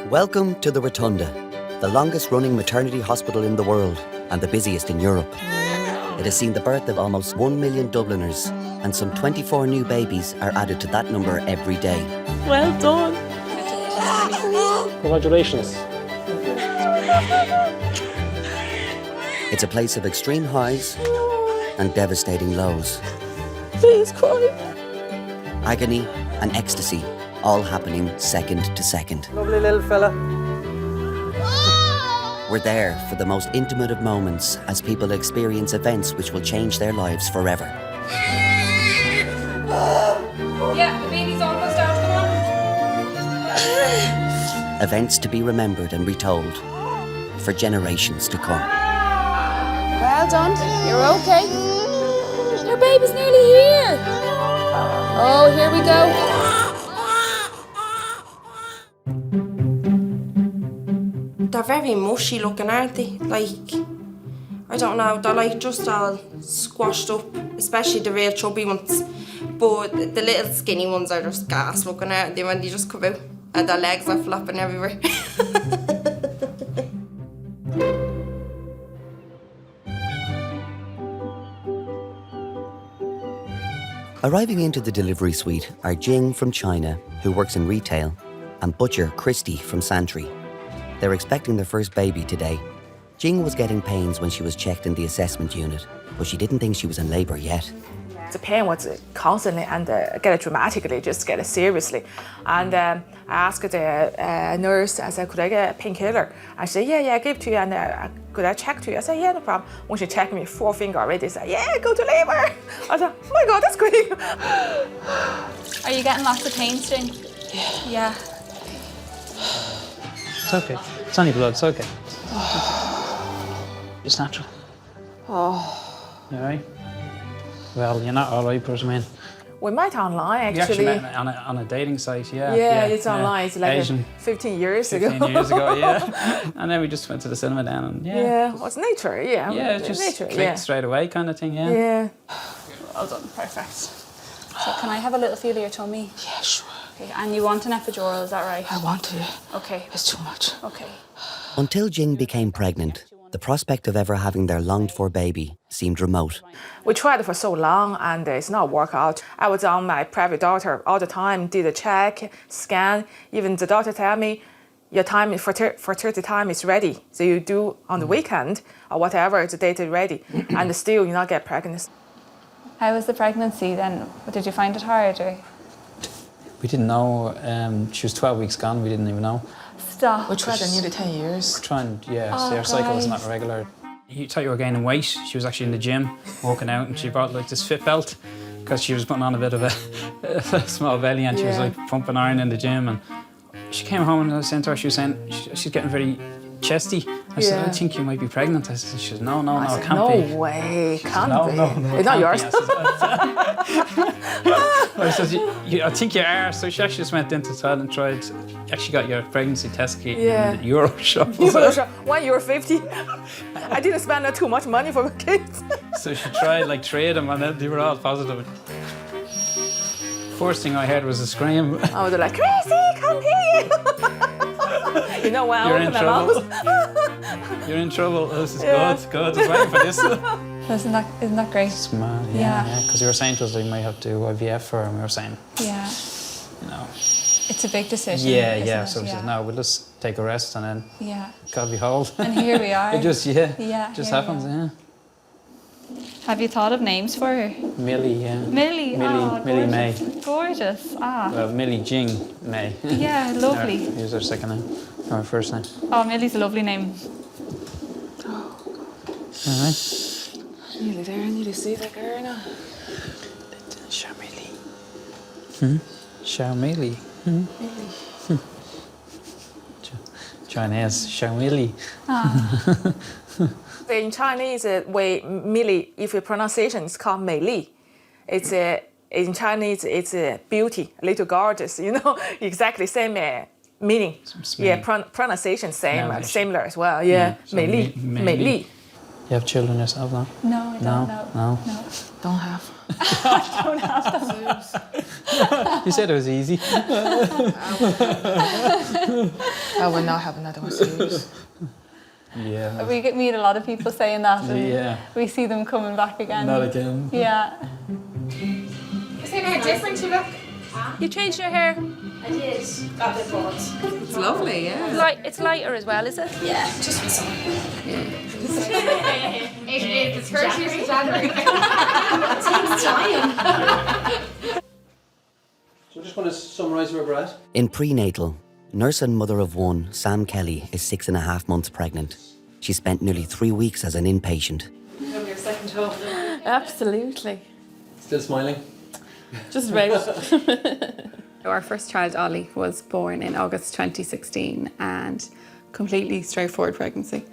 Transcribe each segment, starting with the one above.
Welcome to the Rotunda, the longest-running maternity hospital in the world and the busiest in Europe. It has seen the birth of almost 1 million Dubliners, and some 24 new babies are added to that number every day. Well done. Congratulations. It's a place of extreme highs and devastating lows. Please cry. Agony and ecstasy, all happening second to second. Lovely little fella. We're there for the most intimate of moments as people experience events which will change their lives forever. Yeah, the baby's almost out, come on. Events to be remembered and retold for generations to come. Well done, you're okay. Your baby's nearly here. Oh, here we go. They're very mushy looking, aren't they? Like, I don't know, they're like just all squashed up, especially the real chubby ones. But the little skinny ones are just gas looking, aren't they, when they just come out and their legs are flopping everywhere. Arriving into the delivery suite are Jing from China, who works in retail, and butcher Christy from Santry. They're expecting their first baby today. Jing was getting pains when she was checked in the assessment unit, but she didn't think she was in labour yet. The pain was constantly and get it dramatically, just get it seriously. And I asked the nurse, I said, could I get a painkiller? And she said, yeah, I give it to you. And could I check to you? I said, yeah, no problem. When she checked me, 4 finger already, said, yeah, go to labour. I said, oh my God, that's great. Are you getting lots of pain, Sting? Yeah. It's okay. It's only blood, it's okay. It's natural. Oh. You alright? Well, you're not alright, but I mean... We met online, We actually. actually met on a dating site, yeah. Yeah, it's online. It's like Asian, 15 years ago. 15 years ago, yeah. And then we just went to the cinema then and Yeah, what's nature? Yeah, Yeah, it just nature. clicked straight away kind of thing, yeah. Yeah. Well done, perfect. So can I have a little feel of your tummy? Yeah, sure. Okay, and you want an epidural, is that right? I want to. Okay. It's too much. Okay. Until Jing became pregnant, the prospect of ever having their longed-for baby seemed remote. We tried it for so long and it's not work out. I was on my private doctor all the time, did a check, scan. Even the doctor tell me, your time for 30 time is ready. So you do on the weekend or whatever, the date is ready. And still you not get pregnant. How was the pregnancy then? Did you find it hard or? We didn't know, she was 12 weeks gone, we didn't even know. Stop. We tried it nearly 10 years. Trying, yeah, Oh, their cycle was guys. not regular. You thought you were gaining weight. She was actually in the gym, walking out, and she brought like this fit belt because she was putting on a bit of a small belly, and she was like pumping iron in the gym. And she came home and I was saying to her, she was saying she's getting very chesty. I said, I think you might be pregnant. I said, she said, no, I it said, can't be. no way, can't No, be. it It's not can't yours. be. I said, I think you are. So she actually just went into the toilet and tried. Actually got your pregnancy test kit in the Euro shop. €1.50. I didn't spend too much money for my kids. So she tried like 3 of them and they were all positive. First thing I heard was a scream. I was like, Chrissy, come here. You know when I You're in opened my trouble. mouth? You're in trouble. This is good. I was waiting for this. Isn't that great? It's mad, Yeah. Because you were saying to us they might have to do IVF for her, and we were saying, Yeah. no. It's a big decision. Yeah. isn't it? So we said, no, we'll just take a rest and then Yeah. God behold. And here we are. It just, just here we happens, are. yeah. Have you thought of names for her? Millie, yeah. Millie. Oh, Millie gorgeous. May. Gorgeous. Ah. Well, Millie Jing May. Yeah, lovely. Here's her second name, or her first name. Oh, Millie's a lovely name. All right. Nearly there, nearly see that girl now. Charmely. Charmely. Chinese, Charmely. In Chinese, way Millie, if your pronunciation is called Mei Li. It's in Chinese, it's beauty, little gorgeous. You know, exactly same meaning. Yeah, pronunciation same, Yeah, similar as well. Yeah, so Mei Li, Mei Mei Li. Li. You have children yourself now? No, I don't know. No. Don't have. I don't have them. You said it was easy. I will not have another one serious. Yeah. We meet a lot of people saying that, and Yeah. we see them coming back again. Not again. Yeah. See how different you look? You changed your hair. I did. Got the thoughts. It's lovely, yeah. It's lighter as well, is it? Yeah, just with some. It's 30th of January. Time's flying. So I just want to summarise where we're at. In prenatal, nurse and mother of one, Sam Kelly, is 6.5 months pregnant. She spent nearly 3 weeks as an inpatient. Your second home. Absolutely. Still smiling? Just about. Our first child, Ollie, was born in August 2016 and completely straightforward pregnancy.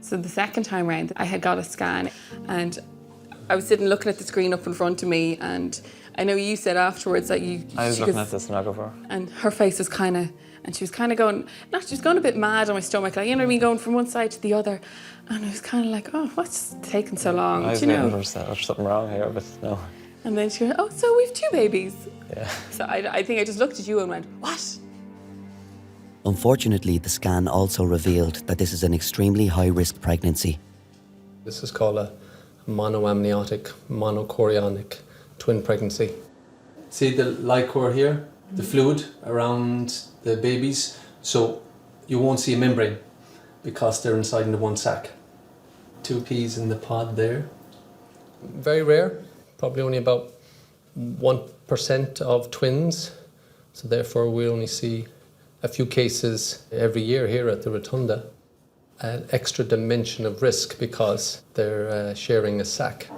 So the second time round, I had got a scan and I was sitting looking at the screen up in front of me, and I know you said afterwards that you... I was looking at the sonographer. And her face was kind of... And she was kind of going... she was going a bit mad on my stomach, like, you know what I mean, going from one side to the other. And I was kind of like, oh, what's taking so long? I was Do you know? waiting for something wrong here, but no. And then she went, oh, so we've 2 babies. Yeah. So I think I just looked at you and went, what? Unfortunately, the scan also revealed that this is an extremely high-risk pregnancy. This is called a monoamniotic, monochorionic twin pregnancy. See the liquor here, the fluid around the babies, so you won't see a membrane because they're inside in the one sac. 2 peas in the pod there. Very rare, probably only about 1% of twins, so therefore we only see a few cases every year here at the Rotunda. An extra dimension of risk because they're sharing a sac.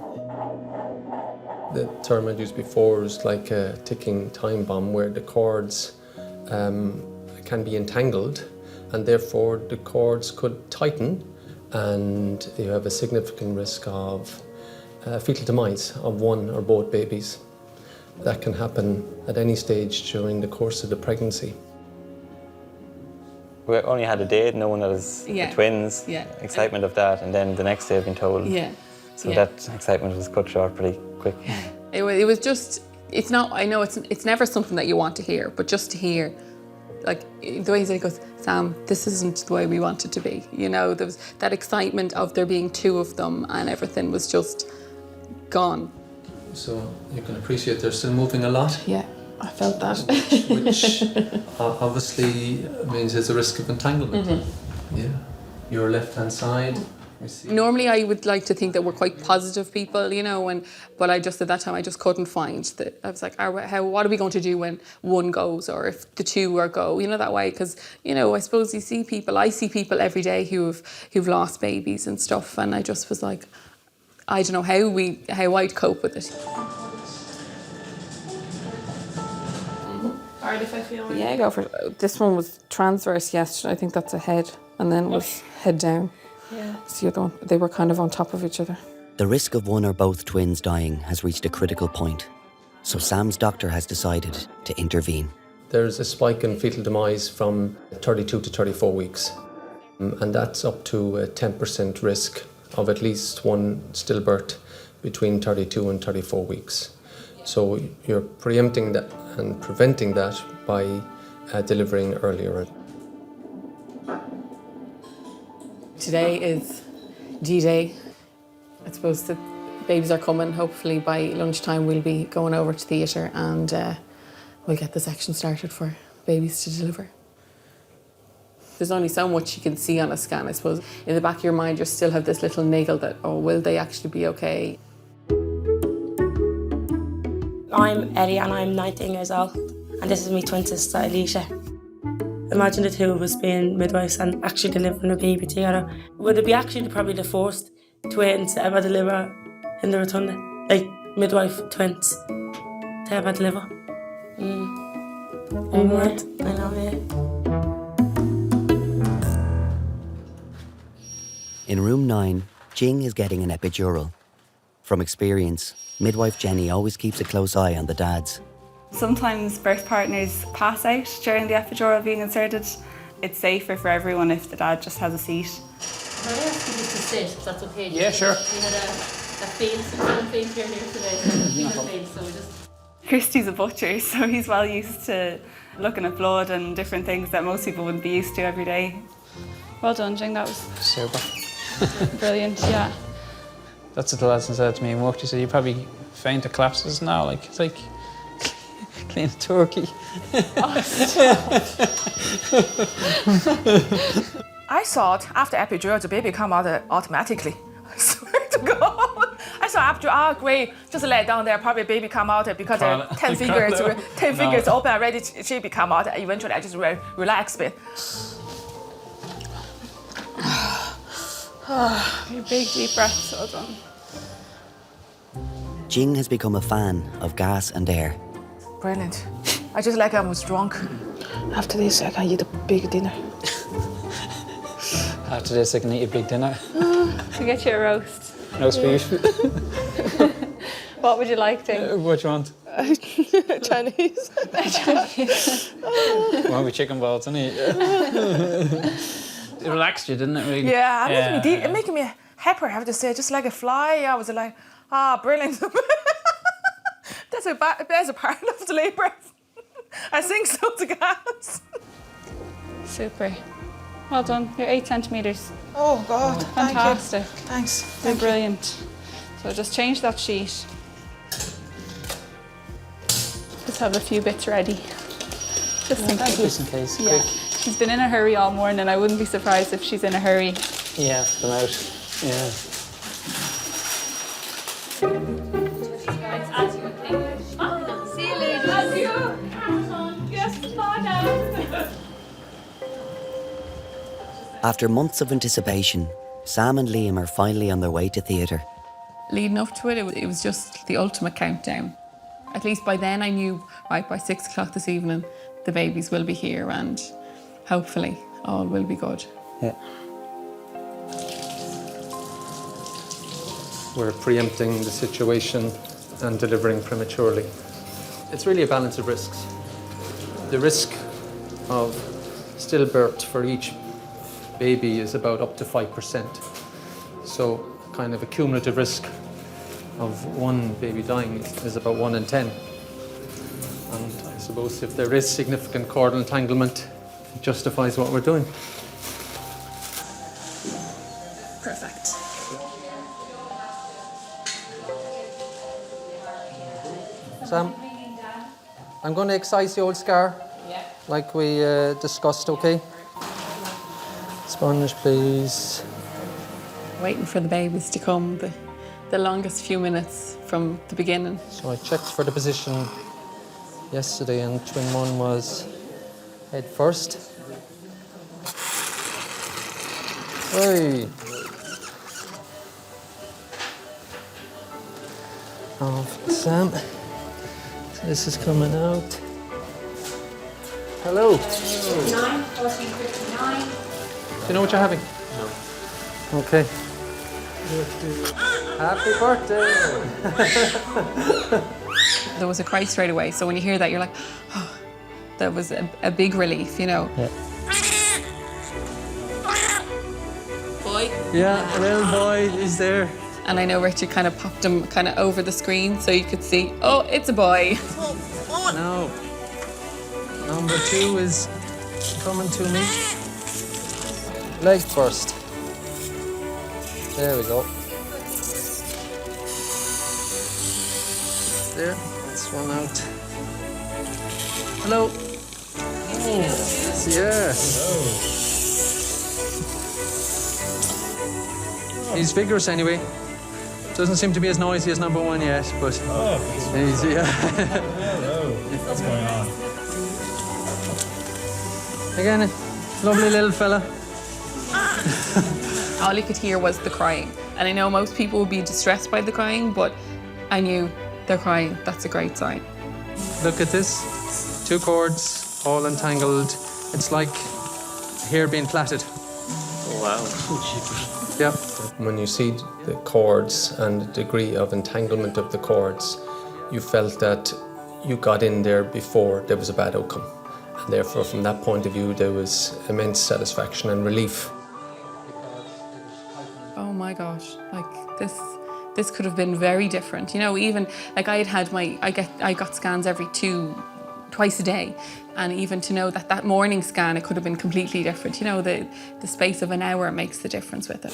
The term I used before is like a ticking time bomb where the cords can be entangled and therefore the cords could tighten and you have a significant risk of fetal demise of one or both babies. That can happen at any stage during the course of the pregnancy. We only had a day knowing that it was Yeah. the twins, Yeah. excitement of that, and then the next day being told. Yeah. So Yeah. that excitement was cut short pretty quick. It was just, it's not, I know it's never something that you want to hear, but just to hear, like, the way he said, he goes, Sam, this isn't the way we want it to be. You know, there was that excitement of there being 2 of them and everything was just gone. So you can appreciate they're still moving a lot. Yeah, I felt that. which obviously means there's a risk of entanglement. Mm-hmm. Yeah. Your left-hand side. We see. Normally I would like to think that we're quite positive people, you know, but I just, at that time, I just couldn't find that. I was like, what are we going to do when 1 goes or if the 2 are go, you know, that way? Because, you know, I suppose I see people every day who've lost babies and stuff, and I just was like, I don't know how I'd cope with it. Alright, if I feel Yeah, go for it. This one was transverse yesterday. I think that's a head, and then it was head down. Yeah. It's the other one. They were kind of on top of each other. The risk of one or both twins dying has reached a critical point, so Sam's doctor has decided to intervene. There's a spike in fetal demise from 32 to 34 weeks, and that's up to a 10% risk of at least 1 stillbirth between 32 and 34 weeks. So you're preempting that and preventing that by delivering earlier. Today is D-Day. I suppose the babies are coming. Hopefully by lunchtime we'll be going over to theatre and we'll get the section started for babies to deliver. There's only so much you can see on a scan, I suppose. In the back of your mind, you still have this little niggle that, oh, will they actually be okay? I'm Ellie and I'm 19 years old, and this is my twin sister Alicia. Imagine the 2 of us being midwives and actually delivering a baby together. Would it be actually probably the first twins to ever deliver in the Rotunda? Like midwife twins to ever deliver? I know, yeah. In room 9, Jing is getting an epidural. From experience, midwife Jenny always keeps a close eye on the dads. Sometimes birth partners pass out during the epidural being inserted. It's safer for everyone if the dad just has a seat. Can I ask you just to sit, if that's okay? Yeah, sure. We had a faint here today, so we just... Christy's a butcher, so he's well used to looking at blood and different things that most people wouldn't be used to every day. Well done, Jing, that was Super. brilliant, yeah. That's what the lesson said to me in work. He said, you probably faint or collapses now. Like, it's like clean a turkey. I thought after epidural, the baby come out automatically. I swear to God. I thought after, great, just lay it down there, probably baby come out because 10 fingers open already, she come out. Eventually, I just relax a bit. Your big deep breaths, well done. Jing has become a fan of gas and air. Brilliant. I just like I was drunk. After this, I can eat a big dinner. After this, I can eat a big dinner. To get you a roast. Roast beef. What would you like, Jing? What do you want? Chinese. Want with chicken balls, isn't it? It relaxed you, didn't it, really? Yeah, it making me happy, I have to say. Just like a fly, I was like, brilliant. That's a part of the labour. I think so, to gas. Super. Well done. You're 8 centimetres. Oh, God. Fantastic. Thanks. You're brilliant. So just change that sheet. Just have a few bits ready. Just in case. Just in case. Yeah. Quick. She's been in a hurry all morning. I wouldn't be surprised if she's in a hurry. Yeah, been out. Yeah. See you later. Love you. Yes, bye now. After months of anticipation, Sam and Liam are finally on their way to theatre. Leading up to it, it was just the ultimate countdown. At least by then I knew, right, by 6 o'clock this evening, the babies will be here and hopefully all will be good. Yeah. We're preempting the situation and delivering prematurely. It's really a balance of risks. The risk of stillbirth for each baby is about up to 5%. So kind of a cumulative risk of one baby dying is about 1 in 10. And I suppose if there is significant cord entanglement, it justifies what we're doing. Perfect. Sam, I'm going to excise the old scar, like we discussed, okay? Sponge, please. Waiting for the babies to come, the longest few minutes from the beginning. So I checked for the position yesterday and twin one was head first. Hey. Off Sam. This is coming out. Hello. 9:14:59. Do you know what you're having? No. Okay. Happy birthday! There was a cry straight away, so when you hear that, you're like, oh, that was a big relief, you know. Yeah. Boy? Yeah, a little boy is there. And I know Richard kind of popped him kind of over the screen so you could see, oh, it's a boy. No. Number 2 is coming to me. Leg first. There we go. There, that's one out. Hello. Oh, yes. Hello. He's vigorous anyway. Doesn't seem to be as noisy as number 1 yet, but he's, yeah. Hello. What's going on? Again, a lovely little fella. All you could hear was the crying. And I know most people would be distressed by the crying, but I knew they're crying. That's a great sign. Look at this. 2 cords, all entangled. It's like hair being plaited. Oh, wow. Yep. When you see the cords and the degree of entanglement of the cords, you felt that you got in there before there was a bad outcome. And therefore, from that point of view, there was immense satisfaction and relief. Oh my gosh, like this could have been very different. You know, even like I got scans twice a day, and even to know that morning scan, it could have been completely different. You know, the space of an hour makes the difference with it.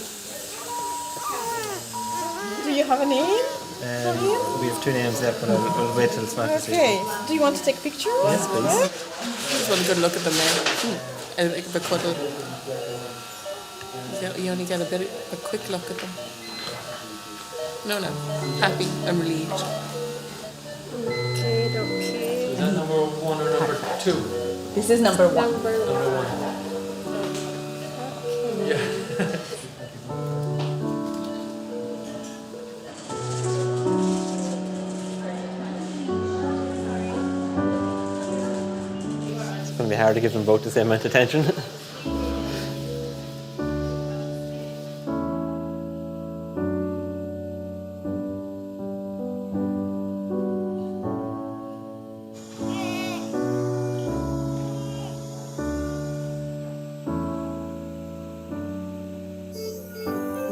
Do you have a name? We have 2 names left, but I'll wait till it's back to see. Okay. Do you want to take a picture? Yes, please. Just want a good look at them now. A bit cuddle. You only get a quick look at them. No, happy and relieved. Okay. Is that number 1 or number 2? This is number 1. Number 1. Yeah. It's going to be hard to give them both the same amount of attention.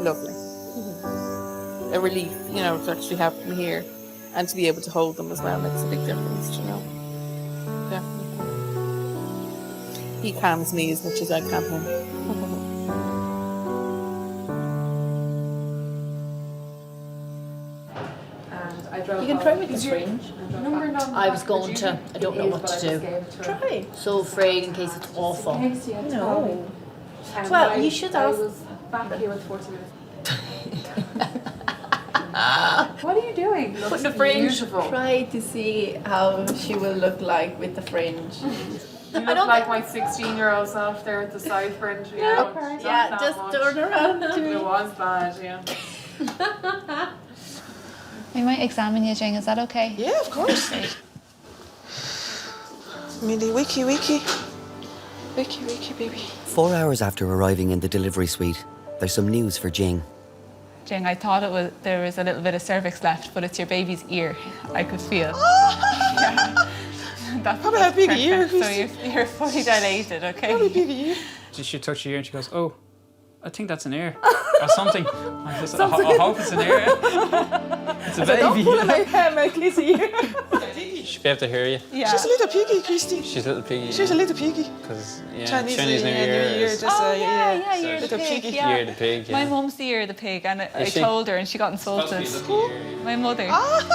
Lovely. A relief, you know, to actually have them here and to be able to hold them as well makes a big difference, you know. Definitely. He calms me as much as I calm him. You can try with the fringe. I was going to. I don't know what to do. Try. So afraid in case it's awful. No. Well, you should ask. Back here with 40 minutes. What are you doing? Put the fringe. Try to see how she will look like with the fringe. You look like my 16-year-old self there with the side fringe. Yeah, just turn around to me. It was bad, yeah. We might examine you, Jing. Is that okay? Yeah, of course. Millie, wiki, baby. 4 hours after arriving in the delivery suite, there's some news for Jing. Jing, I thought there was a little bit of cervix left, but it's your baby's ear. I could feel. Yeah. That's a big ear. So you're fully dilated, okay? How big ear? She touched your ear and she goes, "Oh, I think that's an ear or something." I hope it's an ear. It's a baby. Don't pull my hair, make his ear. She'll be able to hear you. Yeah. She's a little piggy, Christy. She's a little piggy. She's a little piggy. Because Chinese New Year. Just, yeah, you're the little pig. piggy. Yeah. You're the pig. Yeah. My mum's the ear of the pig, and I she? told her, and she got insulted. My mother,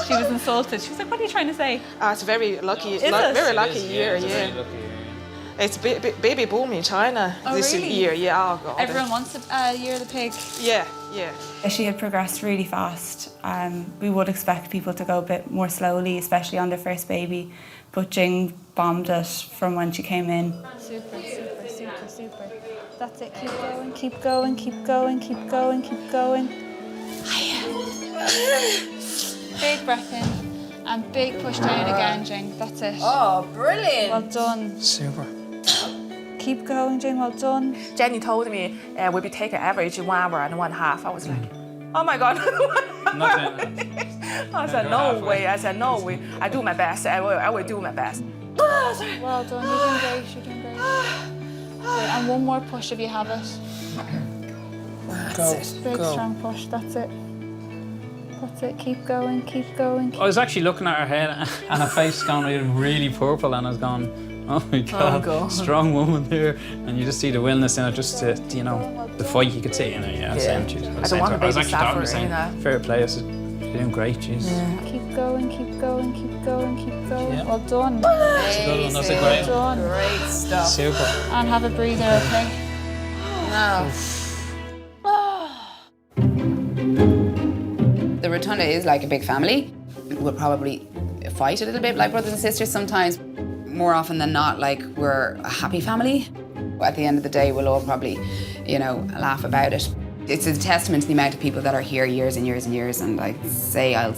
she was insulted. She was like, "What are you trying to say?" It's very lucky. Is it? Very lucky year, It's a very yeah. lucky year. It's baby boom in China this really? year. Yeah, oh god. Everyone wants a year of the pig. Yeah. She had progressed really fast. We would expect people to go a bit more slowly, especially on their first baby. But Jing bombed it from when she came in. Super. That's it. Keep going. Big breath in and big push down again, Jing. That's it. Oh, brilliant. Well done. Super. Keep going, Jing. Well done. Jenny told me we'll be taking average 1 hour and 1.5. I was like, oh my God. I said, no way. I do my best. I will do my best. Well done. You're doing great. Right, and one more push if you have it. Big strong push. That's it. Keep going. I was actually looking at her head and her face gone really purple, and I was going, "Oh my God, strong woman there." And you just see the willness in it, just to, the fight you could see in it. Yeah. Same to you. I don't want to I was be actually talking the suffer, same. Fair play. You're doing great, jeez. Yeah. Keep going. Yeah. Well done. That's a good one. That's a great Well done. Great stuff. Super. And have a breather, okay? Now. The Rotunda is like a big family. We'll probably fight a little bit like brothers and sisters sometimes. More often than not, like, we're a happy family. At the end of the day, we'll all probably, laugh about it. It's a testament to the amount of people that are here years and years and years, and I'd say I'll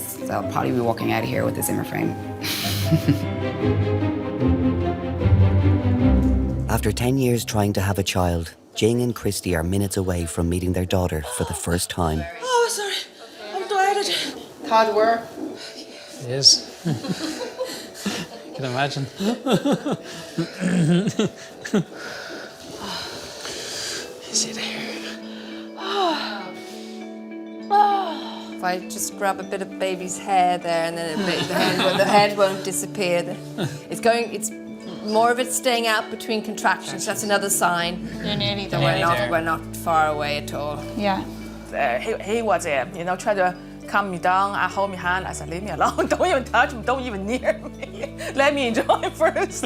probably be walking out of here with a Zimmer frame. After 10 years trying to have a child, Jing and Christy are minutes away from meeting their daughter for the first time. Oh, sorry. I'm tired. Hard work. It is. I can imagine. Is it here? I just grab a bit of baby's hair there, and then the head won't disappear. It's more of it staying out between contractions. That's another sign. You're nearly that there. we're not far away at all. Yeah. He was, trying to calm me down and hold my hand. I said, leave me alone. Don't even touch me. Don't even near me. Let me enjoy first.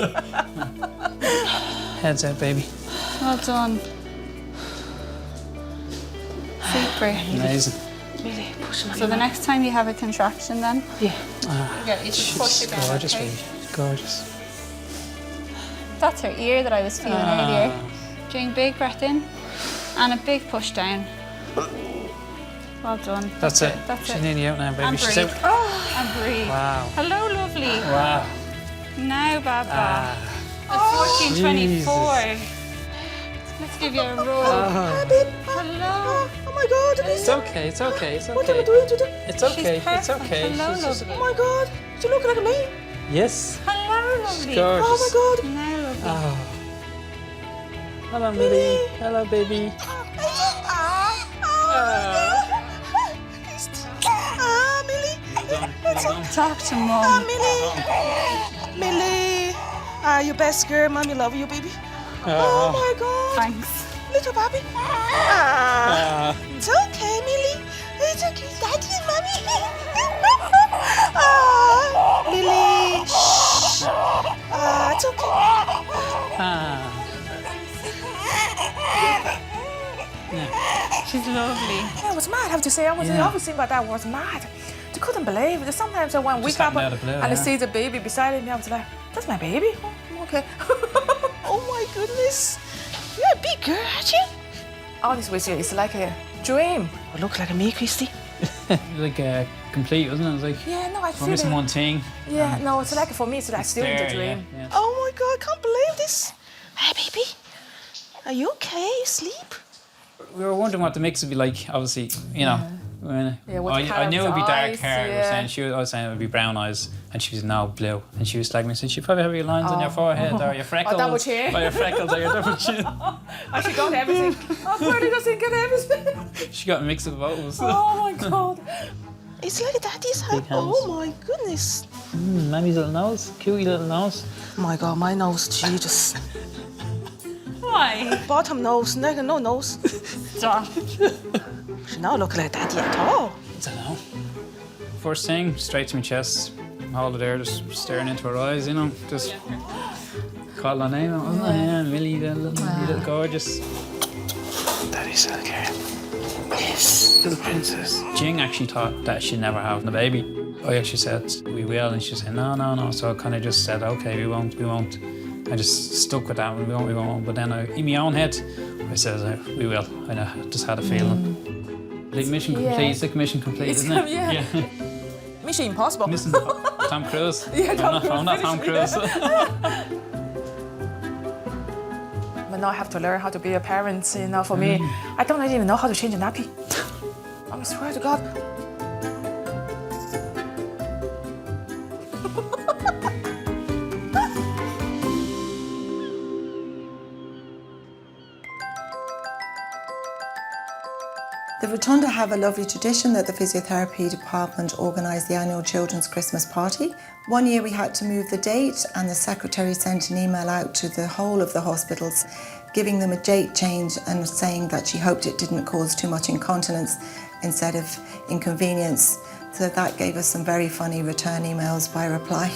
Heads out, baby. Well done. Super. Amazing. Really push him. So the next time you have a contraction then? Yeah. You just push again. Gorgeous, okay? baby. Gorgeous. That's her ear that I was feeling earlier. Doing big breath in and a big push down. Well done. That's it. That's She's it. nearly out now, baby. And She's breathe. out. And breathe. Wow. Hello, lovely. Wow. Now, Baba. At 14:24. Let's give you a roll. Hello. Oh my God. It's okay, it's okay, it's okay. What am I doing today? It's okay, She's it's perfect. okay. Hello, She's just- lovely. Oh my God. She look like me. Yes. Hello, lovely. Gorgeous. Oh my God. Now, lovely. Oh. Hello, Millie. Hello, baby. Millie. Talk to Mum. Millie. You best girl. Mommy love you, baby. Oh my God. Thanks. Little Bobby. It's okay, Millie. It's okay. Daddy and Mommy. Millie. Shh. It's okay. She's lovely. Yeah, I was mad, I have to say. I was obviously about that. I was mad. I couldn't believe it. Sometimes when we Just come happened out of blue, and I yeah. see the baby beside me, I was like, that's my baby? Oh, okay. Oh my goodness. You're a big girl, aren't you? Honestly with you, it's like a dream. You look like me, Christy. Like complete, wasn't it? It was like Yeah, no, I we're feel missing it. one thing. Yeah, no, it's like for me, it's like still in the there, dream. yeah, yeah. Oh my God, I can't believe this. Hey, baby. Are you okay? You sleep? We were wondering what the mix would be like. Obviously, you know. Yeah, what I knew it would be dark eyes, hair. yeah. I was saying it would be brown eyes, and she was no blue. And she was like me, said, "You probably have your lines on your forehead, or your freckles, double chin. or your freckles, or your double chin." Oh, she got everything. Oh, Bertie doesn't get everything. She got a mix of both. Oh my God. It's like daddy's hat. Big hands. Oh my goodness. Mammy's little nose, cute little nose. Oh my God, my nose, Jesus. Why? Bottom nose, no nose. Stop. She don't look like daddy at all. I don't know. First thing, straight to my chest. Hold it there, just staring into her eyes, you know. Just call her name, wasn't it? Yeah, Millie, you little gorgeous. Daddy's little girl. Yes, little princess. Jing actually thought that she'd never have the baby. I actually said, we will, and she said, no. So I kind of just said, okay, we won't. I just stuck with that one, we won't. But then in my own head, I said, we will. I just had a feeling. Like mission complete, it's like mission complete, isn't it? Yeah. Mission Impossible. Missing Tom Cruise. Yeah, I'm not Tom Cruise. But now I have to learn how to be a parent, you know, for me. I don't even know how to change a nappy. I swear to God. The Rotunda have a lovely tradition that the physiotherapy department organise the annual children's Christmas party. One year we had to move the date and the secretary sent an email out to the whole of the hospitals giving them a date change and saying that she hoped it didn't cause too much incontinence instead of inconvenience. So that gave us some very funny return emails by reply.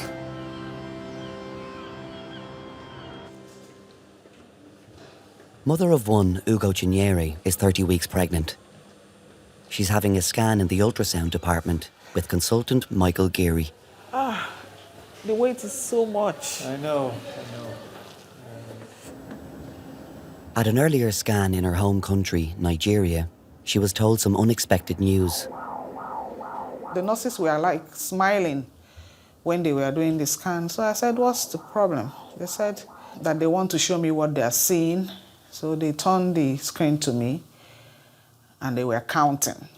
Mother of one, Ugo Cinieri, is 30 weeks pregnant. She's having a scan in the ultrasound department with consultant Michael Geary. The weight is so much. I know. At an earlier scan in her home country, Nigeria, she was told some unexpected news. The nurses were like smiling when they were doing the scan. So I said, what's the problem? They said that they want to show me what they are seeing. So they turned the screen to me and they were counting.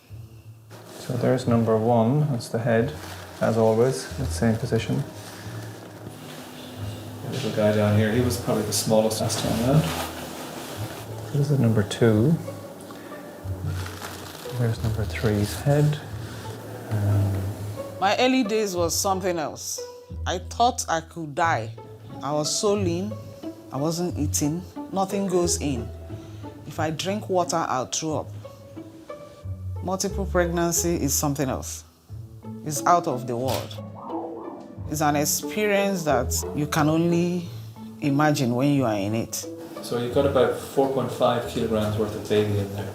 So there's number 1, that's the head, as always, in the same position. The little guy down here, he was probably the smallest last time around. This is number 2. There's number 3's head. My early days was something else. I thought I could die. I was so lean, I wasn't eating, nothing goes in. If I drink water, I'll throw up. Multiple pregnancy is something else. It's out of the world. It's an experience that you can only imagine when you are in it. So you've got about 4.5 kilograms worth of baby in there,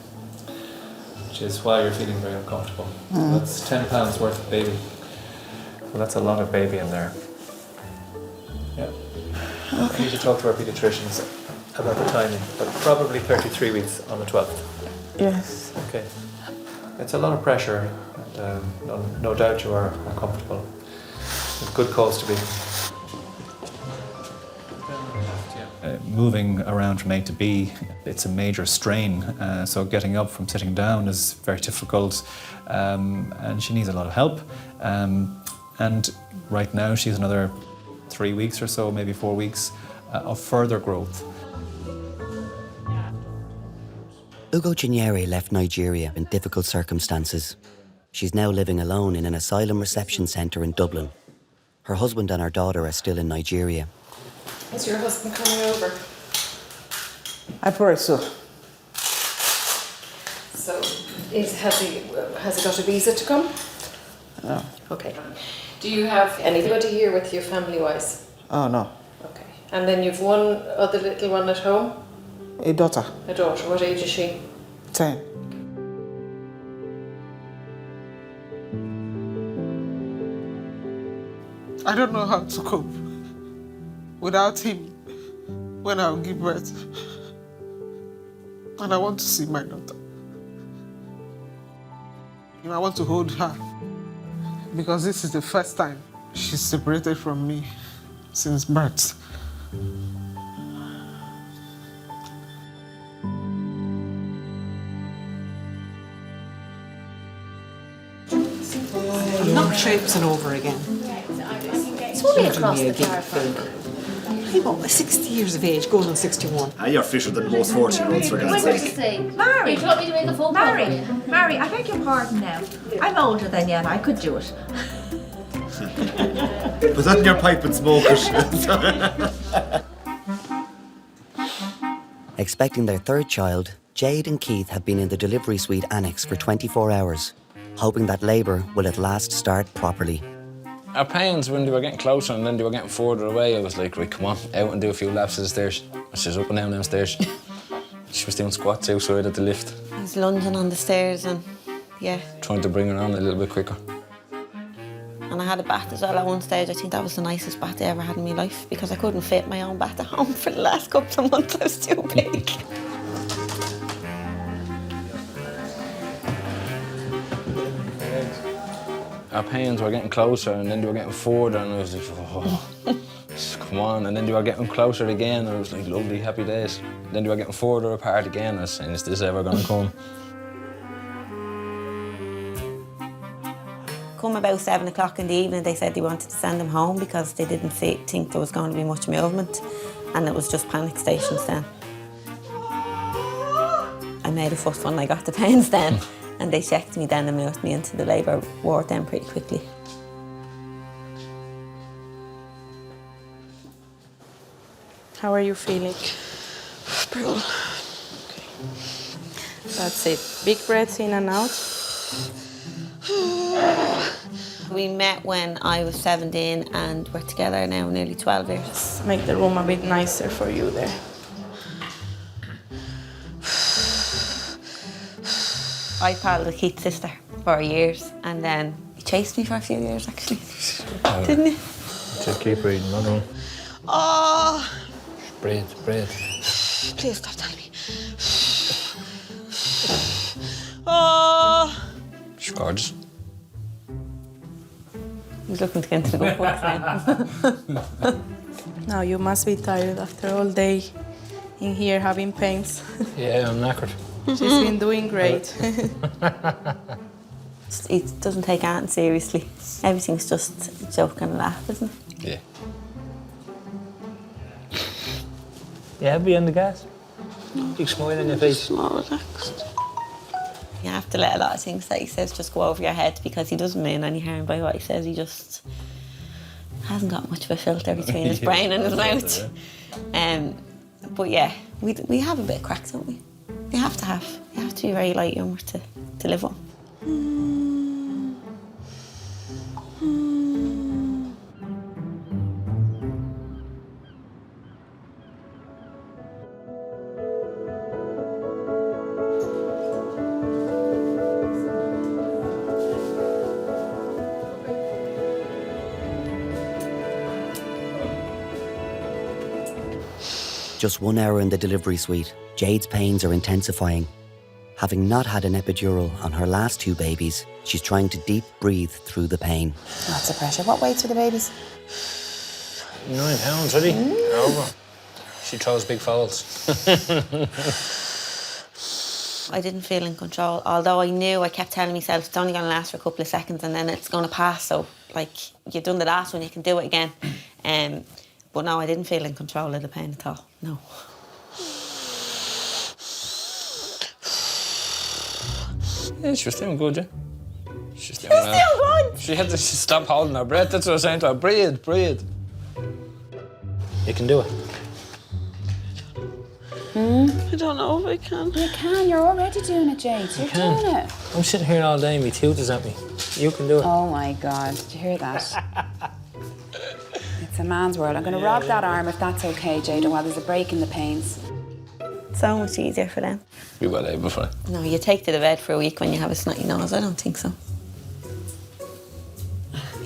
which is why you're feeling very uncomfortable. So that's 10 pounds worth of baby. So that's a lot of baby in there. Yeah. Okay. I need to talk to our paediatricians about the timing, but probably 33 weeks on the 12th. Yes. Okay. It's a lot of pressure, and no doubt you are uncomfortable. With good cause to be. Moving around from A to B, it's a major strain. So getting up from sitting down is very difficult, and she needs a lot of help. And right now she's another 3 weeks or so, maybe 4 weeks of further growth. Ugo Chinyere left Nigeria in difficult circumstances. She's now living alone in an asylum reception centre in Dublin. Her husband and her daughter are still in Nigeria. Is your husband coming over? I pray so. So, has he got a visa to come? No. Okay. Do you have anybody here with you family-wise? Oh, no. Okay. And then you've one other little one at home? A daughter. A daughter. What age is she? 10. I don't know how to cope without him when I'll give birth. And I want to see my daughter. And I want to hold her. Because this is the first time she's separated from me since birth. I'm not traipsing over again. It's only across the car park. I'm about 60 years of age, going on 61. You're fitter than most 40-year-olds, for God's sake. Mary! Do you want me to make a phone call for you? Mary, I beg your pardon now. I'm older than you and I could do it. Put that in your pipe and smoke it. Expecting their third child, Jade and Keith have been in the delivery suite annex for 24 hours, hoping that labour will at last start properly. Our pains when they were getting closer and then they were getting further away, I was like, right, come on, out and do a few laps of the stairs. She was up and down stairs. She was doing squats outside at the lift. I was lunging on the stairs and, yeah. Trying to bring her on a little bit quicker. And I had a bath as well at one stage. I think that was the nicest bath I ever had in my life because I couldn't fit my own bath at home for the last couple of months. I was too big. Our pains were getting closer and then they were getting further and I was like, oh, come on. And then they were getting closer again and I was like, lovely, happy days. Then they were getting further apart again. I was saying, is this ever going to come? Come about 7 o'clock in the evening, they said they wanted to send them home because they didn't think there was going to be much movement and it was just panic stations then. I made a fuss when I got the pains then. And they checked me then and moved me into the labour ward then pretty quickly. How are you feeling? Brutal. Okay. That's it. Big breaths in and out. We met when I was 17 and we're together now nearly 12 years. Make the room a bit nicer for you there. I palled Keith's sister for years and then he chased me for a few years actually. Didn't he? Just keep breathing, no, no. Oh! Breathe, breathe. Please stop telling me. Oh! She's gorgeous. He's looking to get into the good books now. Now you must be tired after all day in here having pains. Yeah, I'm knackered. She's been doing great. He doesn't take Anne seriously. Everything's just a joke and a laugh, isn't it? Yeah. You happy on the gas? Big smile on your face. More relaxed. You have to let a lot of things that he says just go over your head because he doesn't mean any harm by what he says. He just hasn't got much of a filter between his brain and his mouth. But yeah, we have a bit of crack, don't we? You have to be very light humour to live on. Just 1 hour in the delivery suite, Jade's pains are intensifying. Having not had an epidural on her last 2 babies, she's trying to deep breathe through the pain. Lots of pressure. What weight are the babies? 9 pounds, really? Over. She throws big fouls. I didn't feel in control, although I knew, I kept telling myself it's only going to last for a couple of seconds and then it's going to pass, so like you've done the last one, you can do it again. But no, I didn't feel in control of the pain at all, no. Yeah, she was doing good, yeah. She's doing good. She had to stop holding her breath. That's what I was saying to her. Breathe, breathe. You can do it. I don't know if I can. You can, you're already doing it, Jade. You're doing it. I'm sitting here all day and my tooth is at me. You can do it. Oh my God, did you hear that? It's a man's world. I'm going to rob that arm if that's okay, Jade, while there's a break in the pains. So much easier for them. Be well able for it. No, you take to the bed for a week when you have a snotty nose. I don't think so.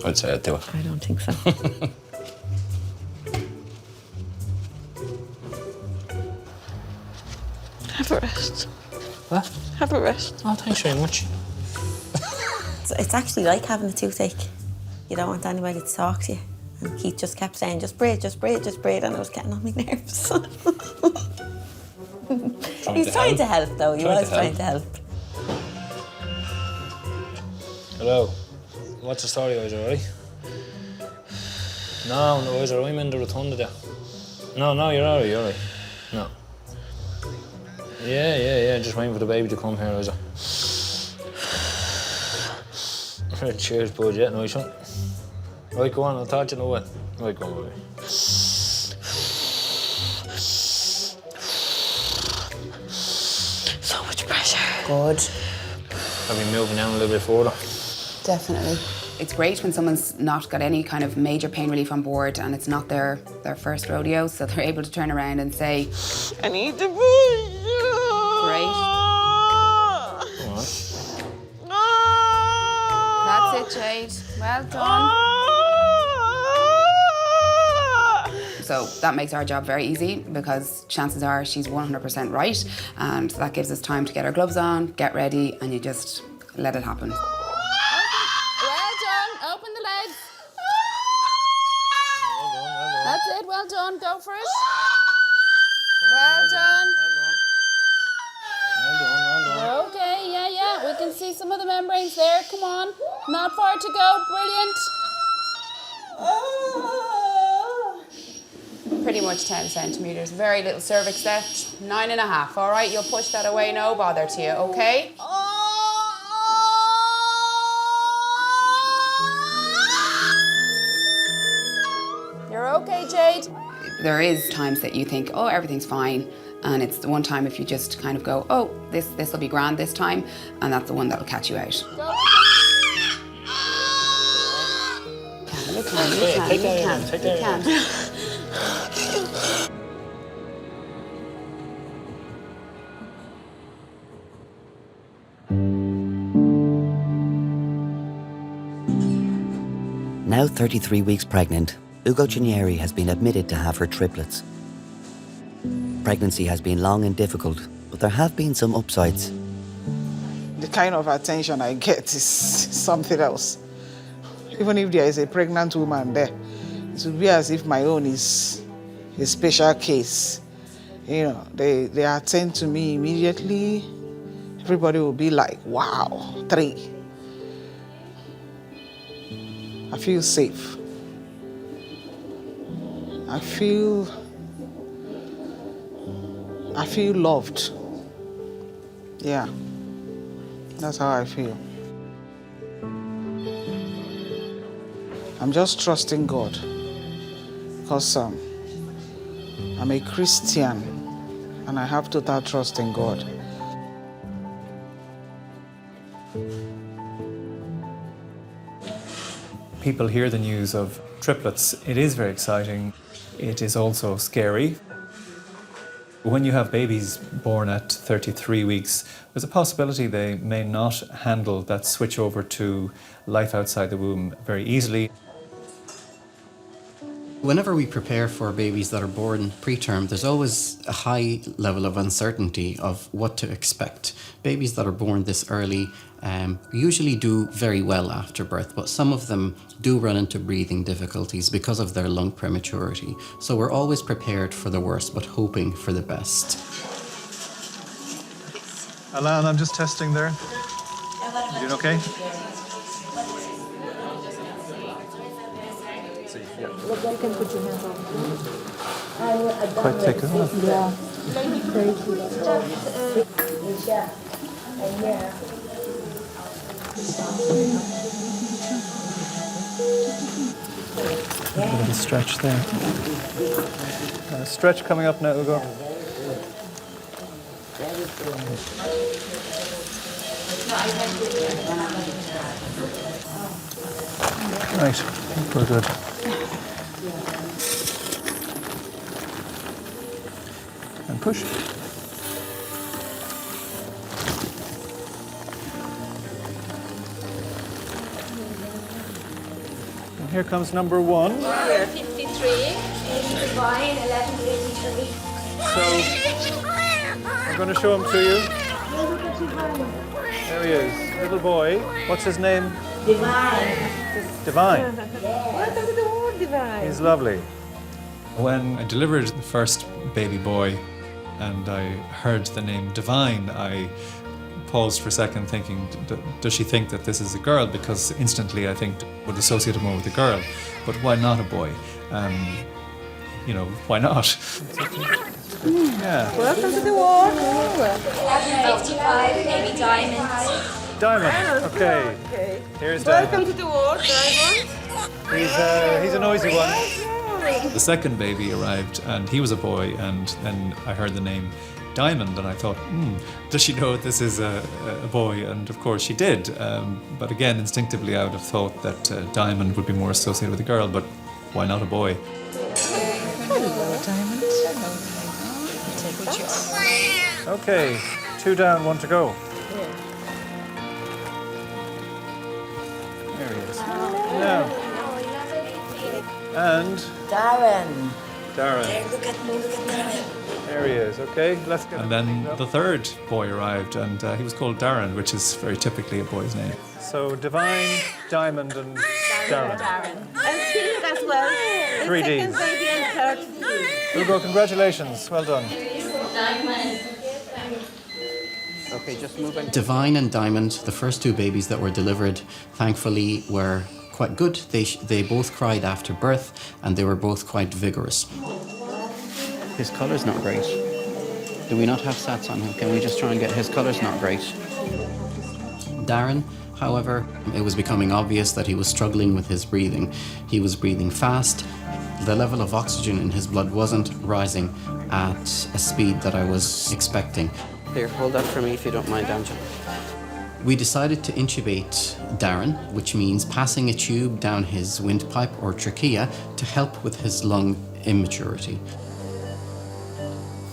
I'd say I'd do it. I don't think so. Have a rest. What? Have a rest. Oh, thanks very much. It's actually like having a toothache. You don't want anybody to talk to you. And Keith just kept saying, just breathe, just breathe, just breathe, and it was getting on my nerves. He's trying to help, though. He was trying to help. Hello. What's the story, Isa, alright? No, Isa, I'm in the Rotunda there. No, you're alright, No. Yeah, just waiting for the baby to come here, Isa. Cheers, bud, yeah, nice one. Right, go on, I'll talk to you in a while. Right, go on, baby. So much pressure. Good. I'll be moving down a little bit further. Definitely. It's great when someone's not got any kind of major pain relief on board and it's not their first rodeo, so they're able to turn around and say, I need to push. Great. That's it, Jade. Well done. So that makes our job very easy because chances are she's 100% right, and that gives us time to get our gloves on, get ready, and you just let it happen. Well done. Open the legs. That's it. Well done. Go for it. Well done. You're okay. Yeah. We can see some of the membranes there. Come on. Not far to go. Brilliant. Pretty much 10 centimetres. Very little cervix left. 9.5. All right, you'll push that away. No bother to you. Okay. You're okay, Jade. There is times that you think, oh, everything's fine. And it's the one time if you just kind of go, oh, this will be grand this time. And that's the one that'll catch you out. You can. Now 33 weeks pregnant, Ugo Cinieri has been admitted to have her triplets. Pregnancy has been long and difficult, but there have been some upsides. The kind of attention I get is something else. Even if there is a pregnant woman there, it will be as if my own is a special case. You know, they attend to me immediately. Everybody will be like, wow, 3. I feel safe. I feel loved. Yeah. That's how I feel. I'm just trusting God because I'm a Christian and I have total trust in God. People hear the news of triplets. It is very exciting. It is also scary. When you have babies born at 33 weeks, there's a possibility they may not handle that switch over to life outside the womb very easily. Whenever we prepare for babies that are born preterm, there's always a high level of uncertainty of what to expect. Babies that are born this early usually do very well after birth, but some of them do run into breathing difficulties because of their lung prematurity. So we're always prepared for the worst, but hoping for the best. Alan, I'm just testing there. You doing okay? Look, you can put your hands on. Quite thick, isn't it? Yeah. A bit of a stretch there. Stretch coming up now, Ugo. Right, we're good. And push. And here comes number one. Here, 53, Divine, 1183. So, I'm going to show him to you. There he is, little boy. What's his name? Divine. Divine. Welcome to the world, Divine. He's lovely. When I delivered the first baby boy and I heard the name Divine, I paused for a second thinking, does she think that this is a girl? Because instantly I think would associate it more with a girl. But why not a boy? You know, why not? Yeah. Welcome to the world. 1155, baby Diamond. Diamond, okay. Here's Diamond. Welcome to the world, Diamond. He's a noisy one. The second baby arrived and he was a boy, and then I heard the name Diamond and I thought, does she know this is a boy? And of course she did. But again, instinctively I would have thought that Diamond would be more associated with a girl, but why not a boy? Hello, Diamond. Take what you want. Okay, 2 down, 1 to go. There he is. Now. And Darren. Darren. Look at Darren. There he is, okay, let's get. And then the third boy arrived and he was called Darren, which is very typically a boy's name. So Divine, Diamond and Darren. And Philip as well. 3 The second Ds. baby and third. Ugo, congratulations, well done. Okay, just moving. Divine and Diamond, the first 2 babies that were delivered, thankfully were quite good. They both cried after birth and they were both quite vigorous. His colour's not great. Do we not have sats on him? Can we just try and get his colour's not great? Darren, however, it was becoming obvious that he was struggling with his breathing. He was breathing fast. The level of oxygen in his blood wasn't rising at a speed that I was expecting. Here, hold that for me if you don't mind, Angela. We decided to intubate Darren, which means passing a tube down his windpipe or trachea to help with his lung immaturity.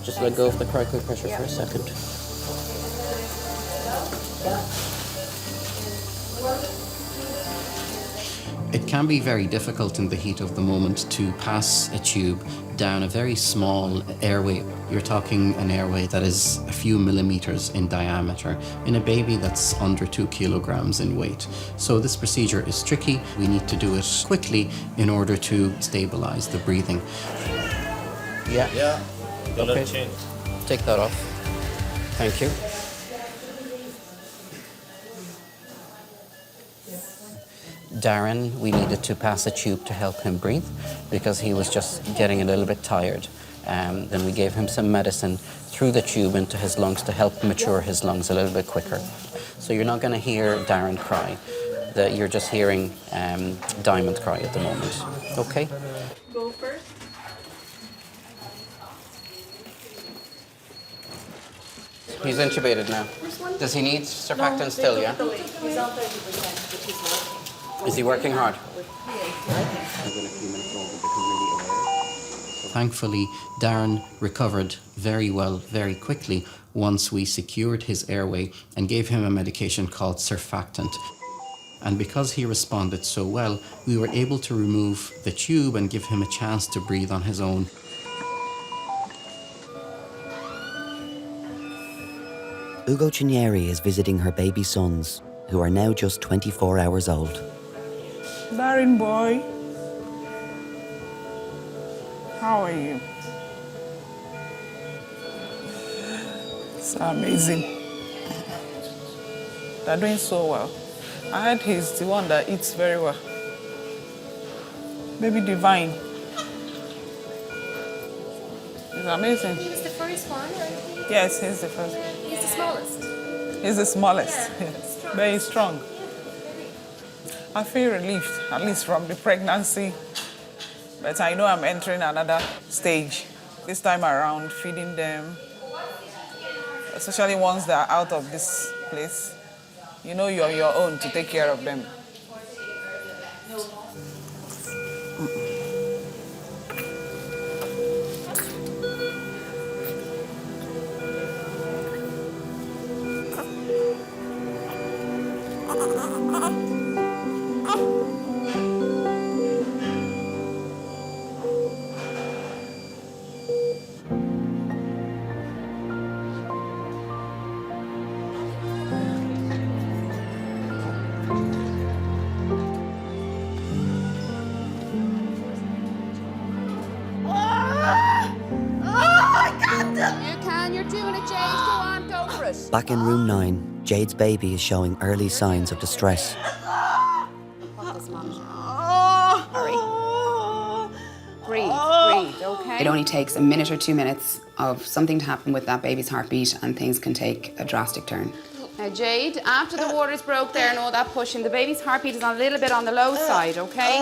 Just let go of the critical pressure for a second. It can be very difficult in the heat of the moment to pass a tube down a very small airway. You're talking an airway that is a few millimeters in diameter in a baby that's under 2 kilograms in weight. So this procedure is tricky. We need to do it quickly in order to stabilize the breathing. Yeah. Okay. Take that off. Thank you. Darren, we needed to pass a tube to help him breathe because he was just getting a little bit tired. Then we gave him some medicine through the tube into his lungs to help mature his lungs a little bit quicker. So you're not going to hear Darren cry. You're just hearing Diamond cry at the moment. Okay? Go first. He's intubated now. Does he need surfactant still, yeah? He's on 30%, but he's working. Is he working hard? Thankfully, Darren recovered very well, very quickly, once we secured his airway and gave him a medication called surfactant. And because he responded so well, we were able to remove the tube and give him a chance to breathe on his own. Ugo Cinieri is visiting her baby sons, who are now just 24 hours old. Darren boy, how are you? It's amazing. They're doing so well. I heard he's the one that eats very well. Baby Divine. It's amazing. He was the first one, right? Yes, he's the first. He's the smallest. He's the smallest. Yeah, Very strong. I feel relieved, at least from the pregnancy. But I know I'm entering another stage. This time around, feeding them, especially once they're out of this place. You know you're your own to take care of them. Back in room 9, Jade's baby is showing early signs of distress. Breathe, okay? It only takes a minute or 2 minutes of something to happen with that baby's heartbeat and things can take a drastic turn. Now, Jade, after the waters broke there and all that pushing, the baby's heartbeat is a little bit on the low side, okay?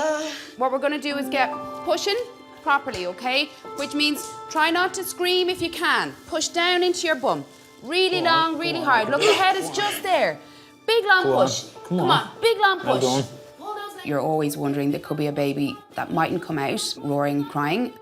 What we're going to do is get pushing properly, okay? Which means try not to scream if you can. Push down into your bum. Really long, really hard. Look, the head is just there. Big long push. Come on, big long push. You're always wondering there could be a baby that mightn't come out roaring, crying.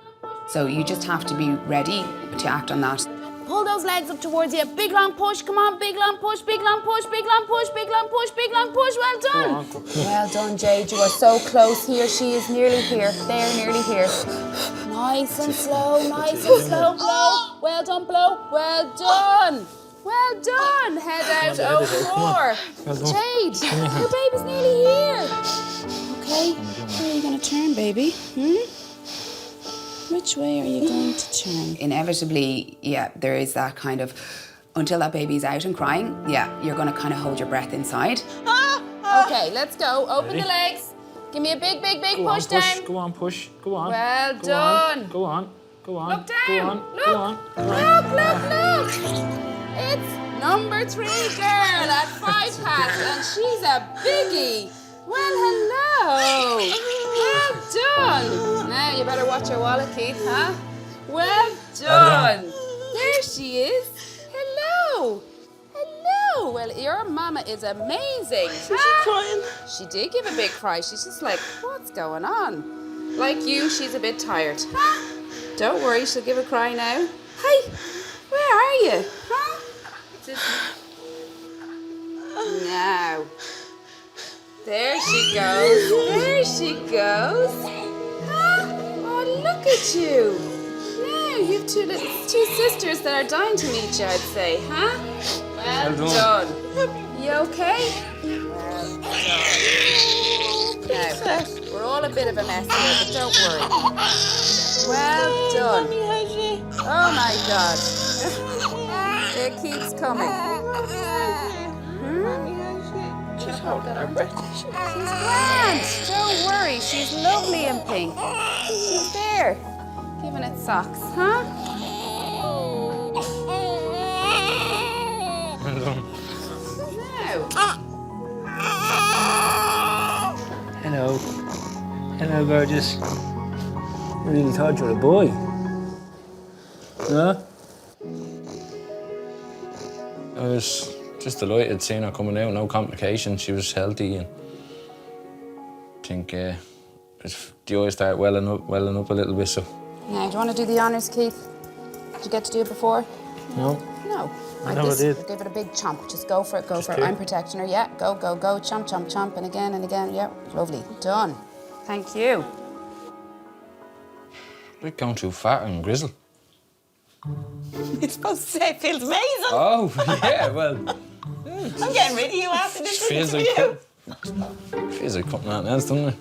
So you just have to be ready to act on that. Pull those legs up towards you. Big long push. Come on, big long push, big long push, big long push, big long push, big long push. Well done. Well done, Jade. You are so close here. She is nearly here. They're nearly here. Nice and slow, nice and slow. Blow. Well done, blow. Well done. Well done. Head out. Oh, roar. Jade, your baby's nearly here. Okay. Where are you going to turn, baby? Which way are you going to turn? Inevitably, yeah, there is that kind of, until that baby's out and crying, yeah, you're going to kind of hold your breath inside. Okay, let's go. Open the legs. Give me a big, big, big push down. Go on, push. Go on. Well go done. On, go on. Go on. Look down. Go on. Look. Go on. Look. It's number 3 girl at 5 past, and she's a biggie. Well, hello. Well done. Now you better watch your wallet, Keith, huh? Well done. There she is. Hello. Hello. Well, your mama is amazing. Is she crying? She did give a big cry. She's just like, what's going on? Like you, she's a bit tired. Huh? Don't worry, she'll give a cry now. Hey, where are you? Huh? Now. There she goes. There she goes. Huh? Oh, look at you. Now you've two sisters that are dying to meet you, I'd say, huh? Well done. You okay? Well done. Now, we're all a bit of a mess here, but don't worry. Well done. Oh my God. It keeps coming. She's holding her breath. She's grand. Don't worry. She's lovely and pink. She's there. Giving it socks, huh? Now, Hello. Hello, gorgeous. I really thought you were a boy. No? I was just delighted seeing her coming out, no complications. She was healthy, and I think the eyes started welling up a little bit. So. Now, do you want to do the honours, Keith? Did you get to do it before? No. No. I never did. Give it a big chomp. Just go for it, go for it. I'm protecting her. Yeah, go, go, go. Chomp, chomp, chomp. And again. Yeah, lovely. Done. Thank you. Like going too fat and grizzled. You're supposed to say it feels amazing. Oh, yeah, well. I'm getting rid of you after this Feels interview. Feels like cutting out nails, doesn't it?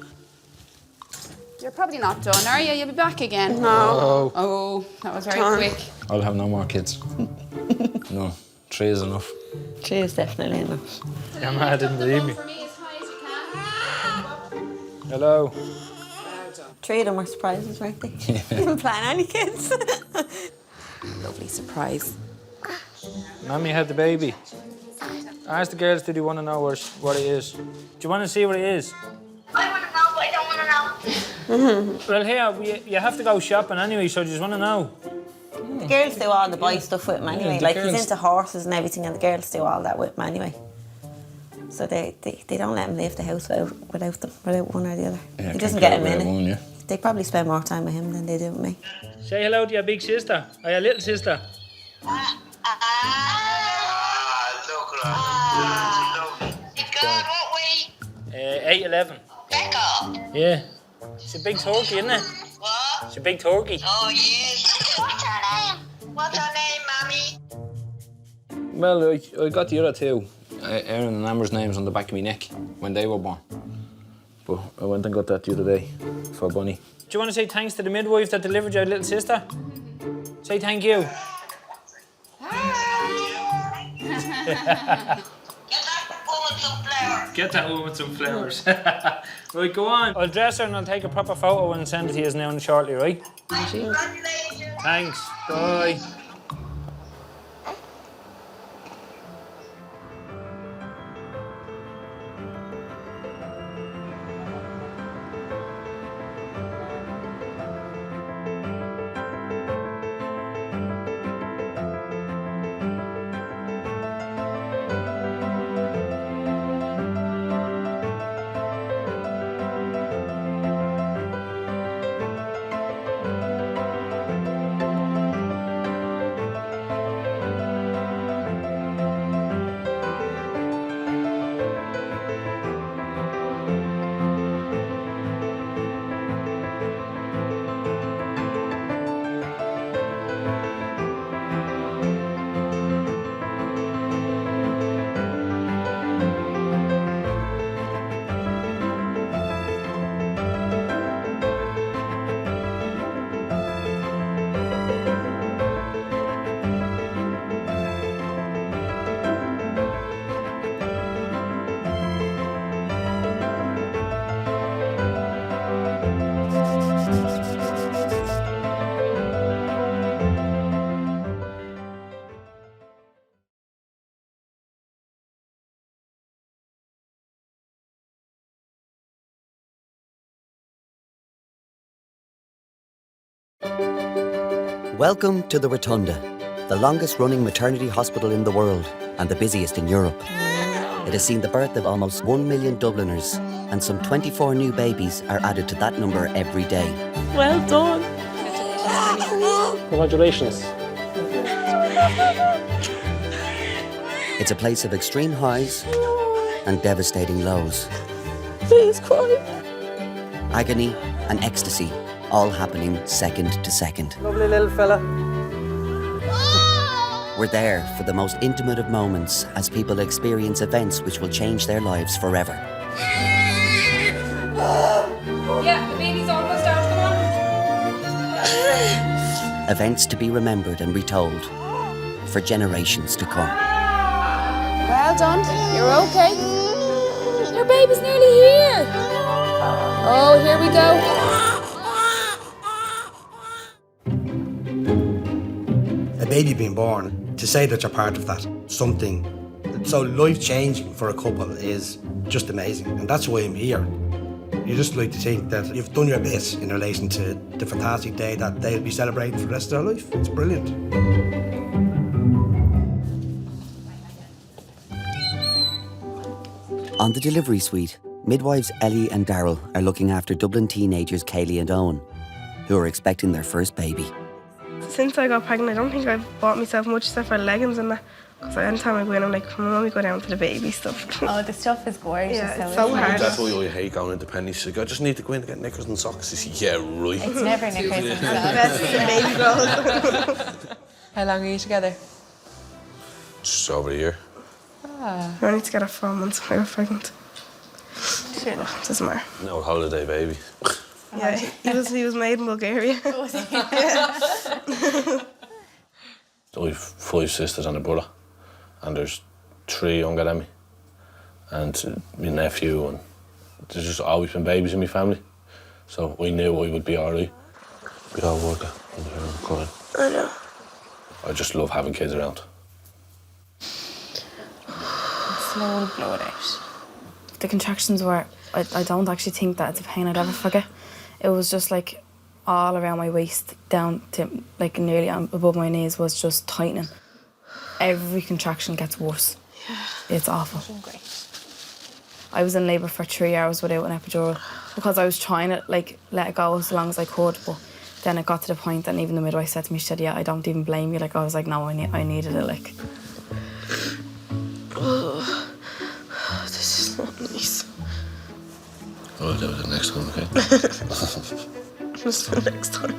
You're probably not done, are you? You'll be back again. No. Oh, that was very quick. I'll have no more kids. No, 3 is enough. 3 is definitely enough. Your ma didn't believe me. Hello. 3 of them were surprises, weren't they? You didn't plan any kids. Lovely surprise. Mummy had the baby. Ask the girls, do they want to know what it is? Do you want to see what it is? I want to know, but I don't want to know. Well, here, you have to go shopping anyway, so do you just want to know? The girls do all the boy stuff with him anyway. Yeah, Like, he's into horses and everything, and the girls do all that with him anyway. So they don't let him leave the house without them, without one or the other. Yeah, he doesn't get him without in one, it. yeah. They probably spend more time with him than they do with me. Say hello to your big sister, or your little sister. What weight? 8'11". Becca. Yeah. It's a big turkey, isn't it? What? It's a big turkey. Oh, yes. What's her name? What's her name, Mommy? Well, I got the other 2, Aaron and Amber's names on the back of my neck when they were born. But I went and got that the other day for Bunny. Do you want to say thanks to the midwife that delivered your little sister? Say thank you. Get that woman some flowers. Right, go on. I'll dress her and I'll take a proper photo and send it to you now shortly, right? Thanks. Bye. Welcome to the Rotunda, the longest running maternity hospital in the world and the busiest in Europe. It has seen the birth of almost 1 million Dubliners, and some 24 new babies are added to that number every day. Well done. Congratulations. It's a place of extreme highs and devastating lows. Please cry. Agony and ecstasy, all happening second to second. Lovely little fella. We're there for the most intimate of moments as people experience events which will change their lives forever. Yeah, the baby's almost out, come on. Events to be remembered and retold for generations to come. Well done, you're okay. Your baby's nearly here. Oh, here we go. A baby being born, to say that you're part of that, something So life-changing for a couple is just amazing, and that's why I'm here. You just like to think that you've done your bit in relation to the fantastic day that they'll be celebrating for the rest of their life. It's brilliant. On the delivery suite, midwives Ellie and Daryl are looking after Dublin teenagers Kaylee and Owen, who are expecting their first baby. Since I got pregnant, I don't think I've bought myself much stuff for leggings and that. Because anytime I go in, I'm like, come on, we go down to the baby stuff. Oh, the stuff is gorgeous. Yeah, it's so hard. That's why I hate going into Penny. She's like, I just need to go in and get knickers and socks. I say, yeah, right. It's never knickers and Best in baby clothes. How long are you together? Just over a year. I only together 4 months when I got pregnant. Doesn't matter. No holiday, baby. Yeah, he was made in Bulgaria. I've 5 sisters and a brother, and there's 3 younger than me, and my nephew, and there's just always been babies in my family, so I knew I would be alright. We all work out. I know. I just love having kids around. Slowly blow it out. The contractions were, I don't actually think that it's a pain I'd ever forget. It was just like all around my waist down to like nearly above my knees was just tightening. Every contraction gets worse. Yeah. It's awful. I was in labour for 3 hours without an epidural because I was trying to like let it go as long as I could, but then it got to the point that even the midwife said to me, she said, yeah, I don't even blame you. Like I was like, no, I needed it, like. Oh, this is not nice. I'll do it the next time, okay? Just the next time.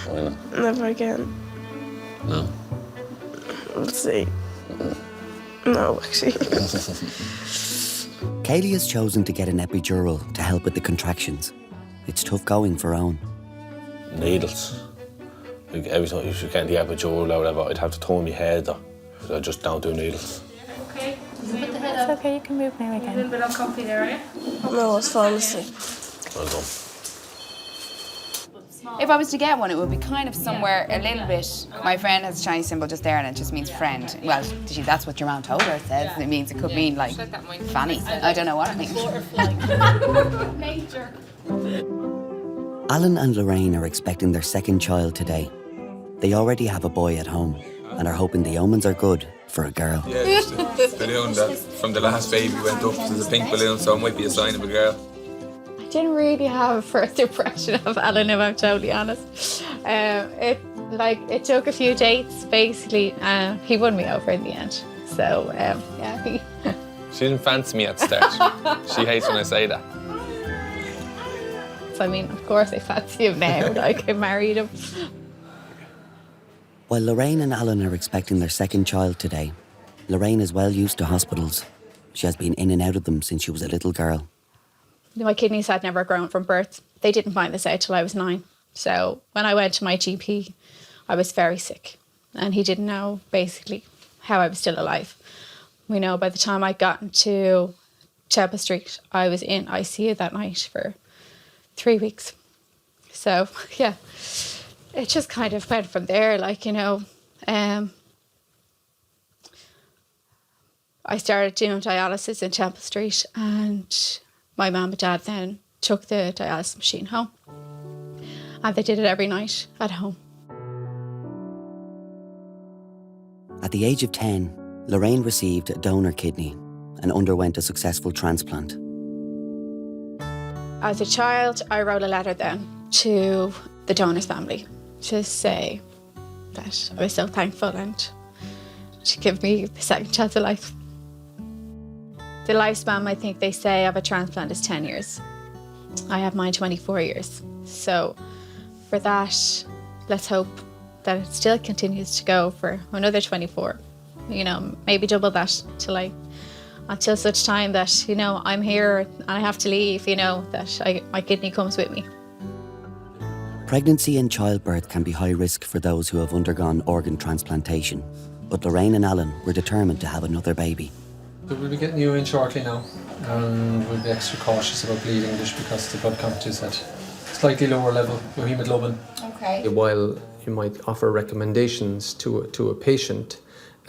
Why not? Never again. No. Let's see. No, actually. Kaylee has chosen to get an epidural to help with the contractions. It's tough going for Owen. Needles. Like every time if you get the epidural or whatever, I'd have to turn my head up. I just don't do needles. Okay. Put the head up. It's okay, you can move now again. A little bit of coffee there, are you? No, it's falling asleep. Well done. If I was to get one, it would be kind of somewhere a little bit. My friend has a Chinese symbol just there, and it just means friend. Well, that's what your mom told her. It says it means it could mean like fanny. I don't know what it means. Nature. Alan and Lorraine are expecting their second child today. They already have a boy at home and are hoping the omens are good for a girl. Yeah, just a balloon that from the last baby went up to the pink balloon, so it might be a sign of a girl. I didn't really have a first impression of Alan, if I'm totally honest. It took a few dates, basically. He won me over in the end. So, yeah. She didn't fancy me at the start. She hates when I say that. So, I mean, of course I fancy him now, like I married him. While Lorraine and Alan are expecting their second child today, Lorraine is well used to hospitals. She has been in and out of them since she was a little girl. My kidneys had never grown from birth. They didn't find this out till I was 9. So when I went to my GP, I was very sick. And he didn't know, basically, how I was still alive. We know by the time I got into Chapel Street, I was in ICU that night for 3 weeks. So, yeah, it just kind of went from there, like, you know. I started doing dialysis in Chapel Street, and my mum and dad then took the dialysis machine home. And they did it every night at home. At the age of 10, Lorraine received a donor kidney and underwent a successful transplant. As a child, I wrote a letter then to the donor's family to say that I was so thankful and to give me the second chance of life. The lifespan, I think they say, of a transplant is 10 years. I have mine 24 years. So for that, let's hope that it still continues to go for another 24. You know, maybe double that until such time that, you know, I'm here and I have to leave, you know, that my kidney comes with me. Pregnancy and childbirth can be high risk for those who have undergone organ transplantation, but Lorraine and Alan were determined to have another baby. So we'll be getting you in shortly now, and we'll be extra cautious about bleeding just because the blood count is at slightly lower level of hemoglobin. Okay. While you might offer recommendations to a patient,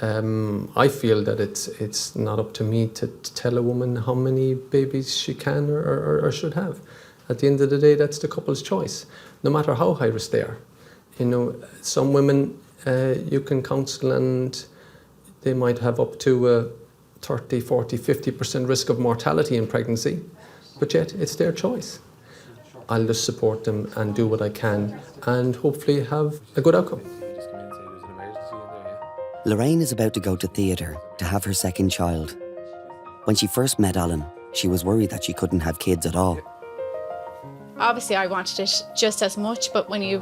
I feel that it's not up to me to tell a woman how many babies she can or should have. At the end of the day, that's the couple's choice, no matter how high risk they are. You know, some women you can counsel and they might have up to a 30, 40, 50% risk of mortality in pregnancy, but yet it's their choice. I'll just support them and do what I can and hopefully have a good outcome. Lorraine is about to go to theatre to have her second child. When she first met Alan, she was worried that she couldn't have kids at all. Obviously, I wanted it just as much, but when you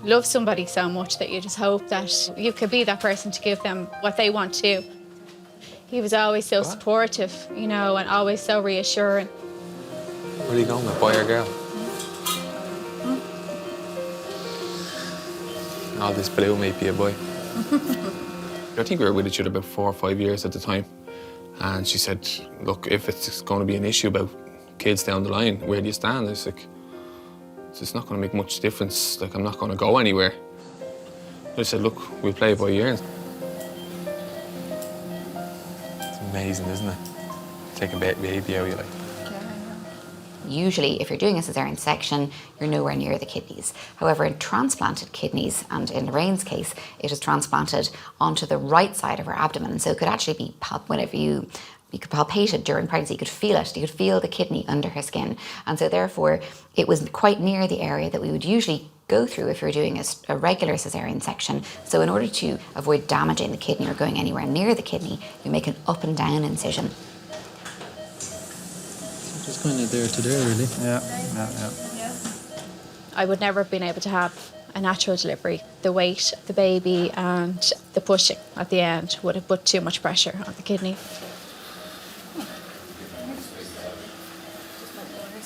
love somebody so much that you just hope that you could be that person to give them what they want to. He was always so supportive, you know, and always so reassuring. Where are you going, a boy or girl? All this blue might be a boy. I think we were with each other about 4 or 5 years at the time. And she said, look, if it's going to be an issue about kids down the line, where do you stand? It's like, it's not going to make much difference. Like, I'm not going to go anywhere. I said, look, we'll play it by ear. It's amazing, isn't it? Take a baby out, you like. Usually, if you're doing a caesarean section, you're nowhere near the kidneys. However, in transplanted kidneys, and in Lorraine's case, it is transplanted onto the right side of her abdomen. And so it could actually be, whenever you could palpate it during pregnancy, you could feel it. You could feel the kidney under her skin. And so therefore, it was quite near the area that we would usually go through if you're doing a regular caesarean section. So in order to avoid damaging the kidney or going anywhere near the kidney, you make an up and down incision. Just kind of there to there, really. Yeah. I would never have been able to have a natural delivery. The weight of the baby and the pushing at the end would have put too much pressure on the kidney.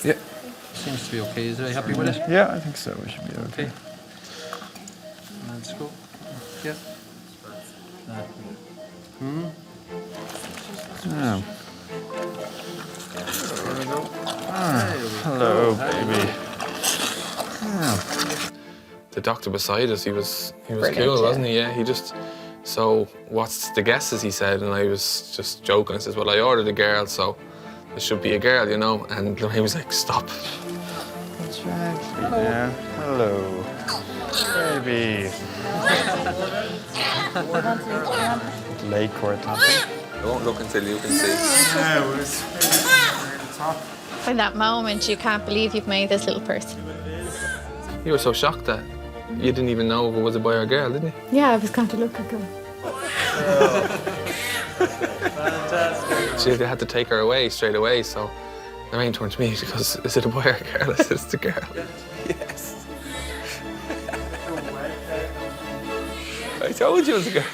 Yeah. Seems to be okay. Is it? Happy with it? Yeah, I think so. We should be okay. Let's go. Yeah. Oh. There we go. Hello, baby. The doctor beside us, he was Brilliant, cool, wasn't he? Yeah, he just. So, what's the guesses? He said, and I was just joking. I says, well, I ordered a girl, so it should be a girl, you know. And he was like, stop. That's right. Hello. Hello. Baby. Leg cord tapping. I won't look until you can see. In that moment, you can't believe you've made this little person. You were so shocked that you didn't even know if it was a boy or a girl, didn't you? Yeah, I was kind of looking at him. Fantastic. So they had to take her away straight away, so Lorraine turned to me, she goes, is it a boy or a girl? I said, it's a girl. Yes. I told you it was a girl.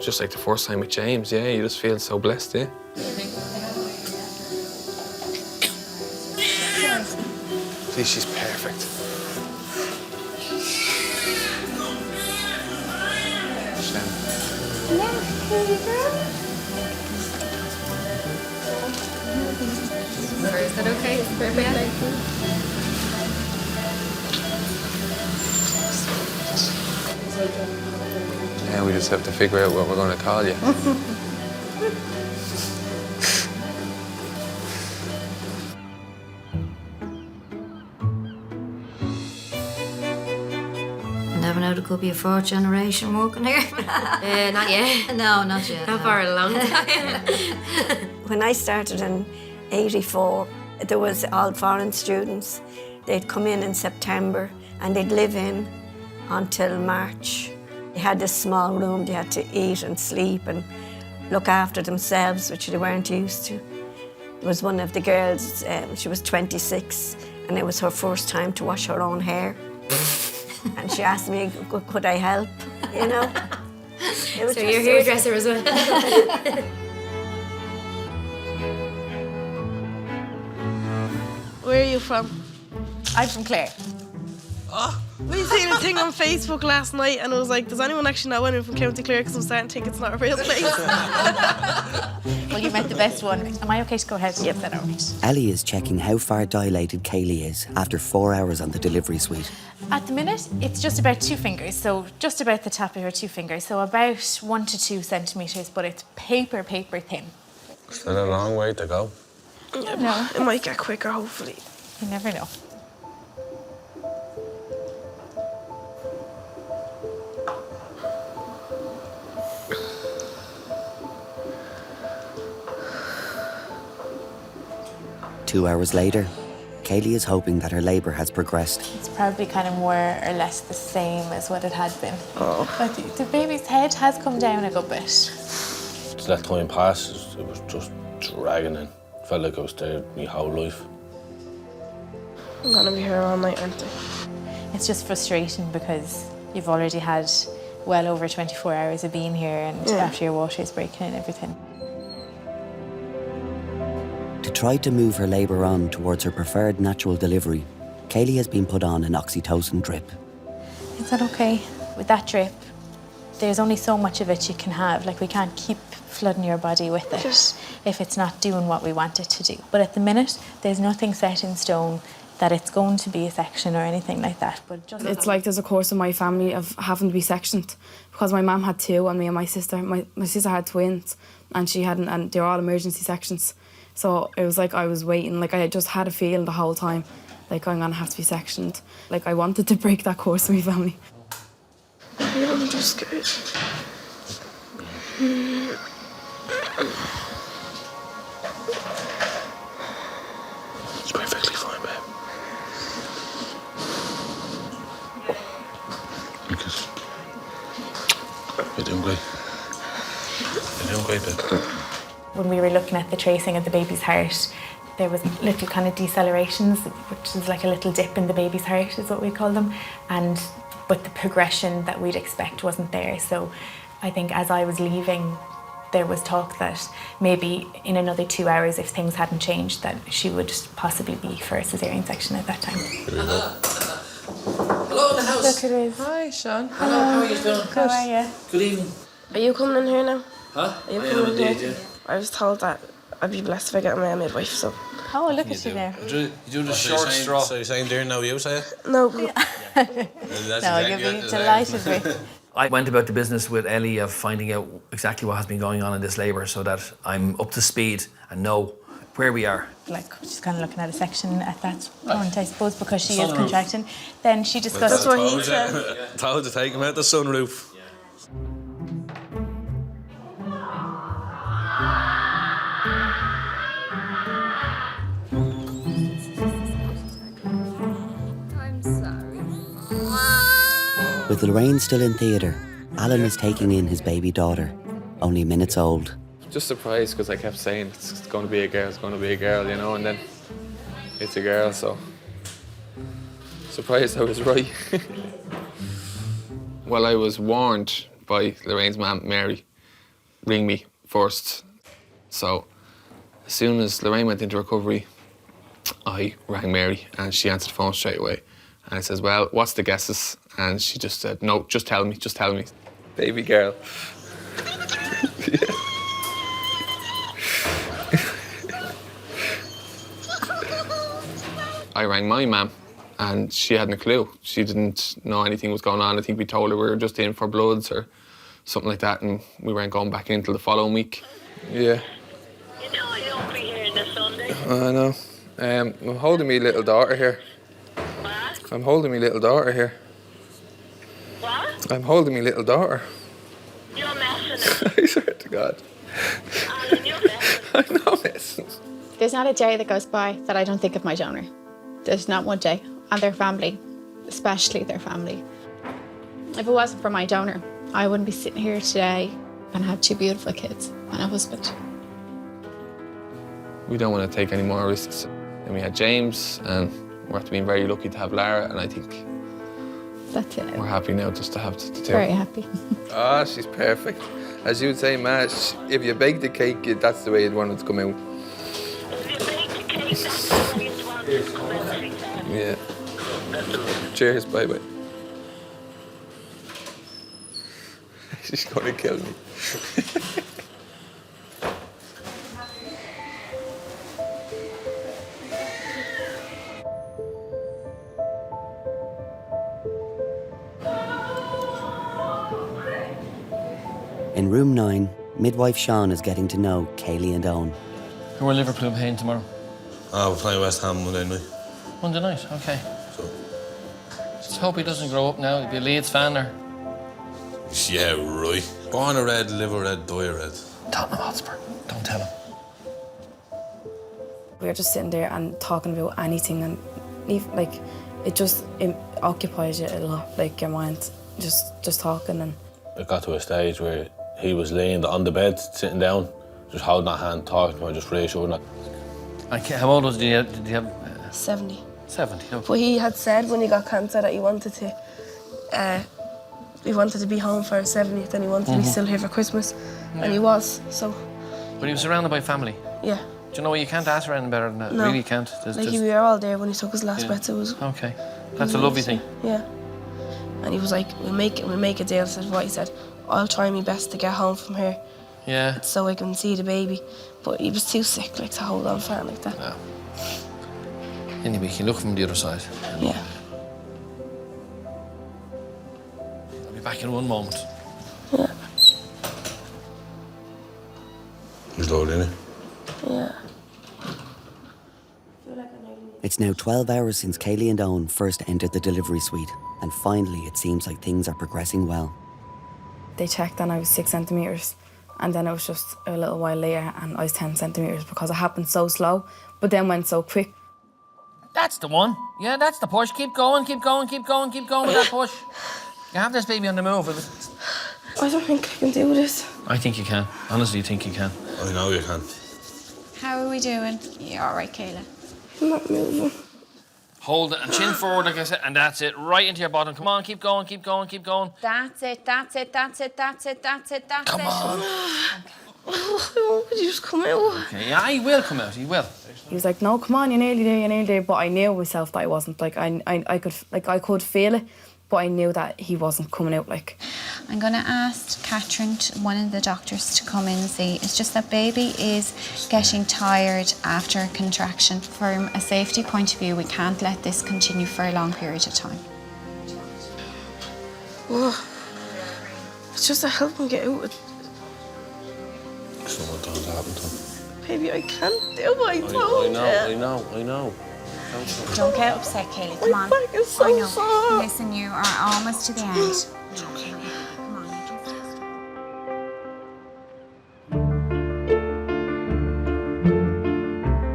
Just like the first time with James, yeah, you just feel so blessed, yeah. See, she's perfect. Is that okay? Perfect. Yeah, we just have to figure out what we're going to call you. Never know, there could be a fourth generation walking here. Not yet. No, not yet. Not for a long time. When I started in '84, there was all foreign students. They'd come in September and they'd live in until March. They had this small room, they had to eat and sleep and look after themselves, which they weren't used to. There was one of the girls, she was 26, and it was her first time to wash her own hair. And she asked me, could I help, you know? It was so just, you're hairdresser as well. Where are you from? I'm from Clare. Oh. We seen a thing on Facebook last night and I was like, does anyone actually know anyone from County Clare? Because I'm starting to think it's not a real place. Well, you met the best one. Am I okay to go ahead? Yep, then all right. Ellie is checking how far dilated Kaylee is after 4 hours on the delivery suite. At the minute, it's just about 2 fingers, so just about the top of her 2 fingers, so about 1 to 2 centimetres, but it's paper thin. Still a long way to go. No. It might get quicker, hopefully. You never know. Two hours later, Kaylee is hoping that her labour has progressed. It's probably kind of more or less the same as what it had been. Oh. But the baby's head has come down a good bit. To let time pass, it was just dragging in. Felt like I was there my whole life. I'm gonna be here all night, aren't I? It's just frustrating because you've already had well over 24 hours of being here and after your water's breaking and everything. To try to move her labour on towards her preferred natural delivery, Kaylee has been put on an oxytocin drip. Is that okay? With that drip, there's only so much of it you can have. Like, we can't keep flooding your body with it if it's not doing what we want it to do. But at the minute, there's nothing set in stone that it's going to be a section or anything like that. But just it's like there's a course in my family of having to be sectioned because my mum had 2 and me and my sister. My sister had twins and she hadn't, and they're all emergency sections. So it was like I was waiting, like I just had a feeling the whole time, like I'm gonna have to be sectioned. Like I wanted to break that course in my family. I'm just scared. It's perfectly fine, babe. Because you're doing great. You're doing great, babe. when we were looking at the tracing of the baby's heart, there was little kind of decelerations, which is like a little dip in the baby's heart, is what we call them. But the progression that we'd expect wasn't there. So I think as I was leaving, there was talk that maybe in another 2 hours, if things hadn't changed, that she would possibly be for a cesarean section at that time. Hello in the house. Look, it is. Hi, Sean. Hello, how are you doing? How are you? Good evening. Are you coming in here now? Huh? Are you I coming am in indeed, here? yeah. I was told that I'd be blessed if I get my midwife, so... Oh, look at you there. You do the short straw. So you're saying there now you say it? No. No, you'll be delighted with. I went about the business with Ellie of finding out exactly what has been going on in this labour so that I'm up to speed and know where we are. Like, she's kind of looking at a section at that point, I suppose, because she is contracting. Then she discussed... That's what he said. Told to take him out the sunroof. With Lorraine still in theatre, Alan is taking in his baby daughter, only minutes old. Just surprised because I kept saying it's going to be a girl, it's going to be a girl, you know, and then it's a girl, so surprised I was right. Well, I was warned by Lorraine's mum, Mary, ring me first. So as soon as Lorraine went into recovery, I rang Mary and she answered the phone straight away. And I says, well, what's the guesses? And she just said, no, just tell me. Baby girl. I rang my mum and she hadn't a clue. She didn't know anything was going on. I think we told her we were just in for bloods or something like that, and we weren't going back in until the following week. Yeah. You know I don't be here this Sunday. I know. I'm holding me little daughter here. What? I'm holding me little daughter here. What? I'm holding me little daughter. You're messing it. I swear to God. Alan, you're messing. I'm not messing. There's not a day that goes by that I don't think of my donor. There's not one day. And their family, especially their family. If it wasn't for my donor, I wouldn't be sitting here today and have 2 beautiful kids and a husband. We don't want to take any more risks. And we had James, and we're being very lucky to have Lara, and I think that's it. We're happy now just to have the 2. Very happy. Ah, she's perfect. As you would say, Mash, if you bake the cake, that's the way you'd want it to come out. If you bake the cake, that's the way you want it to come out. Yeah. Cheers, bye-bye. She's going to kill me. In room 9, midwife Sean is getting to know Kaylee and Owen. Who are Liverpool playing tomorrow? We're playing West Ham Monday night. Monday night, okay. Just hope he doesn't grow up now. He'll be a Leeds fan or... Yeah, right. Born a red, live a red, die a red. Tottenham Hotspur. Don't tell him. We were just sitting there and talking about anything, and like it just occupies you a lot, like your mind, just talking. And It got to a stage where he was laying on the bed, sitting down, just holding that hand, talking to her, just reassuring her. How old was he? Did he have 70. 70? Okay. But he had said when he got cancer that he wanted to be home for his 70th and he wanted to be still here for Christmas. Yeah. And he was, so But he was surrounded by family. yeah. Do you know what? You can't ask for anything better than that. No. Really, you can't. Like we were all there when he took his last breath. It was okay. That's a lovely thing. Yeah. And he was like, we'll make a deal. I said, what? He said, I'll try my best to get home from here. Yeah. So I can see the baby. But he was too sick like to hold on for it like that. Yeah. Anyway, you can look from the other side. Yeah. I'll be back in one moment. Yeah. He's low, isn't he? Yeah. It's now 12 hours since Kaylee and Owen first entered the delivery suite, and finally it seems like things are progressing well. they checked and I was 6 centimetres, and then it was just a little while later and I was 10 centimetres because it happened so slow, but then went so quick. That's the one. Yeah, that's the push. Keep going, keep going, keep going, keep going with that push. You have this baby on the move. I don't think I can do this. I think you can. Honestly, I think you can. I know you can. How are we doing? You all right, Kayla? I'm not moving. Hold it and chin forward, like I said, and that's it. Right into your bottom. Come on, keep going, keep going, keep going. That's it, that's it, that's it, that's it, that's it, that's Come it. on. Would you just come out? Okay, yeah, he will come out, he will. He was like, no, come on, you're nearly there, but I knew myself that I wasn't. Like, I could feel it, but I knew that he wasn't coming out, like. I'm going to ask Catherine, one of the doctors, to come in and see. It's just that baby is getting tired after a contraction. From a safety point of view, we can't let this continue for a long period of time. Oh, it's just to help him get out. Sometimes it happens to him. Baby, I can't do it. I know. Don't get upset, Kaylee. Come on. My back is so sore. Listen, you are almost to the end. Okay.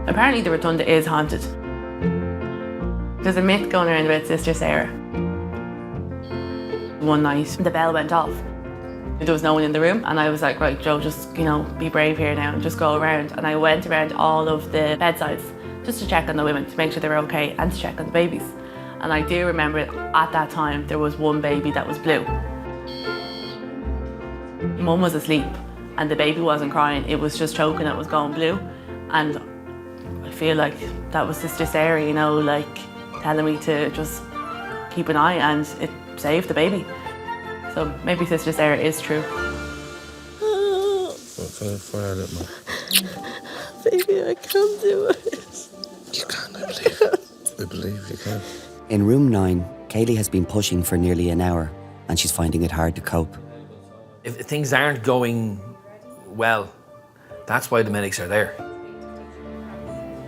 Apparently the Rotunda is haunted. There's a myth going around about Sister Sarah. One night, the bell went off. There was no one in the room, and I was like, right, Joe, just, be brave here now and just go around. And I went around all of the bedsides just to check on the women, to make sure they were okay, and to check on the babies. And I do remember at that time, there was one baby that was blue. Mum was asleep, and the baby wasn't crying, it was just choking, it was going blue. And I feel like that was Sister Sarah, telling me to just keep an eye, and it saved the baby. So maybe Sister Sarah is true. For a little more. Baby, I can't do it. You can, I believe. I believe you can. In room 9, Kaylee has been pushing for nearly an hour, and she's finding it hard to cope. If things aren't going well, that's why the medics are there.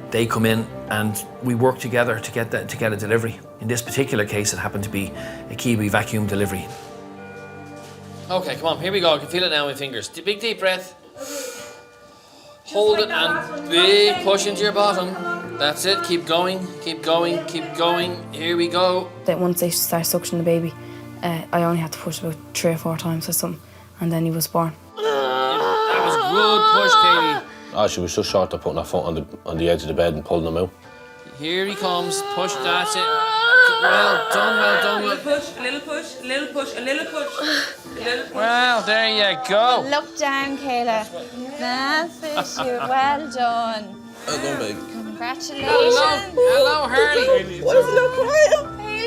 They come in and we work together to get a delivery. In this particular case, it happened to be a Kiwi vacuum delivery. Okay, come on, here we go. I can feel it now in my fingers. Big deep breath. Hold it and big push into your bottom. That's it. Keep going, keep going, keep going. Here we go. Then once they started suctioning the baby, I only had to push about 3 or 4 times or something, and then he was born. That was good push, Katie. Oh, she was just short of putting her foot on the edge of the bed and pulling him out. Here he comes. Push, that's it. Well done, well done. A little push, a little push, a little push, a little push, a little push. Well, there you go. Look down, Kayla. That's it, you. Well done. Well done, babe. Congratulations. Hello, Harley. Why is he not crying?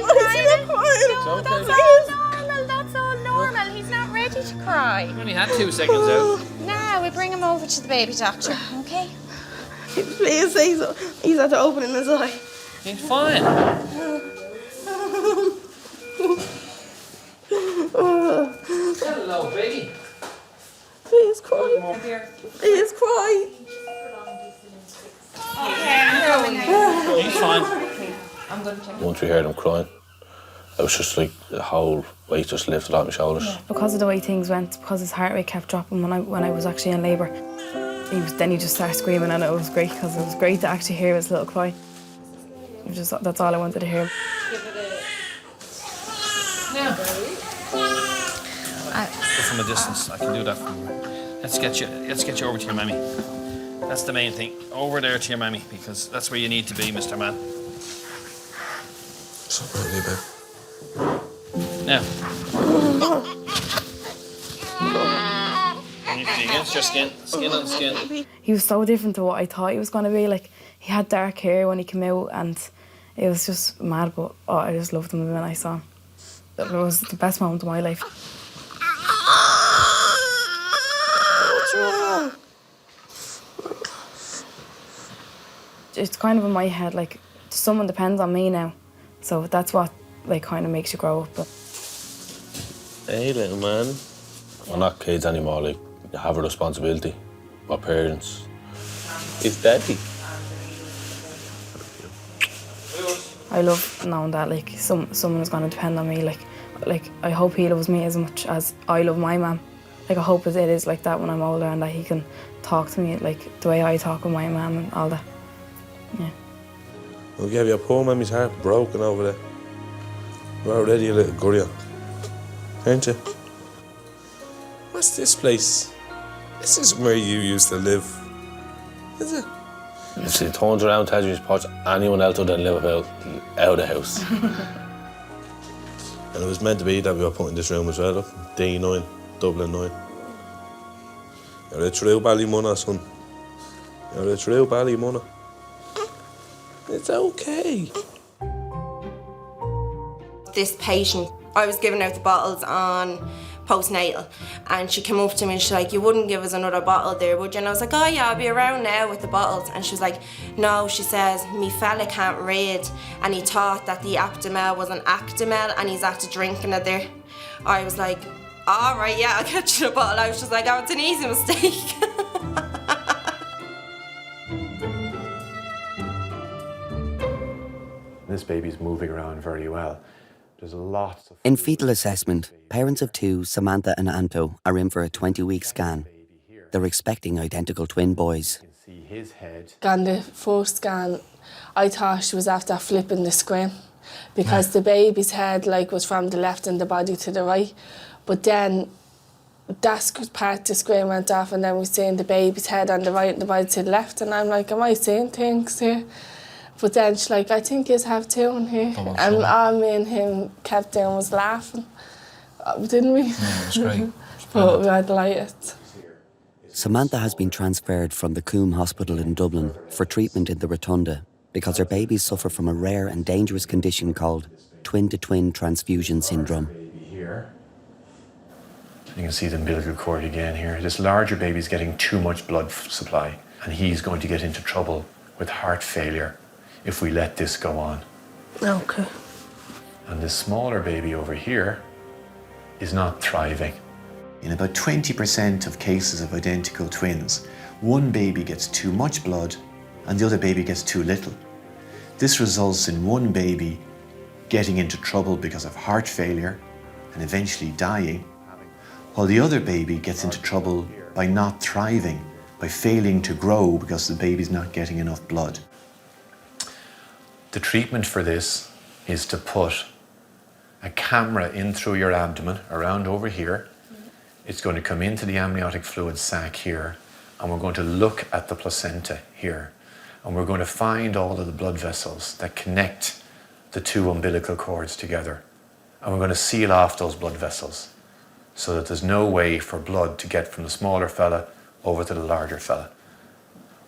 Why is he not crying? No, that's all normal. That's all normal. He's not ready to cry. right. We only had 2 seconds out. Now we bring him over to the baby doctor, okay? Please say so. He's had to open his eye. He's fine. Hello, baby. Please cry. Please cry. He's fine. Once we heard him crying, it was just like the whole weight just lifted off my shoulders. Because of the way things went, because his heart rate kept dropping when I was actually in labour, he just started screaming, and it was great because it was great to actually hear his little cry. That's all I wanted to hear. From a distance, I can do that from here. Let's get you over to your mammy. That's the main thing. Over there to your mammy, because that's where you need to be, Mr. Man. Something really bad. Now. Against your skin on skin. He was so different to what I thought he was going to be. Like, he had dark hair when he came out, and it was just mad, but I just loved him when I saw him. It was the best moment of my life. It's kind of in my head, like, someone depends on me now. So that's what, like, kind of makes you grow up. Hey, little man. We're not kids anymore, like, you have a responsibility. We're parents. It's daddy. I love knowing that, like, someone is going to depend on me. Like, I hope he loves me as much as I love my mum. Like, I hope it is like that when I'm older, and that he can talk to me like the way I talk with my mum and all that. Yeah. We'll give your poor mummy's heart broken over there. You're already a little gurrier, aren't you? What's this place? This isn't where you used to live, is it? If he turns around and tells you he's poached anyone else other than Liverpool out of the house. And it was meant to be that we were put in this room as well, look. D9, Dublin 9. You're a true Ballymunna, son. You're a true Ballymunna. It's okay. This patient, I was giving out the bottles on postnatal, and she came up to me and she's like, you wouldn't give us another bottle there, would you? And I was like, oh yeah, I'll be around now with the bottles. And she was like, no, she says, me fella can't read, and he thought that the Actimel was an Actimel, and he's after drinking it there. I was like, all right, yeah, I'll get you the bottle. I was just like, oh, it's an easy mistake. This baby's moving around very well. There's lots of... In fetal assessment, parents of 2, Samantha and Anto, are in for a 20-week scan. They're expecting identical twin boys. See his head. On the first scan, I thought she was after flipping the screen because the baby's head was from the left and the body to the right. But then that part of the screen went off, and then we seen the baby's head on the right and the body to the left, and I'm like, am I seeing things here? But then she's like, I think yous have 2 in here. And all me and him kept doing was laughing, didn't we? Yeah, it was great. But we were delighted. Samantha has been transferred from the Coombe Hospital in Dublin for treatment in the Rotunda because her babies suffer from a rare and dangerous condition called twin-to-twin transfusion syndrome. Here. You can see the umbilical cord again here. This larger baby's getting too much blood supply, and he's going to get into trouble with heart failure if we let this go on. Okay. And this smaller baby over here is not thriving. In about 20% of cases of identical twins, one baby gets too much blood and the other baby gets too little. This results in one baby getting into trouble because of heart failure and eventually dying, while the other baby gets into trouble by not thriving, by failing to grow because the baby's not getting enough blood. The treatment for this is to put a camera in through your abdomen, around over here. It's going to come into the amniotic fluid sac here, and we're going to look at the placenta here. And we're going to find all of the blood vessels that connect the 2 umbilical cords together. And we're going to seal off those blood vessels so that there's no way for blood to get from the smaller fella over to the larger fella.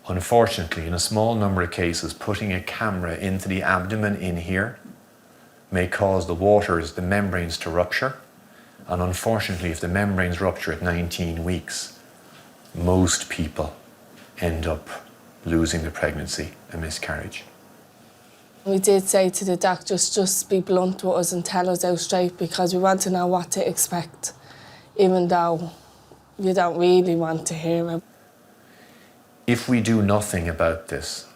Unfortunately, in a small number of cases, putting a camera into the abdomen in here may cause the waters, the membranes to rupture, And unfortunately, if the membranes rupture at 19 weeks, most people end up losing the pregnancy, a miscarriage. We did say to the doctors, just be blunt with us and tell us out straight, because we want to know what to expect, even though you don't really want to hear it. If we do nothing about this,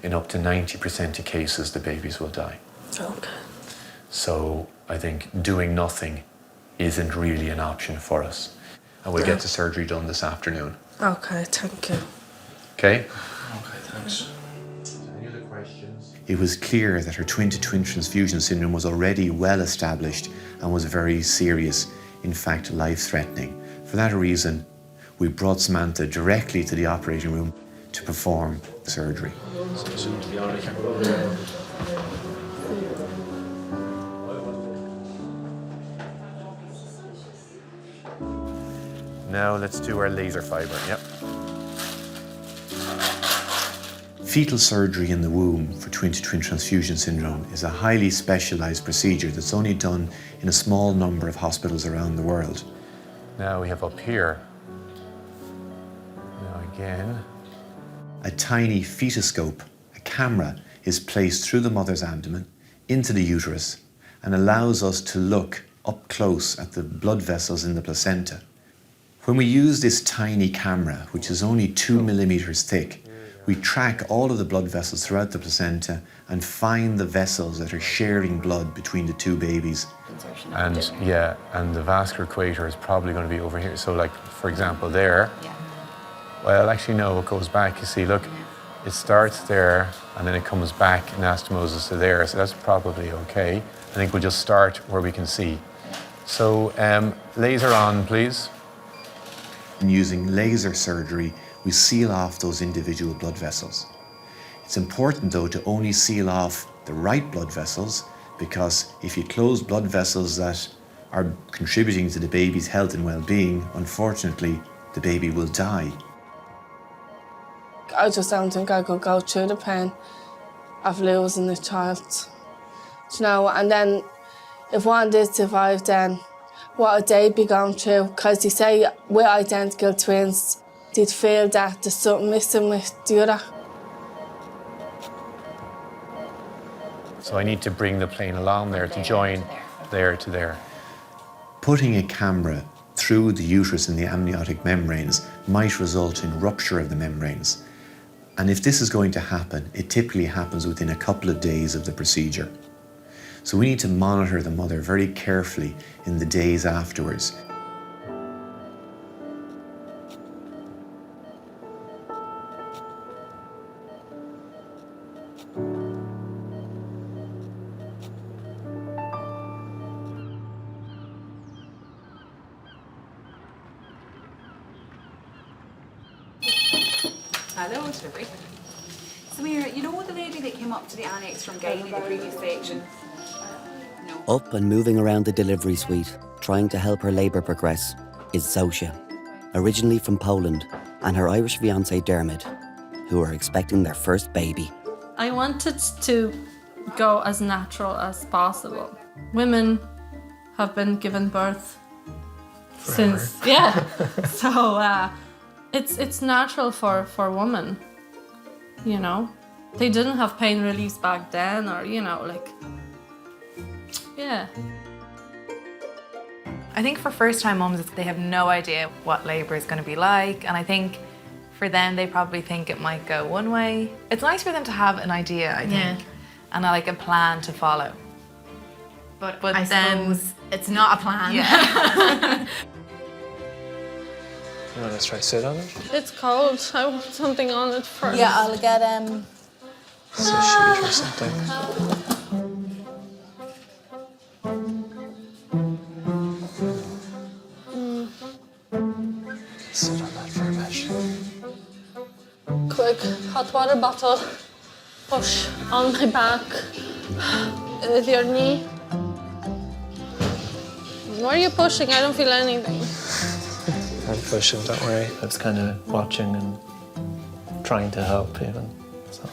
in up to 90% of cases, the babies will die. Okay. So I think doing nothing isn't really an option for us. And we'll get the surgery done this afternoon. Okay, thank you. Okay? Okay, thanks. It was clear that her twin-to-twin transfusion syndrome was already well established and was very serious, in fact life-threatening. For that reason, we brought Samantha directly to the operating room to perform the surgery. Now let's do our laser fibre, yep. Fetal surgery in the womb for twin-to-twin transfusion syndrome is a highly specialised procedure that's only done in a small number of hospitals around the world. Now we have up here, now again. A tiny fetoscope, a camera, is placed through the mother's abdomen into the uterus and allows us to look up close at the blood vessels in the placenta. When we use this tiny camera, which is only 2 millimeters thick, we track all of the blood vessels throughout the placenta and find the vessels that are sharing blood between the two babies. And yeah, and the vascular equator is probably going to be over here. So like, for example, there. Well, actually, no, it goes back. You see, look, it starts there and then it comes back anastomosis to there. So that's probably okay. I think we'll just start where we can see. So laser on, please. And using laser surgery, we seal off those individual blood vessels. It's important, though, to only seal off the right blood vessels, because if you close blood vessels that are contributing to the baby's health and well-being, unfortunately, the baby will die. I just don't think I could go through the pain of losing a child. You know, and then if one did survive, then what would they be going through? Because they say with identical twins, they'd feel that there's something missing with the other. So I need to bring the plane along there to join there to there. Putting a camera through the uterus and the amniotic membranes might result in rupture of the membranes. And if this is going to happen, it typically happens within a couple of days of the procedure. So we need to monitor the mother very carefully in the days afterwards. Hello, delivery. Samira, you know the lady that came up to the annex from Gale in the previous section? No. Up and moving around the delivery suite, trying to help her labour progress, is Zosha, originally from Poland, and her Irish fiancé Dermot, who are expecting their first baby. I wanted to go as natural as possible. Women have been given birth since, yeah. So it's natural for women, you know. They didn't have pain reliefs back then, or you know, like, yeah. I think for first-time mums, they have no idea what labour is going to be like, and I think for them, they probably think it might go one way. It's nice for them to have an idea, I think, and like a plan to follow. But I then suppose it's not a plan. Yeah. You want to try sit on it? It's cold. I want something on it first. Yeah, I'll get So should we try something? Sit on that for a bit. Quick, hot water bottle. Push on my back with your knee. Why are you pushing? I don't feel anything. I'm pushing, don't worry. I was kind of watching and trying to help even. So.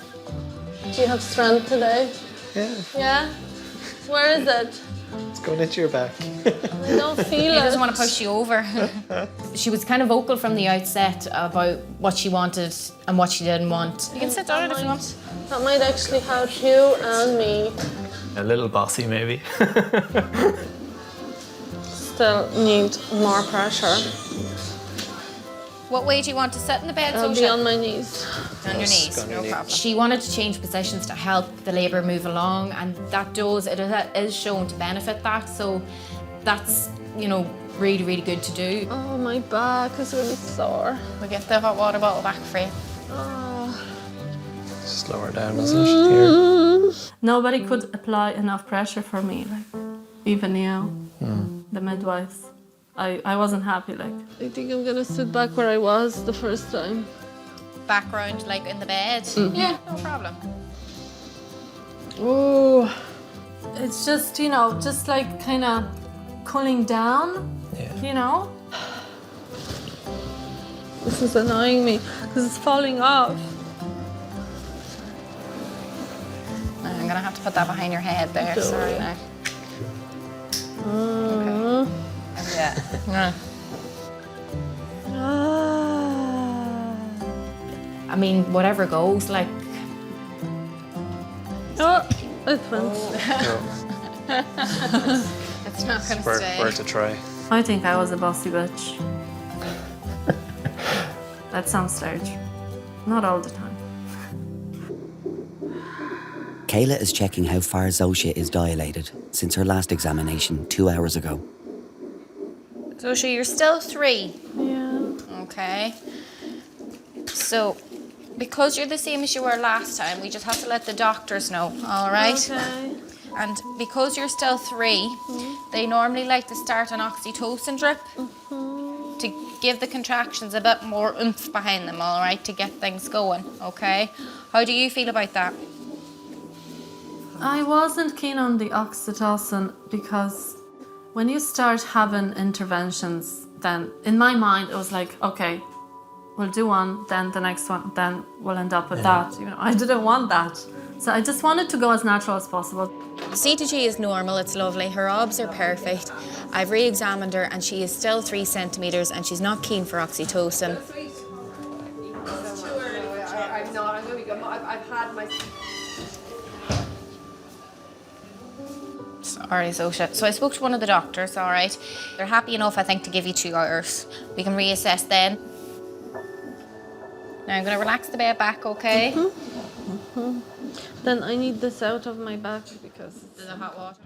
Do you have strength today? Yeah. Yeah? Where is it? It's going into your back. I don't feel He it. doesn't want to push you over. She was kind of vocal from the outset about what she wanted and what she didn't want. You can sit down if you want. That might actually help you and me. A little bossy, maybe. Still need more pressure. What way do you want to sit in the bed, I'll Zosha? be on my knees. On your knees, Go on your no knees. problem. She wanted to change positions to help the labour move along, and it is shown to benefit that. So that's, you know, really, really good to do. Oh, my back is really sore. We'll get the hot water bottle back for you. Oh. Just lower down, isn't it? Here. Nobody could apply enough pressure for me, like even you, the midwives. I wasn't happy, like. I think I'm gonna sit back where I was the first time. Background, like in the bed? Yeah, no problem. Oh, it's just, you know, just like kind of cooling down, you know? This is annoying me because it's falling off. I'm gonna have to put that behind your head there, Don't sorry worry. now. Okay. Yeah. I mean, whatever goes, like. Oh, it went. It's not gonna Worth stay. to try. I think I was a bossy bitch. At some stage. Not all the time. Kayla is checking how far Zosha is dilated since her last examination 2 hours ago. Zosha, you're still 3. Yeah. Okay. So, because you're the same as you were last time, we just have to let the doctors know, all right? Okay. And because you're still 3, they normally like to start an oxytocin drip to give the contractions a bit more oomph behind them, all right, to get things going, okay? How do you feel about that? I wasn't keen on the oxytocin because when you start having interventions, then in my mind it was like, okay, we'll do one, then the next one, then we'll end up with that. You know, I didn't want that. So I just wanted to go as natural as possible. C2G is normal, it's lovely. Her obs are perfect. I've re-examined her and she is still 3 centimetres and she's not keen for oxytocin. I'm not. I'm going to be good. I've had my... Sorry, Zosha. So I spoke to one of the doctors, all right? They're happy enough, I think, to give you 2 hours. We can reassess then. Now I'm going to relax the bed back, okay? Then I need this out of my back because There's a hot water.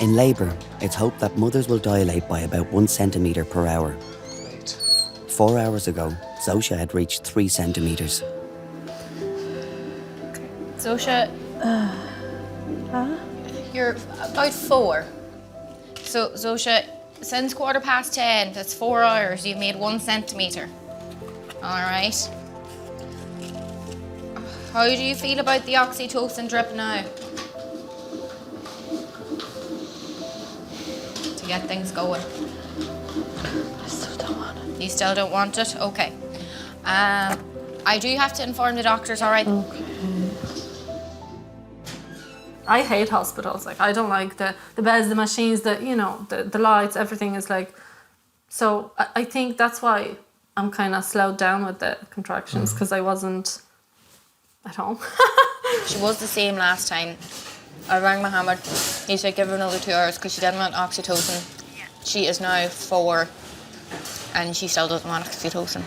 In labour, it's hoped that mothers will dilate by about 1 centimetre per hour. 4 hours ago, Zosha had reached 3 centimetres. Zosha, you're about 4. So, Zosha, since 10:15, that's 4 hours, you've made 1 centimetre. All right. How do you feel about the oxytocin drip now? To get things going. I still don't want it. You still don't want it? Okay. I do have to inform the doctors, all right? Okay. I hate hospitals. Like, I don't like the beds, the machines, the lights, everything is like... So I think that's why I'm kind of slowed down with the contractions, because I wasn't at home. She was the same last time. I rang Mohammed. He said give her another 2 hours because she didn't want oxytocin. She is now 4 and she still doesn't want oxytocin.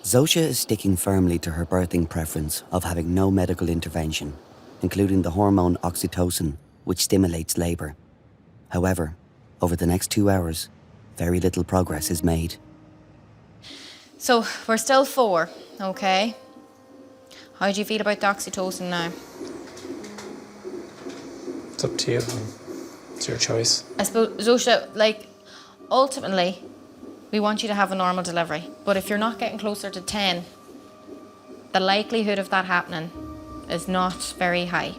Zosha is sticking firmly to her birthing preference of having no medical intervention, including the hormone oxytocin, which stimulates labour. However, over the next 2 hours, very little progress is made. So we're still 4, okay? How do you feel about the oxytocin now? It's up to you. It's your choice. I suppose, Zosha, like, ultimately, we want you to have a normal delivery. But if you're not getting closer to 10, the likelihood of that happening is not very high,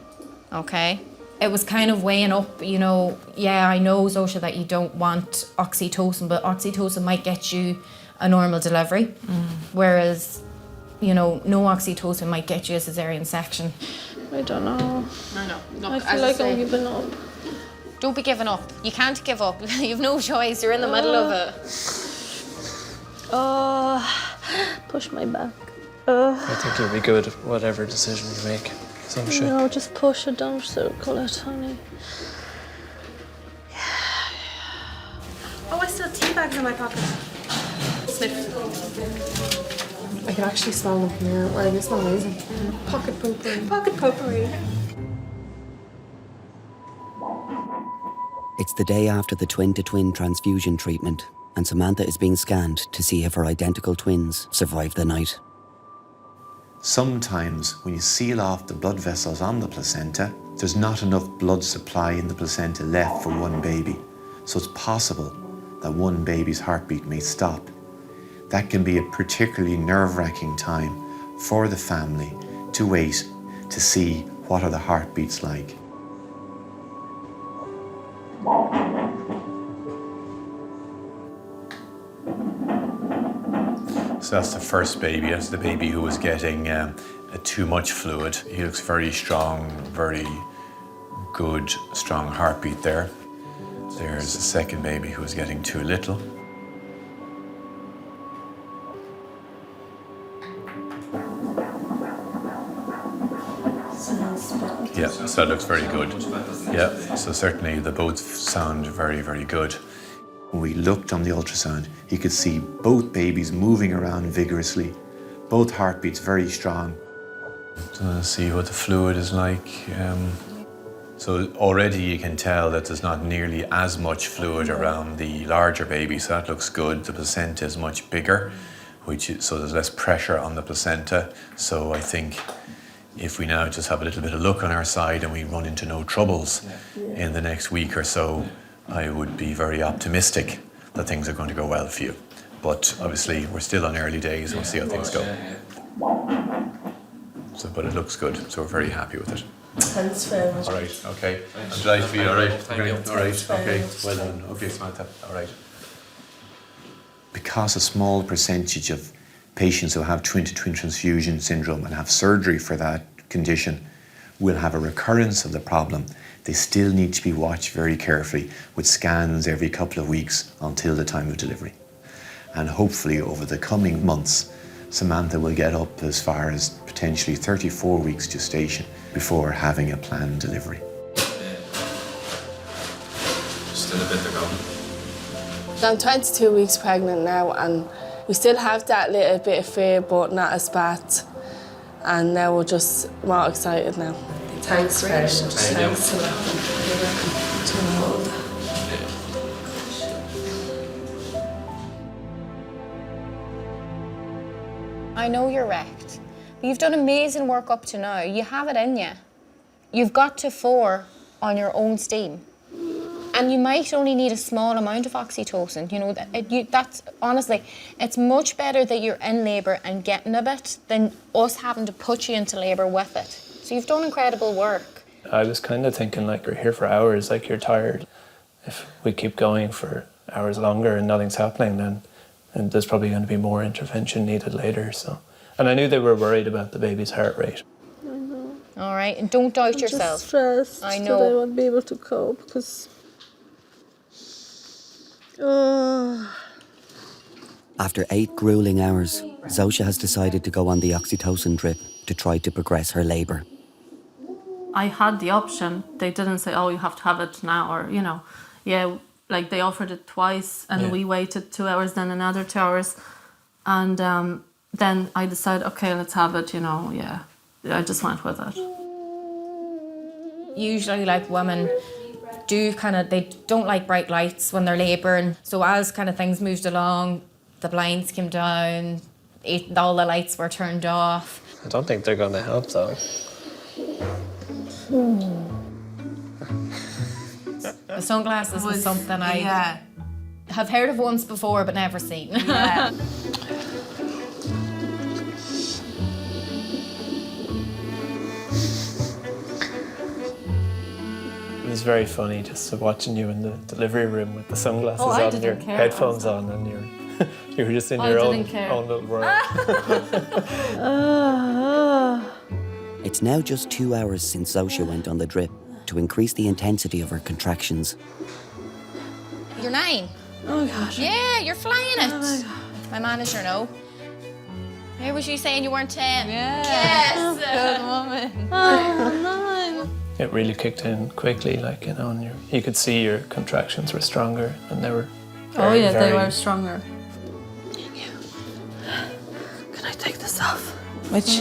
okay? it was kind of weighing up, you know, yeah, I know, Zosha, that you don't want oxytocin, but oxytocin might get you a normal delivery, whereas, you know, no oxytocin might get you a cesarean section. I don't know. No, I feel like I'm giving up. Don't be giving up. You can't give up. You've no choice. You're in the middle of it. Oh, push my back. I think you'll be good whatever decision you make. Zosha. No, just push it, don't circle it, honey. Oh, I still have tea bags in my pocket. Sniff. I can actually smell them from here. Well, they smell amazing. Pocket potpourri. Pocket potpourri. It's the day after the twin-to-twin transfusion treatment, and Samantha is being scanned to see if her identical twins survive the night. Sometimes when you seal off the blood vessels on the placenta, there's not enough blood supply in the placenta left for one baby. So it's possible that one baby's heartbeat may stop. That can be a particularly nerve-wracking time for the family to wait to see what are the heartbeats like. So that's the first baby. That's the baby who was getting too much fluid. He looks very strong, very good, strong heartbeat there. There's the second baby who was getting too little. Yeah, so that looks very good. Yeah, so certainly they both sound very, very good. When we looked on the ultrasound, he could see both babies moving around vigorously, both heartbeats very strong. Let's see what the fluid is like. So already you can tell that there's not nearly as much fluid around the larger baby, so that looks good. The placenta is much bigger, so there's less pressure on the placenta. So I think if we now just have a little bit of luck on our side and we run into no troubles in the next week or so, I would be very optimistic that things are going to go well for you. But obviously, we're still on early days. We'll see how things go. So, but it looks good, so we're very happy with it. Thanks very much. All right, okay. I'm delighted for you, all right? All right, okay. Well done. Okay, Samantha, all right. Because a small percentage of patients who have twin-to-twin transfusion syndrome and have surgery for that condition will have a recurrence of the problem, they still need to be watched very carefully with scans every couple of weeks until the time of delivery. And hopefully over the coming months, Samantha will get up as far as potentially 34 weeks gestation before having a planned delivery. Still a bit to go. I'm 22 weeks pregnant now, and we still have that little bit of fear, but not as bad. And now we're just more excited now. Thanks very much. Thanks a lot. I know you're wrecked, but you've done amazing work up to now. You have it in you. You've got to 4 on your own steam. And you might only need a small amount of oxytocin. You know, that's honestly, it's much better that you're in labour and getting a bit than us having to put you into labour with it. So you've done incredible work. I was kind of thinking, like, we're here for hours, like, you're tired. If we keep going for hours longer and nothing's happening, then there's probably going to be more intervention needed later. So, and I knew they were worried about the baby's heart rate. I know. All right, and don't doubt yourself. I'm just stressed I know. that I won't be able to cope because. After 8 grueling hours, Zosha has decided to go on the oxytocin drip to try to progress her labour. I had the option. They didn't say, oh, you have to have it now, or, you know, yeah, like they offered it twice and we waited 2 hours, then another 2 hours. And then I decided, okay, let's have it, you know, yeah. I just went with it. Usually, like, women they don't like bright lights when they're labouring. So as kind of things moved along, the blinds came down, all the lights were turned off. I don't think they're going to help, though. The sunglasses was something I have heard of once before but never seen. Yeah. was very funny just watching you in the delivery room with the sunglasses I on and your didn't care. headphones on, and you were just in I your didn't care. own little world. It's now just 2 hours since Zosha went on the drip to increase the intensity of her contractions. You're 9. Oh gosh. Yeah, you're flying it. My manager know. Where was you saying you weren't 10? Yes. Good woman. It really kicked in quickly, like, you know, and you could see your contractions were stronger, and they were very, They very- were stronger. Can I take this off? Which?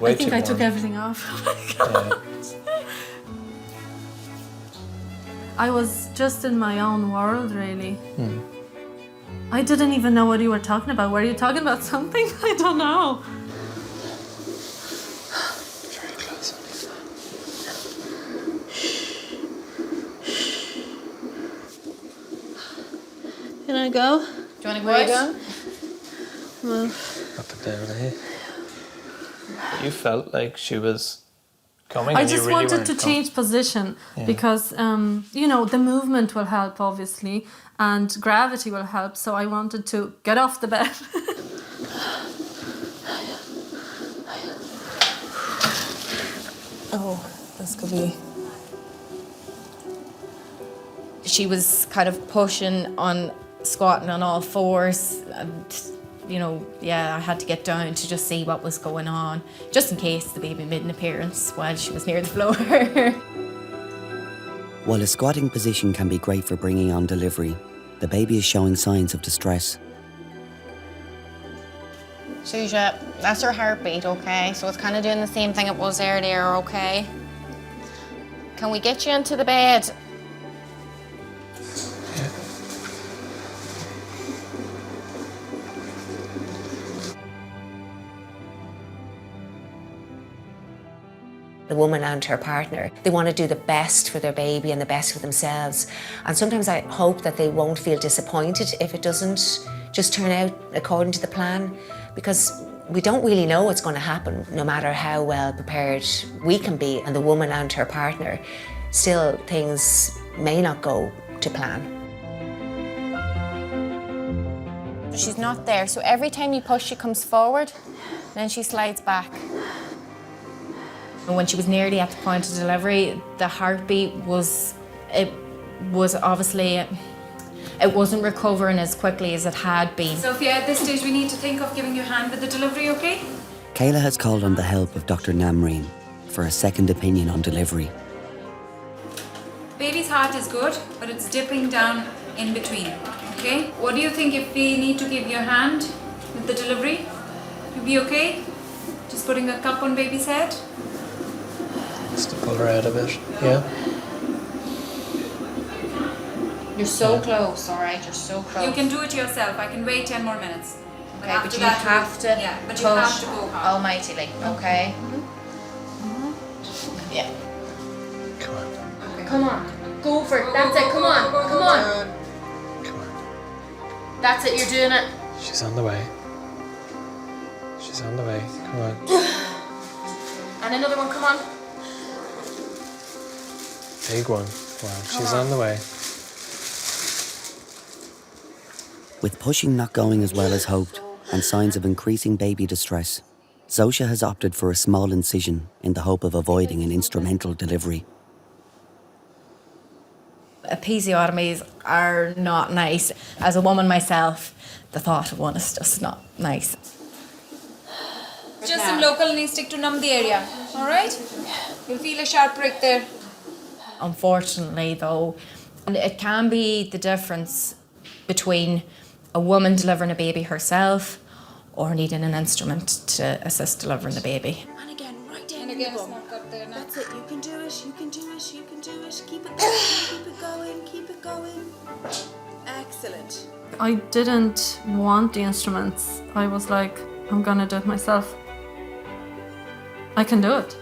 Way I think too I took warm. everything off. Yeah. I was just in my own world, really. I didn't even know what you were talking about. Were you talking about something? I don't know. Very close. Can I go? Do you want to Where go you out? Well, Up and down here. You felt like she was coming. I and you just really wanted weren't to change position because, you know, the movement will help, obviously, and gravity will help. So I wanted to get off the bed. oh, this could be. She was kind of pushing on, squatting on all fours, and you know, I had to get down to just see what was going on, just in case the baby made an appearance while she was near the floor. While a squatting position can be great for bringing on delivery, the baby is showing signs of distress. Zosha, that's her heartbeat, okay? So it's kind of doing the same thing it was earlier, okay? Can we get you into the bed? The woman and her partner, they want to do the best for their baby and the best for themselves. And sometimes I hope that they won't feel disappointed if it doesn't just turn out according to the plan, because we don't really know what's going to happen, no matter how well prepared we can be, and the woman and her partner, still things may not go to plan. She's not there, so every time you push, she comes forward, and then she slides back. When she was nearly at the point of delivery, the heartbeat was obviously, it wasn't recovering as quickly as it had been. Sophia, at this stage we need to think of giving you a hand with the delivery, okay? Kayla has called on the help of Dr. Namreen for a second opinion on delivery. Baby's heart is good, but it's dipping down in between, okay? What do you think if we need to give you a hand with the delivery? You'll be okay? Just putting a cup on baby's head? Just to pull her out a bit, yeah. You're so close, all right? You're so close. You can do it yourself. I can wait 10 more minutes. Okay, after but you that, have to yeah, but you have to go hard. almightily, okay? Yeah. Come on. Okay, come on. Go for it. That's it. Come on. Come on. That's it. You're doing it. She's on the way. She's on the way. Come on. And another one. Come on. Big one. Wow, she's on the way. With pushing not going as well as hoped and signs of increasing baby distress, Zosha has opted for a small incision in the hope of avoiding an instrumental delivery. Episiotomies are not nice. As a woman myself, the thought of one is just not nice. Just some local anesthetic to numb the area, all right? You'll feel a sharp prick there. Unfortunately, though, it can be the difference between a woman delivering a baby herself or needing an instrument to assist delivering the baby. And again, right down And in again, the it's bum. not got there now. That's it, you can do it, you can do it, you can do it. Keep it going, keep it going, keep it going. Excellent. I didn't want the instruments. I was like, I'm gonna do it myself. I can do it.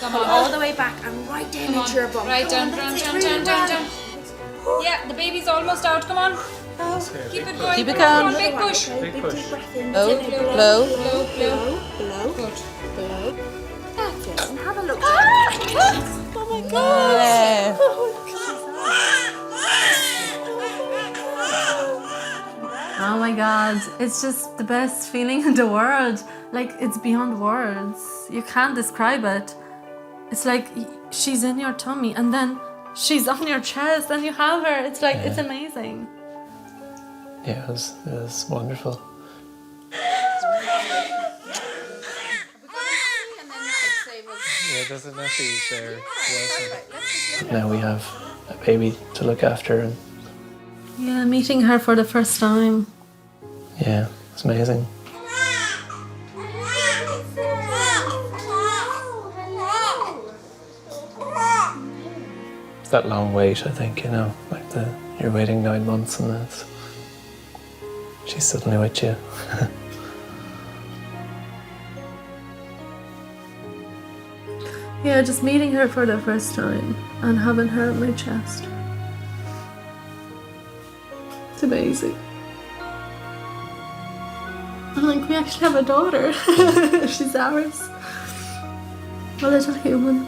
Come on, all the way back and right down into your bum. Right Come down, on, down, that's it, down, really down, down, well. down. Yeah, the baby's almost out. Come on. Keep it going. Keep it Come on, going. big push. Okay, big deep breath in. Blow, That's it, blow, blow, blow, blow, blow. blow, Good. blow. That's it, and have a look. Oh my God. Oh my God, it's just the best feeling in the world. Like, it's beyond words. You can't describe it. It's like she's in your tummy and then she's on your chest and you have her. It's like, it's amazing. Yeah, it was wonderful. Yeah, there's a nappy there. Now we have a baby to look after, and Yeah, meeting her for the first time. yeah, it's amazing. It's that long wait, I think, you know, like you're waiting 9 months and then she's suddenly with you. Yeah, just meeting her for the first time and having her on my chest. It's amazing. And like, we actually have a daughter. She's ours. A little human.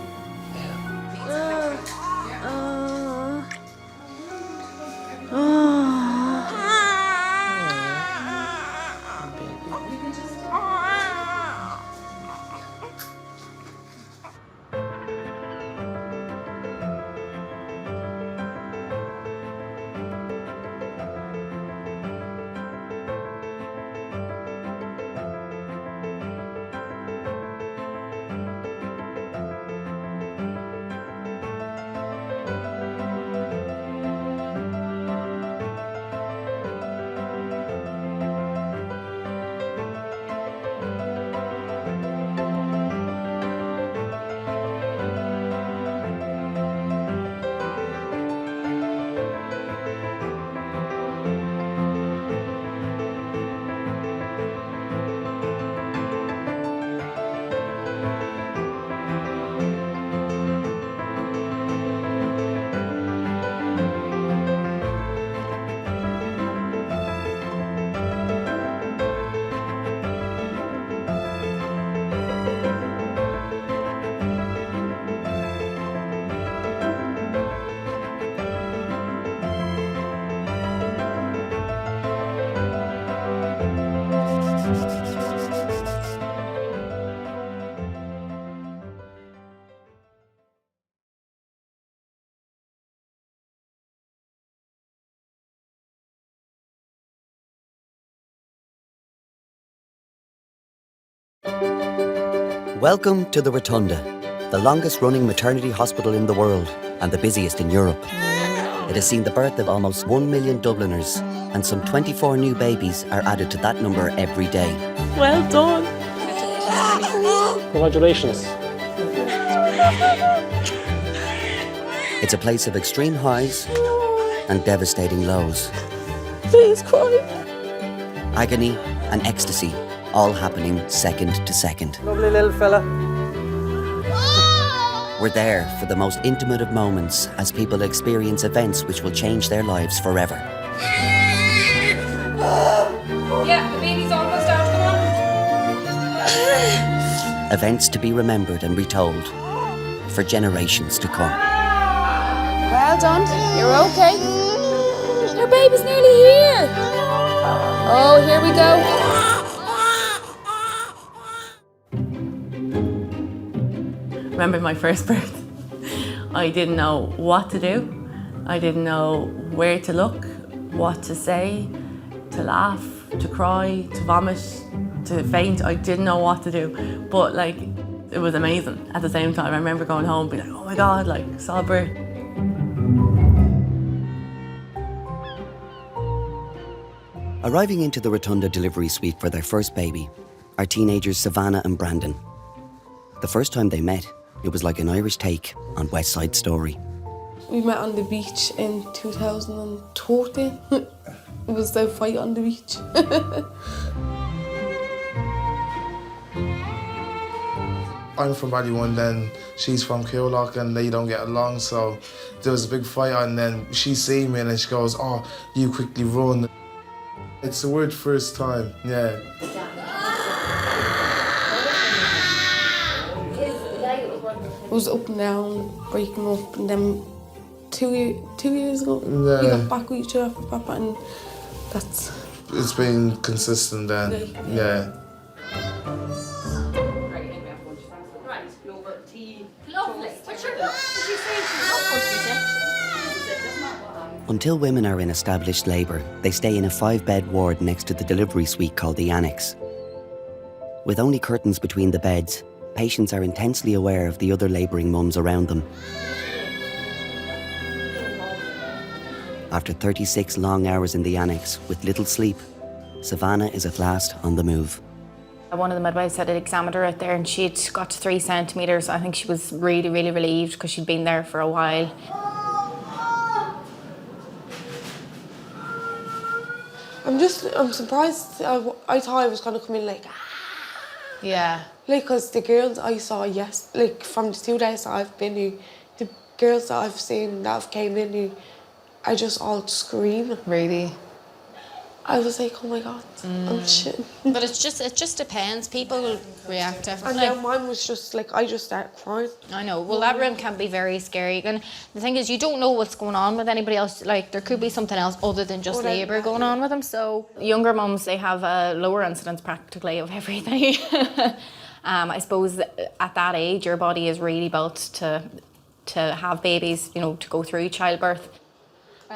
Welcome to the Rotunda, the longest running maternity hospital in the world and the busiest in Europe. It has seen the birth of almost 1 million Dubliners, and some 24 new babies are added to that number every day. Well done. Congratulations. It's a place of extreme highs and devastating lows. Please cry. Agony and ecstasy, all happening second to second. Lovely little fella. We're there for the most intimate of moments as people experience events which will change their lives forever. Yeah, the baby's almost out, come on. Events to be remembered and retold for generations to come. Well done, you're okay. Your baby's nearly here. Oh, here we go. Remember my first birth? I didn't know what to do. I didn't know where to look, what to say, to laugh, to cry, to vomit, to faint. I didn't know what to do, but like, it was amazing at the same time. I remember going home being like, oh my God, like, saw birth. Arriving into the Rotunda delivery suite for their first baby are teenagers Savannah and Brandon. The first time they met, it was like an Irish take on West Side Story. We met on the beach in 2013. It was the fight on the beach. I'm from Ballyone, then she's from Coolock, and they don't get along, so there was a big fight, and then she seen me and she goes, oh, you quickly run. It's a weird first time, yeah. It was up and down, breaking up, and then 2 years ago, Yeah. we got back with each other, Papa, and that's... It's been consistent then, yeah. Until women are in established labour, they stay in a 5-bed ward next to the delivery suite called the Annex. With only curtains between the beds, patients are intensely aware of the other labouring mums around them. After 36 long hours in the Annex with little sleep, Savannah is at last on the move. One of the midwives had examined her out there and she'd got to 3 centimetres. I think she was really, really relieved because she'd been there for a while. I'm surprised. I thought I was going to come in like... Yeah. Like, because the girls I saw, from the 2 days that I've been here, the girls that I've seen that have came in here are just all screaming. Really? I was like, oh my God, I'm shitting. But it just depends. People will react differently. And then mine was just like, I just started crying. I know. Well, that room can be very scary. And the thing is, you don't know what's going on with anybody else. Like, there could be something else other than just labour going on with them. So younger mums, they have a lower incidence practically of everything. I suppose at that age, your body is really built to have babies, you know, to go through childbirth.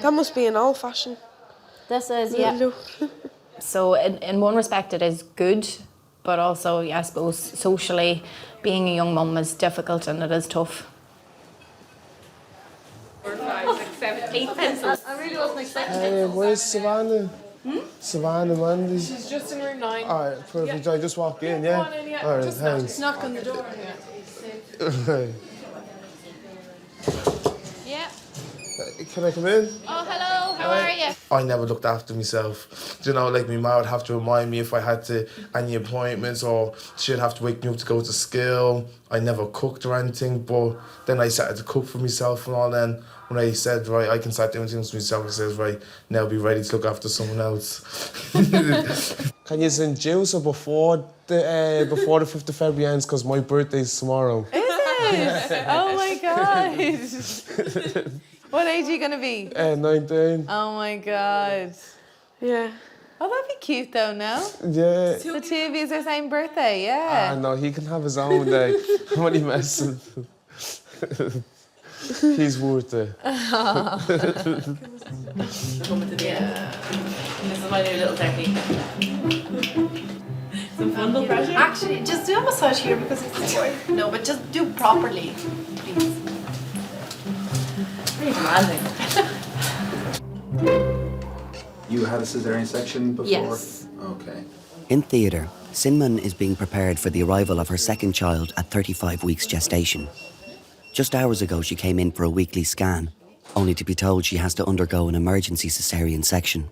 That must be an old fashioned. This is, yeah. So in one respect it is good, but also, yeah, I suppose socially being a young mum is difficult and it is tough. 4, 5, 6, 7, 8 pencils. I really wasn't expecting it. Where's Savannah? Savannah, Mandy. She's just in room 9. All right, perfect. I just walk in, Go on in, yeah. All right, just thanks. knock on the door. Yeah. Yeah. Can I come in? Oh, hello, how are you? I never looked after myself. You know, like my mum would have to remind me if I had any appointments, or she'd have to wake me up to go to school. I never cooked or anything, but then I started to cook for myself and all. Then when I said, right, I can start doing things for myself, I says, right, now be ready to look after someone else. Can you send juice before the 5th of February ends? Because my birthday's tomorrow. Is it? Oh my God. What age are you going to be? 19. Oh my God. Yeah. Oh, that'd be cute though, no? Yeah. The 2 of you are the same birthday, yeah. No, he can have his own day. I'm only messing. He's worth it. Yeah. This is my new little technique. Some fun pressure. Actually, just do a massage here because it's important. No, but just do properly, please. Pretty demanding. You had a cesarean section before? Yes. Okay. In theatre, Sinman is being prepared for the arrival of her second child at 35 weeks gestation. Just hours ago, she came in for a weekly scan, only to be told she has to undergo an emergency cesarean section.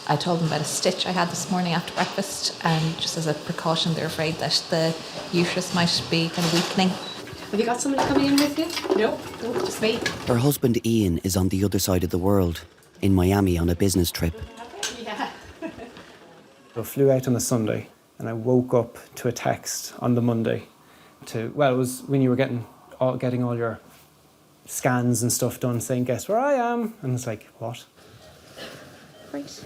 I told them about a stitch I had this morning after breakfast, and just as a precaution, they're afraid that the uterus might be kind of weakening. Have you got somebody coming in with you? No, just me. Her husband Ian is on the other side of the world, in Miami on a business trip. Yeah. I flew out on a Sunday and I woke up to a text on the Monday it was when you were getting all your scans and stuff done, saying, guess where I am? And it's like, what? Great.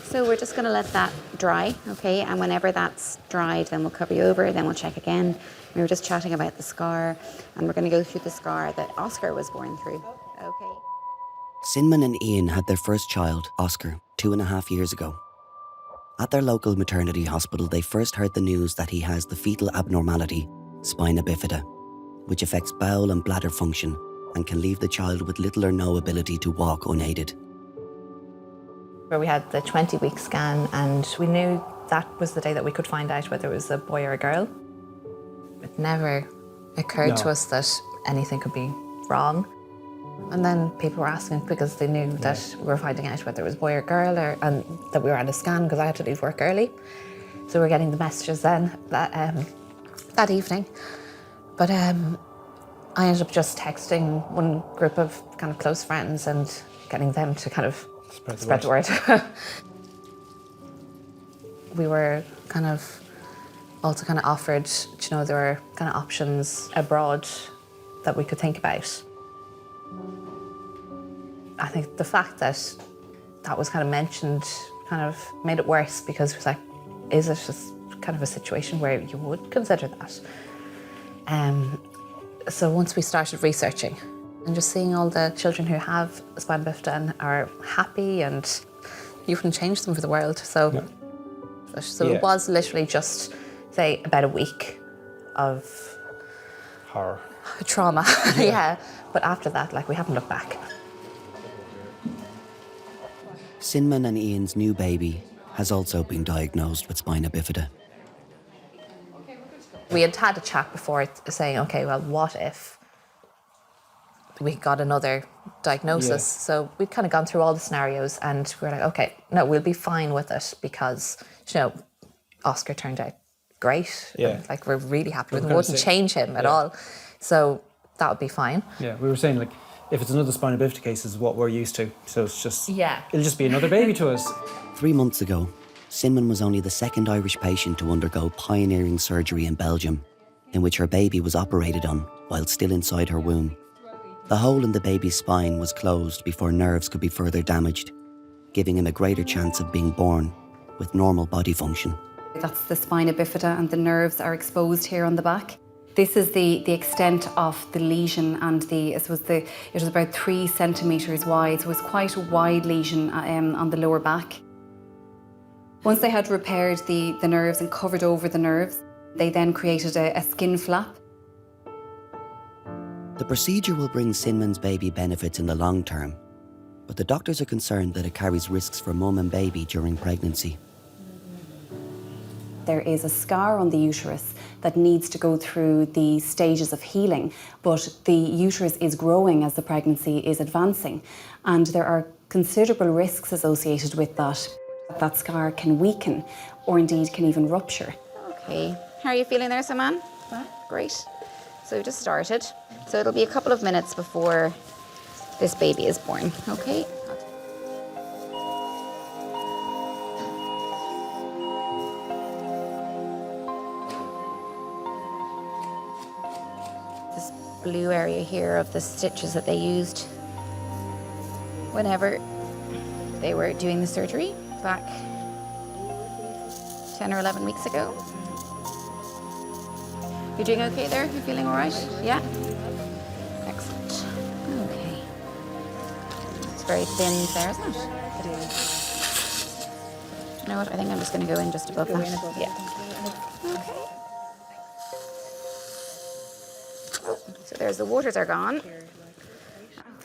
So we're just going to let that dry, okay? And whenever that's dried, then we'll cover you over, then we'll check again. We were just chatting about the scar, and we're going to go through the scar that Oscar was born through, okay? Sinman and Ian had their first child, Oscar, 2.5 years ago. At their local maternity hospital, they first heard the news that he has the fetal abnormality, Spina Bifida, which affects bowel and bladder function and can leave the child with little or no ability to walk unaided. Where we had the 20-week scan, and we knew that was the day that we could find out whether it was a boy or a girl. It never occurred to us that anything could be wrong. And then people were asking because they knew that we were finding out whether it was boy or girl, and that we were on a scan because I had to leave work early. So we were getting the messages then that evening. But I ended up just texting one group of kind of close friends and getting them to kind of spread the word. We were kind of also kind of offered, you know, there were kind of options abroad that we could think about. I think the fact that that was kind of mentioned kind of made it worse, because it was like, is it just kind of a situation where you would consider that? So once we started researching and just seeing all the children who have spina bifida and are happy, and you wouldn't change them for the world. So, it was literally just, say, about a week of horror, trauma. Yeah. But after that, like, we haven't looked back. Sinman and Ian's new baby has also been diagnosed with spina bifida. We had had a chat before saying, okay, well, what if we got another diagnosis? Yeah. So we'd kind of gone through all the scenarios, and we were like, okay, no, we'll be fine with it, because, you know, Oscar turned out great. Yeah. And, like, we're really happy with him. We're Wouldn't change him at all. So that would be fine. Yeah, we were saying, like, if it's another spina bifida case, is what we're used to. So it's just, yeah, it'll just be another baby to us. 3 months ago, Sinman was only the second Irish patient to undergo pioneering surgery in Belgium, in which her baby was operated on while still inside her womb. The hole in the baby's spine was closed before nerves could be further damaged, giving him a greater chance of being born with normal body function. That's the spina bifida, and the nerves are exposed here on the back. This is the extent of the lesion, and it was about 3 centimetres wide, so it was quite a wide lesion on the lower back. Once they had repaired the nerves and covered over the nerves, they then created a skin flap. The procedure will bring Sinman's baby benefits in the long term, but the doctors are concerned that it carries risks for mum and baby during pregnancy. There is a scar on the uterus that needs to go through the stages of healing, but the uterus is growing as the pregnancy is advancing, and there are considerable risks associated with that. That scar can weaken, or indeed can even rupture. Okay, how are you feeling there, Saman? Great. So we just started. So it'll be a couple of minutes before this baby is born, okay? This blue area here of the stitches that they used whenever they were doing the surgery back 10 or 11 weeks ago. You're doing okay there? You're feeling all right? Yeah? Excellent. Okay. It's very thin there, isn't it? It is. You know what? I think I'm just going to go in just above that. Yeah. Okay. So there's the waters are gone.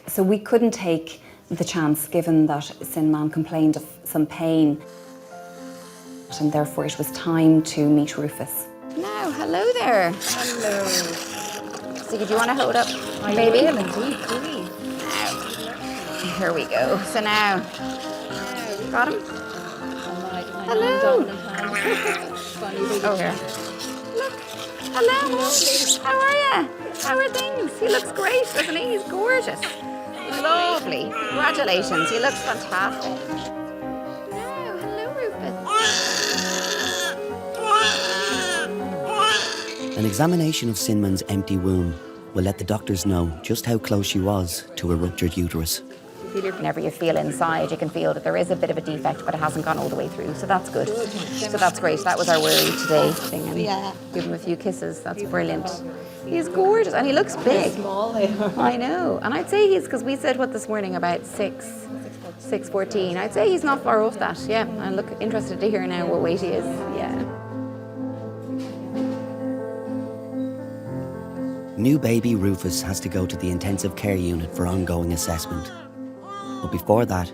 So we couldn't take the chance, given that Sinman complained of some pain, and therefore it was time to meet Rufus. Now, hello there. Hello. So do you want to hold up, baby? I will indeed, please. Now, here we go. So now, got him? Hello. Oh, here. Look. Hello. How are you? How are things? He looks great, doesn't he? He's gorgeous. Lovely. Congratulations. He looks fantastic. Now, hello, Rufus. An examination of Sinman's empty womb will let the doctors know just how close she was to a ruptured uterus. Whenever you feel inside, you can feel that there is a bit of a defect, but it hasn't gone all the way through, so that's good. So that's great. That was our worry today. And give him a few kisses. That's brilliant. He's gorgeous, and he looks big. Small. I know. And I'd say he's, because we said what this morning, about 6'14". I'd say he's not far off that. Yeah. I look interested to hear now what weight he is. Yeah. New baby Rufus has to go to the intensive care unit for ongoing assessment. But before that,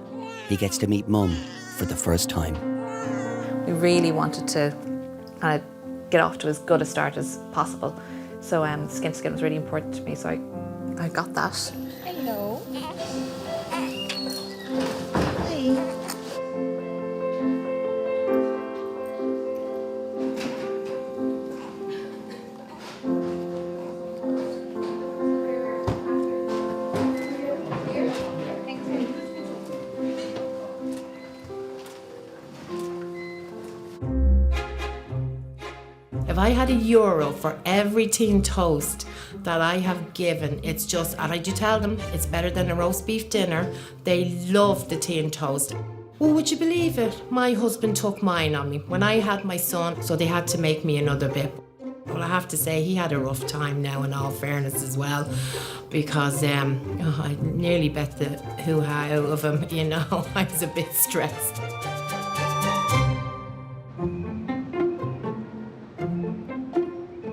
he gets to meet Mum for the first time. We really wanted to kind of get off to as good a start as possible. So skin to skin was really important to me, so I got that. Hello. If I had €1 for every tin toast that I have given, it's just, and I do tell them it's better than a roast beef dinner. They love the tin toast. Well, would you believe it? My husband took mine on me when I had my son, so they had to make me another bit. Well, I have to say, he had a rough time now, in all fairness as well, because I nearly bet the hoo-ha out of him, you know. I was a bit stressed.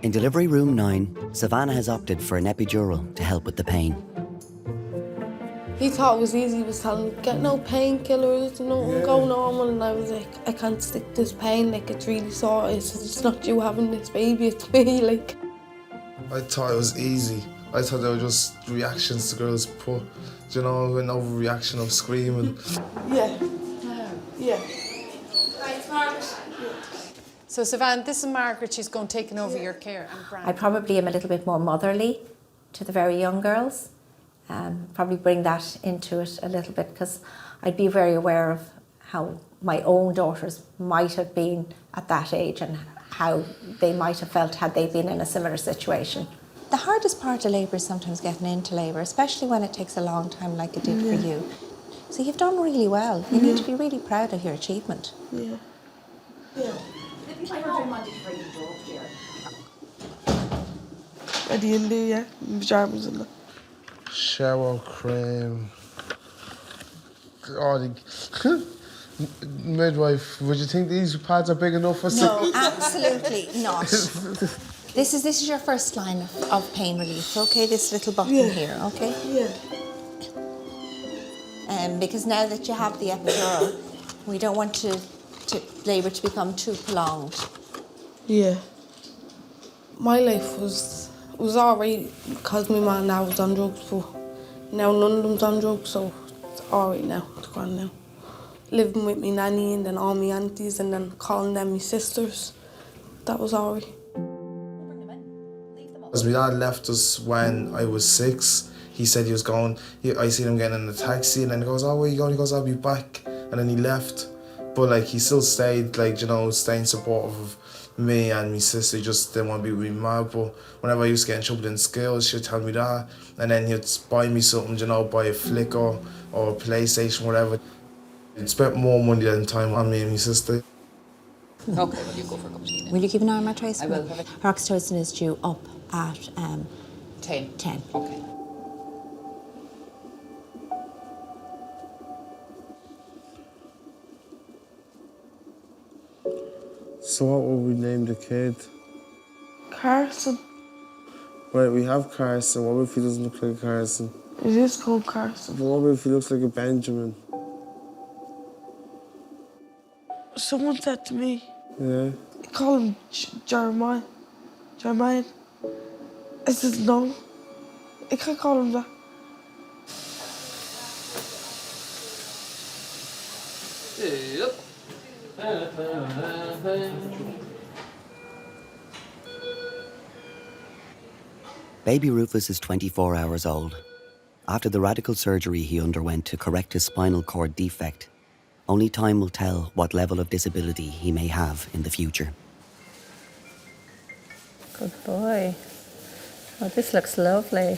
In delivery room 9, Savannah has opted for an epidural to help with the pain. He thought it was easy. He was telling me, get no painkillers, go normal. And I was like, I can't stick this pain, like, it's really sore. I said, it's not you having this baby, it's me, like. I thought it was easy. I thought they were just reactions the girls put, an overreaction of screaming. Yeah. Yeah. Thanks, Margaret. So, Savannah, this is Margaret. She's going taking over your care. I probably am a little bit more motherly to the very young girls. Probably bring that into it a little bit, because I'd be very aware of how my own daughters might have been at that age and how they might have felt had they been in a similar situation. The hardest part of labour is sometimes getting into labour, especially when it takes a long time like it did for you. So you've done really well. You need to be really proud of your achievement. Yeah. Ready in there, yeah? Pyjamas and that. Shower cream. Oh, midwife, would you think these pads are big enough for No, absolutely not. This is your first line of pain relief, okay? This little button here, okay? Yeah. Because now that you have the epidural, we don't want to labour to become too prolonged. Yeah. My life was alright because my man now was on drugs, but now none of them's on drugs, so it's alright now. It's gone now. Living with me nanny and then all my aunties and then calling them my sisters. That was alright. As my dad left us when I was 6, he said he was going. I seen him getting in the taxi, and then he goes, "Oh, where you going?" He goes, "I'll be back." And then he left. But like he still stayed, staying supportive of me and my sister. He just didn't want to be with me mad. But whenever I used to get in trouble in school, she'd tell me that, and then he'd buy me something, buy a flick or a PlayStation, whatever. He'd spent more money than time on me and my sister. Okay, well, you go for a cup of tea. Will you keep an eye on my trace? I will. Perfect. Her oxytocin is due up at 10. 10. Okay. So what will we name the kid? Carson. Right, we have Carson. What if he doesn't look like a Carson? It is called Carson. But what if he looks like a Benjamin? Someone said to me, Yeah. call him Jeremiah. Jeremiah. I said, no. I can't call him that. Baby Rufus is 24 hours old. After the radical surgery he underwent to correct his spinal cord defect, only time will tell what level of disability he may have in the future. Good boy. Oh, this looks lovely.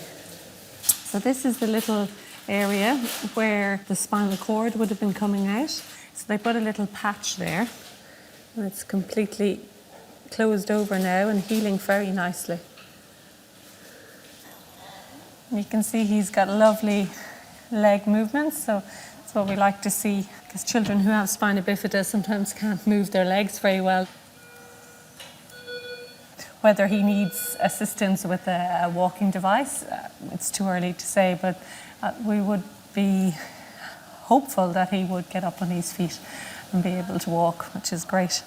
So this is the little area where the spinal cord would have been coming out. So they put a little patch there, and it's completely closed over now and healing very nicely. You can see he's got lovely leg movements, so that's what we like to see, because children who have spina bifida sometimes can't move their legs very well. Whether he needs assistance with a walking device, it's too early to say, but we would be hopeful that he would get up on his feet and be able to walk, which is great.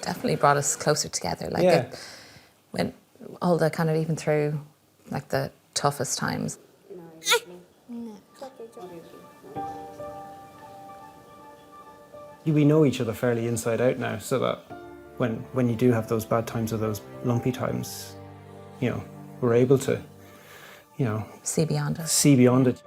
Definitely brought us closer together. When all the kind of even through like the toughest times. We know each other fairly inside out now, so that when you do have those bad times or those lumpy times, we're able to, see beyond it. See beyond it.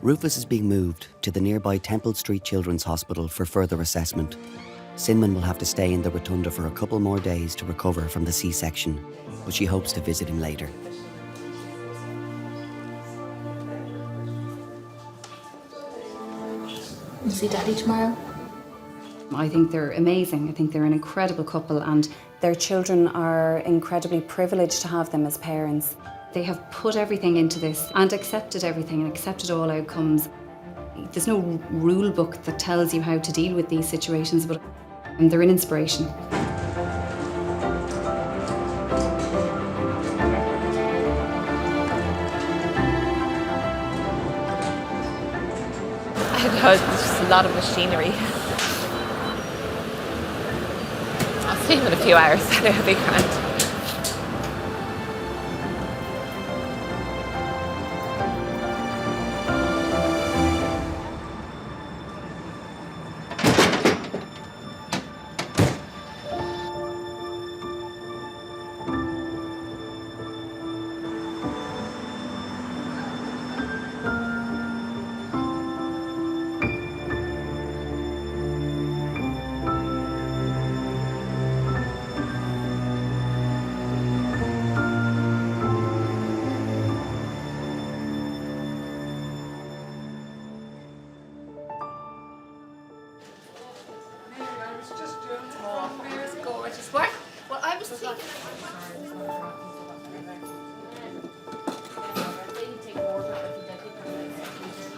Rufus is being moved to the nearby Temple Street Children's Hospital for further assessment. Sinman will have to stay in the Rotunda for a couple more days to recover from the C-section, but she hopes to visit him later. We'll see Daddy tomorrow. I think they're amazing. I think they're an incredible couple, and their children are incredibly privileged to have them as parents. They have put everything into this and accepted everything and accepted all outcomes. There's no rule book that tells you how to deal with these situations, but they're an inspiration. I don't know, it's just a lot of machinery. I'll see him in a few hours, it'll be grand.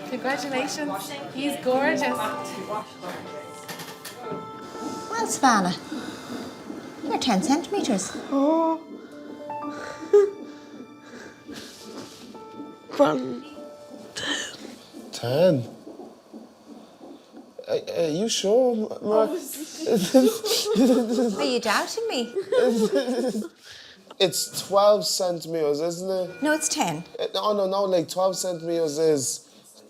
Congratulations. He's gorgeous. Well, Spina, you're 10 centimetres. Oh. From 10. Are you sure, Mark? Are you doubting me? It's 12 centimetres, isn't it? No, it's 10. No, like 12 centimetres is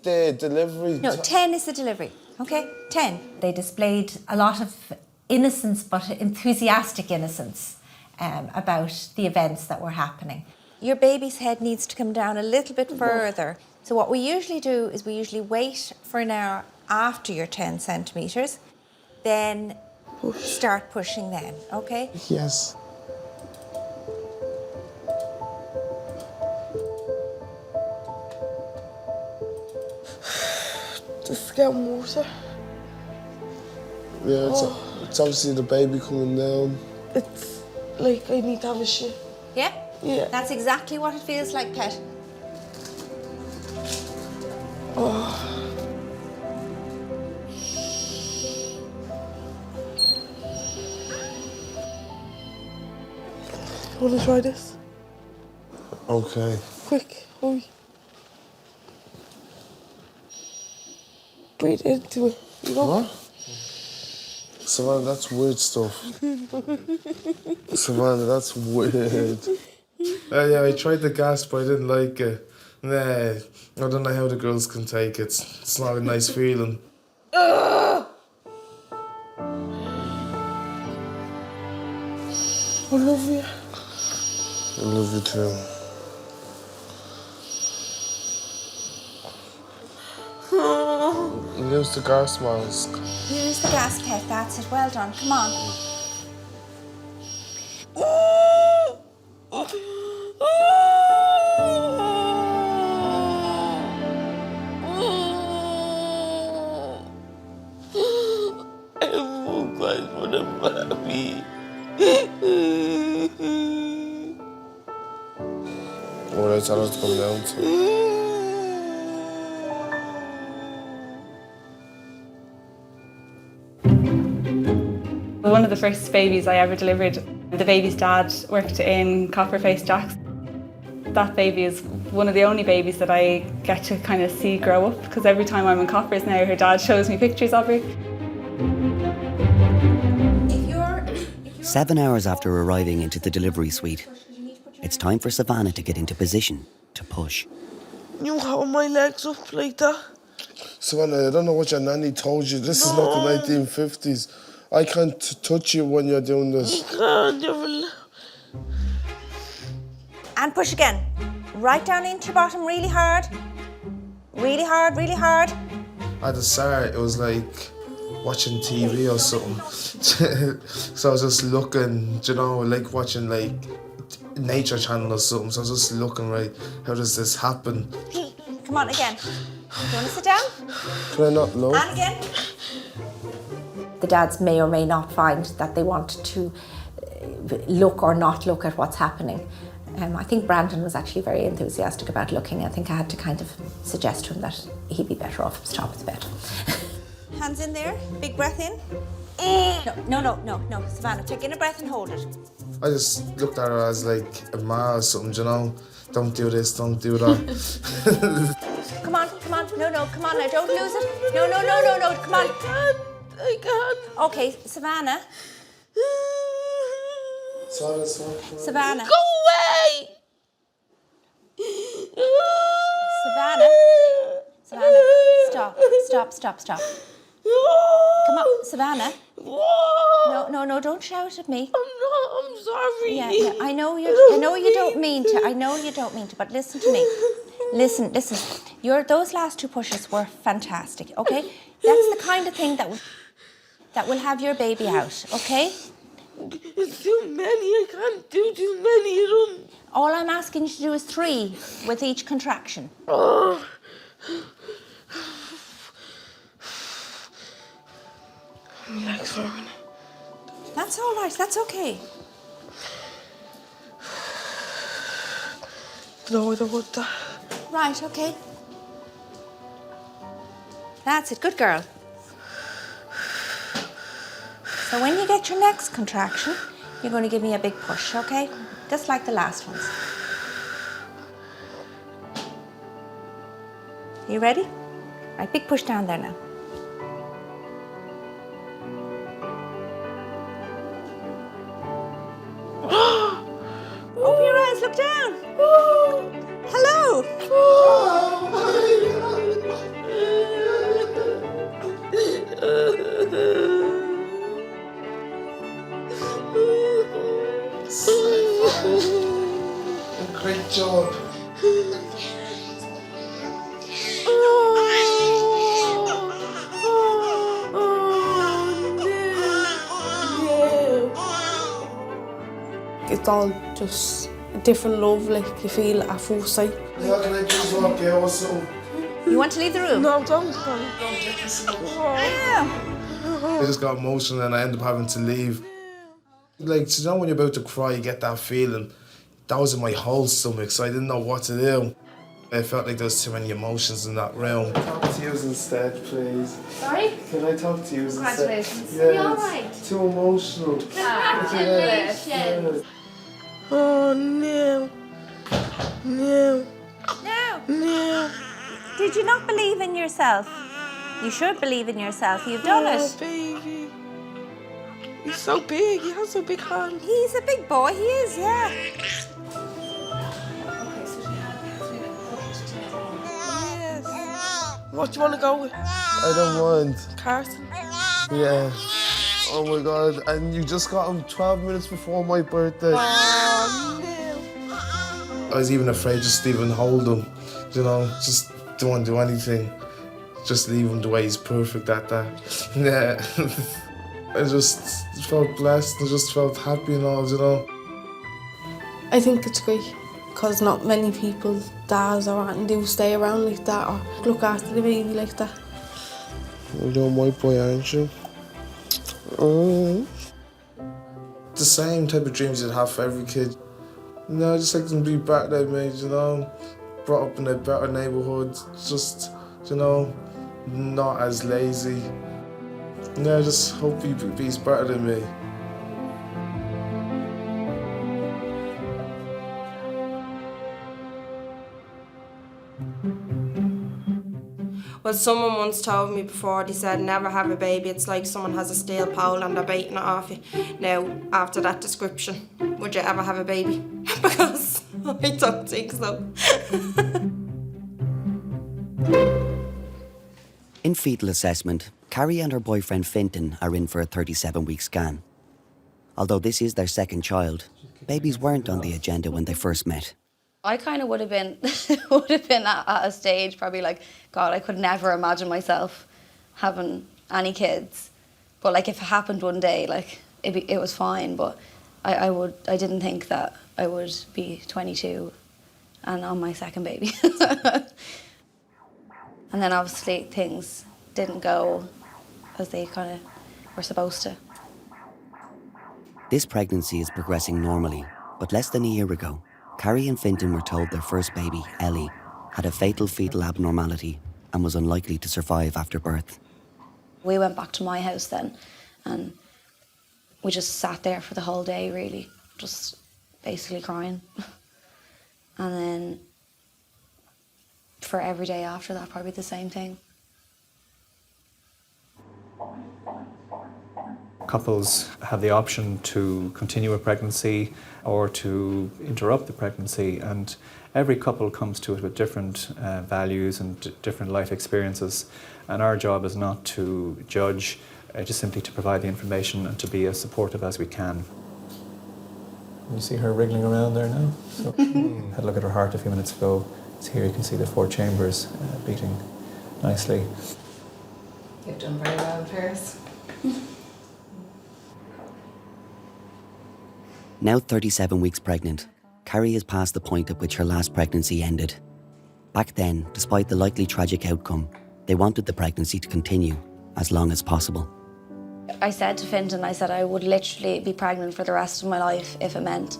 the delivery. No, 10 is the delivery, okay? 10. They displayed a lot of innocence, but enthusiastic innocence about the events that were happening. Your baby's head needs to come down a little bit further. So what we usually do is we usually wait for an hour after your 10 centimetres, then start pushing then, okay? Yes. This is getting worse. Yeah, it's obviously the baby coming down. It's like I need to have a shit. Yeah? Yeah. That's exactly what it feels like, pet. Oh. You want to try this? Okay. Quick, hurry. Breathe into it. You know? What? Savannah, that's weird stuff. Savannah, that's weird. Yeah, I tried the gas, but I didn't like it. Nah, I don't know how the girls can take it. It's not a nice feeling. I love you. I love you too. Use the gas mask. Use the gas, pet. That's it. Well done. Come on. I'm glad for the baby. What did I tell her to come down to? One of the first babies I ever delivered, the baby's dad worked in Copperface Jacks. That baby is one of the only babies that I get to kind of see grow up, because every time I'm in Coppers now, her dad shows me pictures of her. 7 hours after arriving into the delivery suite, it's time for Savannah to get into position to push. You hold my legs up like that. Savannah, I don't know what your nanny told you. This is not the 1950s. I can't touch you when you're doing this. You can't, you're... And push again. Right down into your bottom really hard. Really hard, really hard. At the start, it was like watching TV or something. So I was just looking, you know, like watching like Nature Channel or something. So I was just looking, right, how does this happen? Come on, again. Do you want to sit down? Can I not look? And again. The dads may or may not find that they want to look or not look at what's happening. I think Brandon was actually very enthusiastic about looking. I think I had to kind of suggest to him that he'd be better off at the top of the bed. Hands in there, big breath in. No, Savannah, take in a breath and hold it. I just looked at her as like a ma or something, you know? Don't do this, don't do that. Come on, come on now, don't lose it. No, come on. I can't. Okay, Savannah. Savannah. Go away! Savannah, stop. Come on, Savannah. No, don't shout at me. I'm sorry. Yeah, I know you don't mean to, but listen to me. Listen. Those last 2 pushes were fantastic, okay? That's the kind of thing that will have your baby out, okay? It's too many. I can't do too many of them. All I'm asking you to do is 3 with each contraction. Oh. My legs hurting. That's all right. That's okay. No, I don't want that. Right, okay. That's it. Good girl. So when you get your next contraction, you're going to give me a big push, okay? Just like the last ones. You ready? Right, big push down there now. Open your eyes, look down. Hello. Great job. It's all just a different love, like you feel at first sight. Yeah, can I just walk out or something? You want to leave the room? No, don't. I just got emotional and I ended up having to leave. Like, you know when you're about to cry, you get that feeling. That was in my whole stomach, so I didn't know what to do. I felt like there was too many emotions in that room. Talk to you instead, please. Sorry? Can I talk to you instead? Congratulations. Yeah, Are you all right? it's too emotional. Congratulations. Oh, no. No. No. Did you not believe in yourself? You should believe in yourself. You've done it. Baby. He's so big. He has a big hand. He's a big boy. He is, yeah. Yes. What do you want to go with? I don't mind. Carson. Yeah. Oh my God, and you just got him 12 minutes before my birthday. Oh, no. I was even afraid just to even hold him, you know, just don't want to do anything. Just leave him the way he's perfect at that. Yeah. I just felt blessed, I just felt happy and all, you know. I think it's great because not many people, dads or anything, do stay around like that or look after the baby like that. You're my boy, aren't you? Oh. The same type of dreams you'd have for every kid. You know, just like them to be better than me, you know. Brought up in a better neighbourhood, just, you know, not as lazy. Yeah, I just hope he be's better than me. Well, someone once told me before, they said never have a baby, it's like someone has a steel pole and they're baiting it off you. Now, after that description, would you ever have a baby? Because I don't think so. In fetal assessment, Carrie and her boyfriend Fintan are in for a 37-week scan. Although this is their second child, babies weren't on the agenda when they first met. I kind of would have been at a stage probably like, God, I could never imagine myself having any kids. But like if it happened one day, like it was fine. But I didn't think that I would be 22 and on my second baby. And then obviously things didn't go as they kind of were supposed to. This pregnancy is progressing normally, but less than a year ago, Carrie and Fintan were told their first baby, Ellie, had a fatal fetal abnormality and was unlikely to survive after birth. We went back to my house then, and we just sat there for the whole day, really, just basically crying. And then for every day after that, probably the same thing. Couples have the option to continue a pregnancy or to interrupt the pregnancy, and every couple comes to it with different values and different life experiences, and our job is not to judge, just simply to provide the information and to be as supportive as we can. You see her wriggling around there now? So, had a look at her heart a few minutes ago. So here you can see the 4 chambers beating nicely. You've done very well in Paris. Now 37 weeks pregnant, Carrie is past the point at which her last pregnancy ended. Back then, despite the likely tragic outcome, they wanted the pregnancy to continue as long as possible. I said to Fintan, I said I would literally be pregnant for the rest of my life if it meant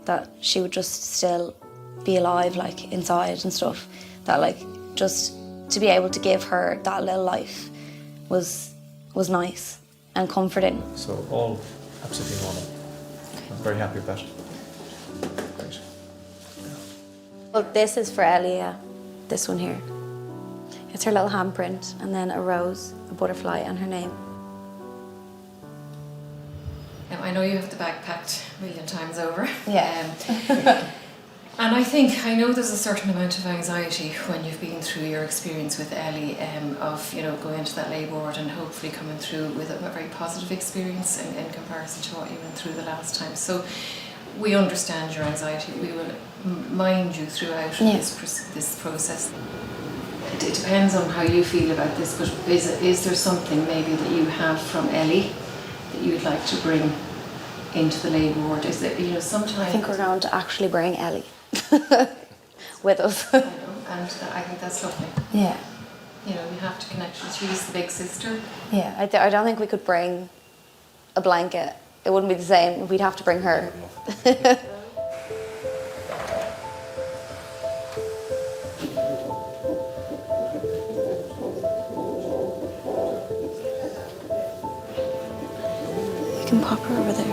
that she would just still be alive, like inside and stuff. That like just to be able to give her that little life was nice and comforting. So all absolutely normal. I'm very happy with that. Great. Well, this is for Ellie, yeah. This one here. It's her little handprint, and then a rose, a butterfly, and her name. I know you have the bag packed a million times over. Yeah. And I know there's a certain amount of anxiety when you've been through your experience with Ellie, of going into that labour ward and hopefully coming through with a very positive experience in comparison to what you went through the last time. So we understand your anxiety. We will mind you throughout this process. It depends on how you feel about this, but is there something maybe that you have from Ellie that you'd like to bring into the labour ward? Is there, sometimes... I think we're going to actually bring Ellie with us. I know, and I think that's lovely. Yeah. You have to connect. She's the big sister. Yeah, I don't think we could bring a blanket. It wouldn't be the same. We'd have to bring her. You can pop her over there.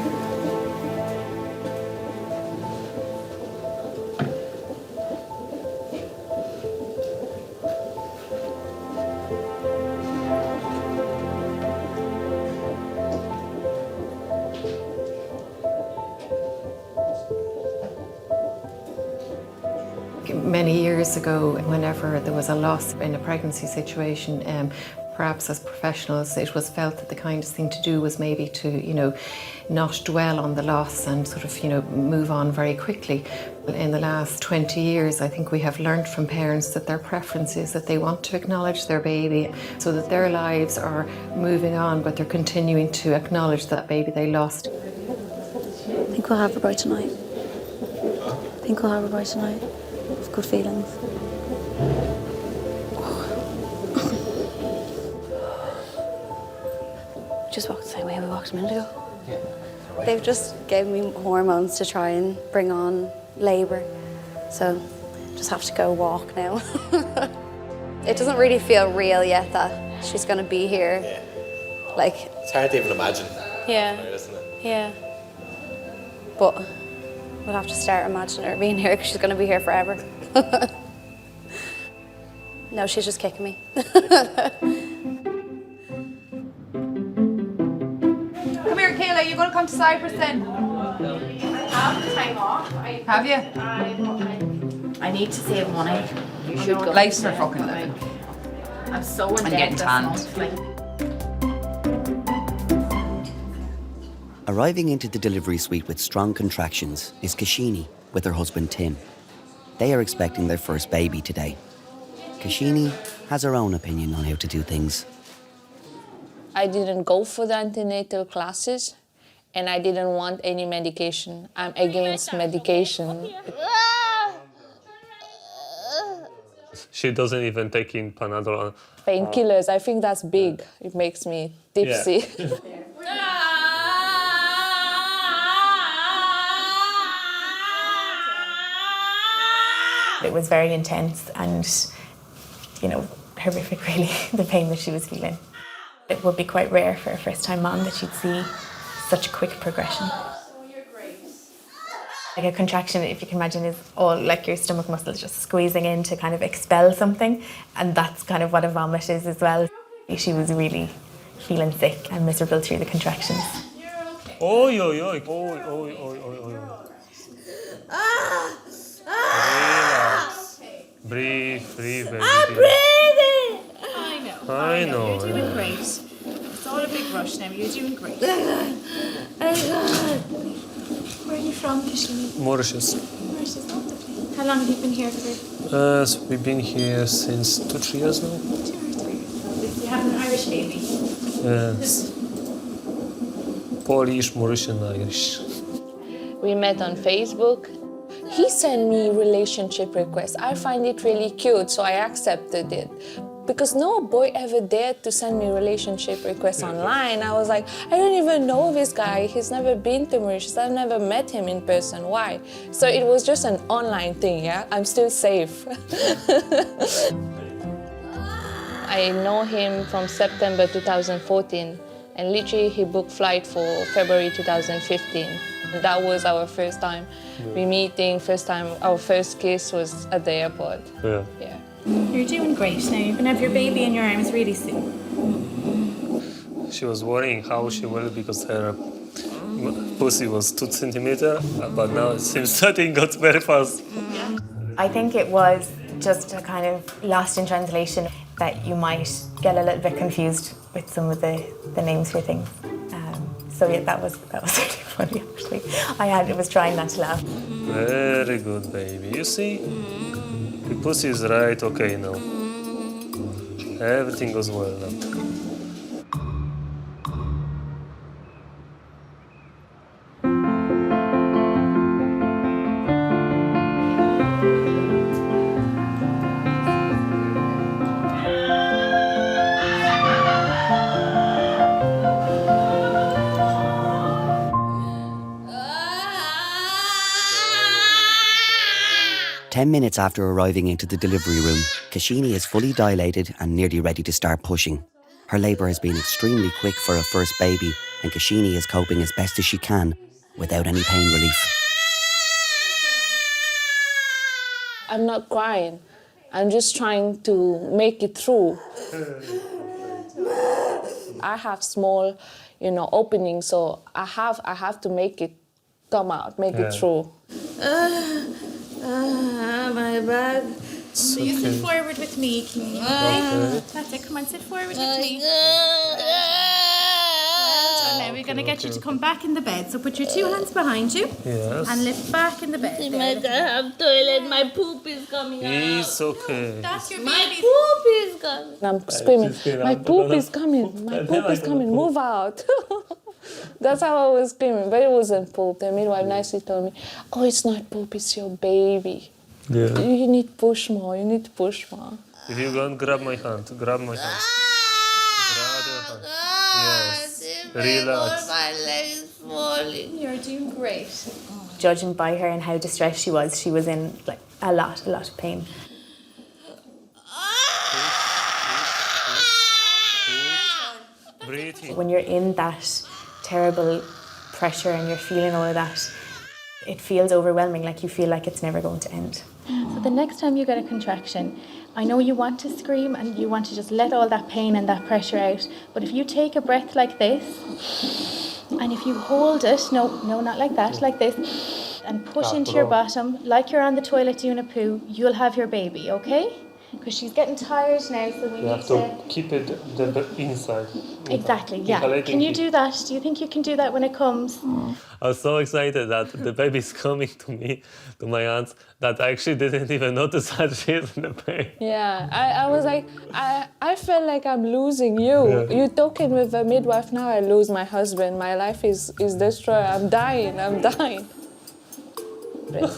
Many years ago, whenever there was a loss in a pregnancy situation, perhaps as professionals, it was felt that the kindest thing to do was maybe to, not dwell on the loss and sort of, move on very quickly. In the last 20 years, I think we have learned from parents that their preference is that they want to acknowledge their baby so that their lives are moving on, but they're continuing to acknowledge that baby they lost. I think we'll have her by tonight. Good feelings. Just walked the same way we walked a minute ago. Yeah. They've just gave me hormones to try and bring on labour. So just have to go walk now. It doesn't really feel real yet that she's going to be here. Yeah. Like, it's hard to even imagine. Yeah. Right, isn't it? Yeah. But we'll have to start imagining her being here because she's going to be here forever. No, she's just kicking me. Come here, Kayla. You're going to come to Cyprus then? I have the time off. Have you? I need to save money. You should go. Life's for fucking living. I'm so in I'm debt getting this tanned. month, like. Arriving into the delivery suite with strong contractions is Kashini with her husband Tim. They are expecting their first baby today. Kashini has her own opinion on how to do things. I didn't go for the antenatal classes, and I didn't want any medication. I'm against medication. She doesn't even take in Panadol. Painkillers, I think that's big. It makes me tipsy. It was very intense and, horrific really, the pain that she was feeling. It would be quite rare for a first-time mom that she'd see such quick progression. Like a contraction, if you can imagine, is all like your stomach muscles just squeezing in to kind of expel something, and that's kind of what a vomit is as well. She was really feeling sick and miserable through the contractions. Oi, oi, oi, oi, oi, oi, oi, oi. Relax. Breathe, breathe, baby. I'm breathing! I know. You're doing great. It's all a big rush now. You're doing great. Where are you from, Kashini? Mauritius. Mauritius, lovely. How long have you been here for? So we've been here since 2-3 years now. 2 or 3 years. You have an Irish baby? Yes. Polish, Mauritian, Irish. We met on Facebook. He sent me relationship requests. I find it really cute, so I accepted it. Because no boy ever dared to send me relationship requests online. I was like, I don't even know this guy. He's never been to Mauritius. I've never met him in person. Why? So it was just an online thing, yeah? I'm still safe. I know him from September 2014, and literally he booked flight for February 2015. That was our first time we meeting, first time, our first kiss was at the airport. Yeah. You're doing great now. You're going to have your baby in your arms really soon. She was worrying how she will because her pussy was 2 centimeters, but now it seems that it got very fast. I think it was just a kind of lost in translation that you might get a little bit confused with some of the names for things. So yeah, that was really funny actually. I was trying not to laugh. Very good, baby. You see, the pussy is right. Okay, now everything goes well now. 10 minutes after arriving into the delivery room, Kashini is fully dilated and nearly ready to start pushing. Her labour has been extremely quick for a first baby, and Kashini is coping as best as she can without any pain relief. I'm not crying. I'm just trying to make it through. I have small, openings, so I have to make it come out, make it through. My back. So you sit forward with me, Kiki. That's it. Come on, sit forward with me. Well done. Now we're going to get you to come back in the bed. So put your 2 hands behind you. Yes. And lift back in the bed. I have toilet. My poop is coming out. It's okay. That's your My poop is coming. I'm screaming. My poop is coming. My poop is coming. Move out. That's how I was screaming, but it wasn't poop. The midwife nicely told me, oh, it's not poop, it's your baby. Yeah. You need to push more, you need to push more. If you go and grab my hand, grab my hand. Grab your hand. Yes. Relax. My legs falling. You're doing great. Judging by her and how distressed she was in like a lot of pain. Breathing. When you're in that terrible pressure and you're feeling all of that, it feels overwhelming, like you feel like it's never going to end. So the next time you get a contraction, I know you want to scream and you want to just let all that pain and that pressure out, but if you take a breath like this, and if you hold it, no, not like that, like this, and push into your bottom, like you're on the toilet doing a poo, you'll have your baby, okay? because she's getting tired now, so we You need have to keep it the inside. Exactly, yeah. Can you do that? Do you think you can do that when it comes? I was so excited that the baby's coming to me, to my aunts, that I actually didn't even notice that she's in the pain. Yeah, I was like, I felt like I'm losing you. Yeah. You're talking with a midwife now, I lose my husband. My life is destroyed. I'm dying.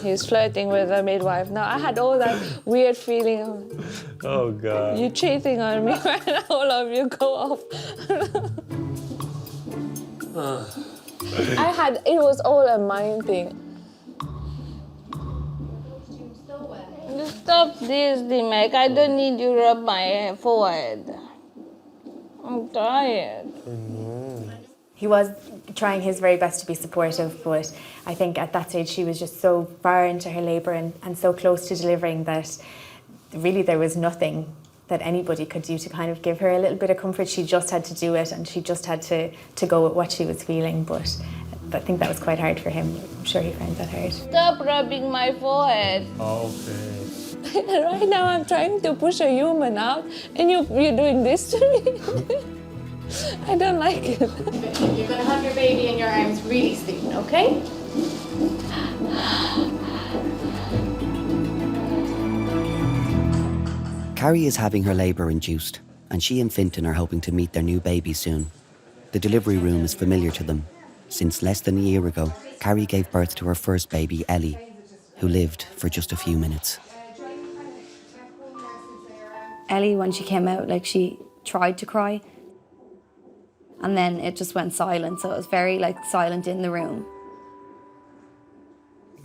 He's flirting with a midwife. Now, I had all that weird feeling of, Oh, God. you're cheating on me right now, all of you go off. It was all a mind thing. Stop this, Dimek. I don't need you to rub my forehead. I'm tired. He was trying his very best to be supportive, but I think at that stage she was just so far into her labour and so close to delivering that really there was nothing that anybody could do to kind of give her a little bit of comfort. She just had to do it, and she just had to go with what she was feeling, but I think that was quite hard for him. I'm sure he found that hard. Stop rubbing my forehead. Okay. Right now I'm trying to push a human out, and you're doing this to me. I don't like it. You're going to have your baby in your arms really soon, okay? Carrie is having her labour induced, and she and Fintan are hoping to meet their new baby soon. The delivery room is familiar to them, since less than a year ago, Carrie gave birth to her first baby, Ellie, who lived for just a few minutes. Ellie, when she came out, like, she tried to cry, and then it just went silent, so it was very, like, silent in the room.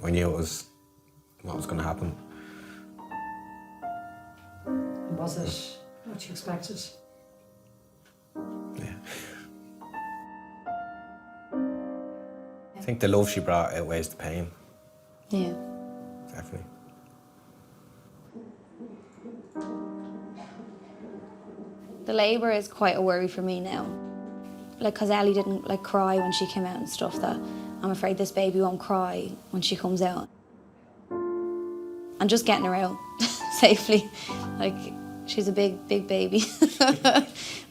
We knew it was what was going to happen. Was it what you expected? Yeah. I think the love she brought outweighs the pain. Yeah. Definitely. The labour is quite a worry for me now. Like, because Ellie didn't, like, cry when she came out and stuff, that I'm afraid this baby won't cry when she comes out. And just getting her out safely. Like, she's a big, big baby.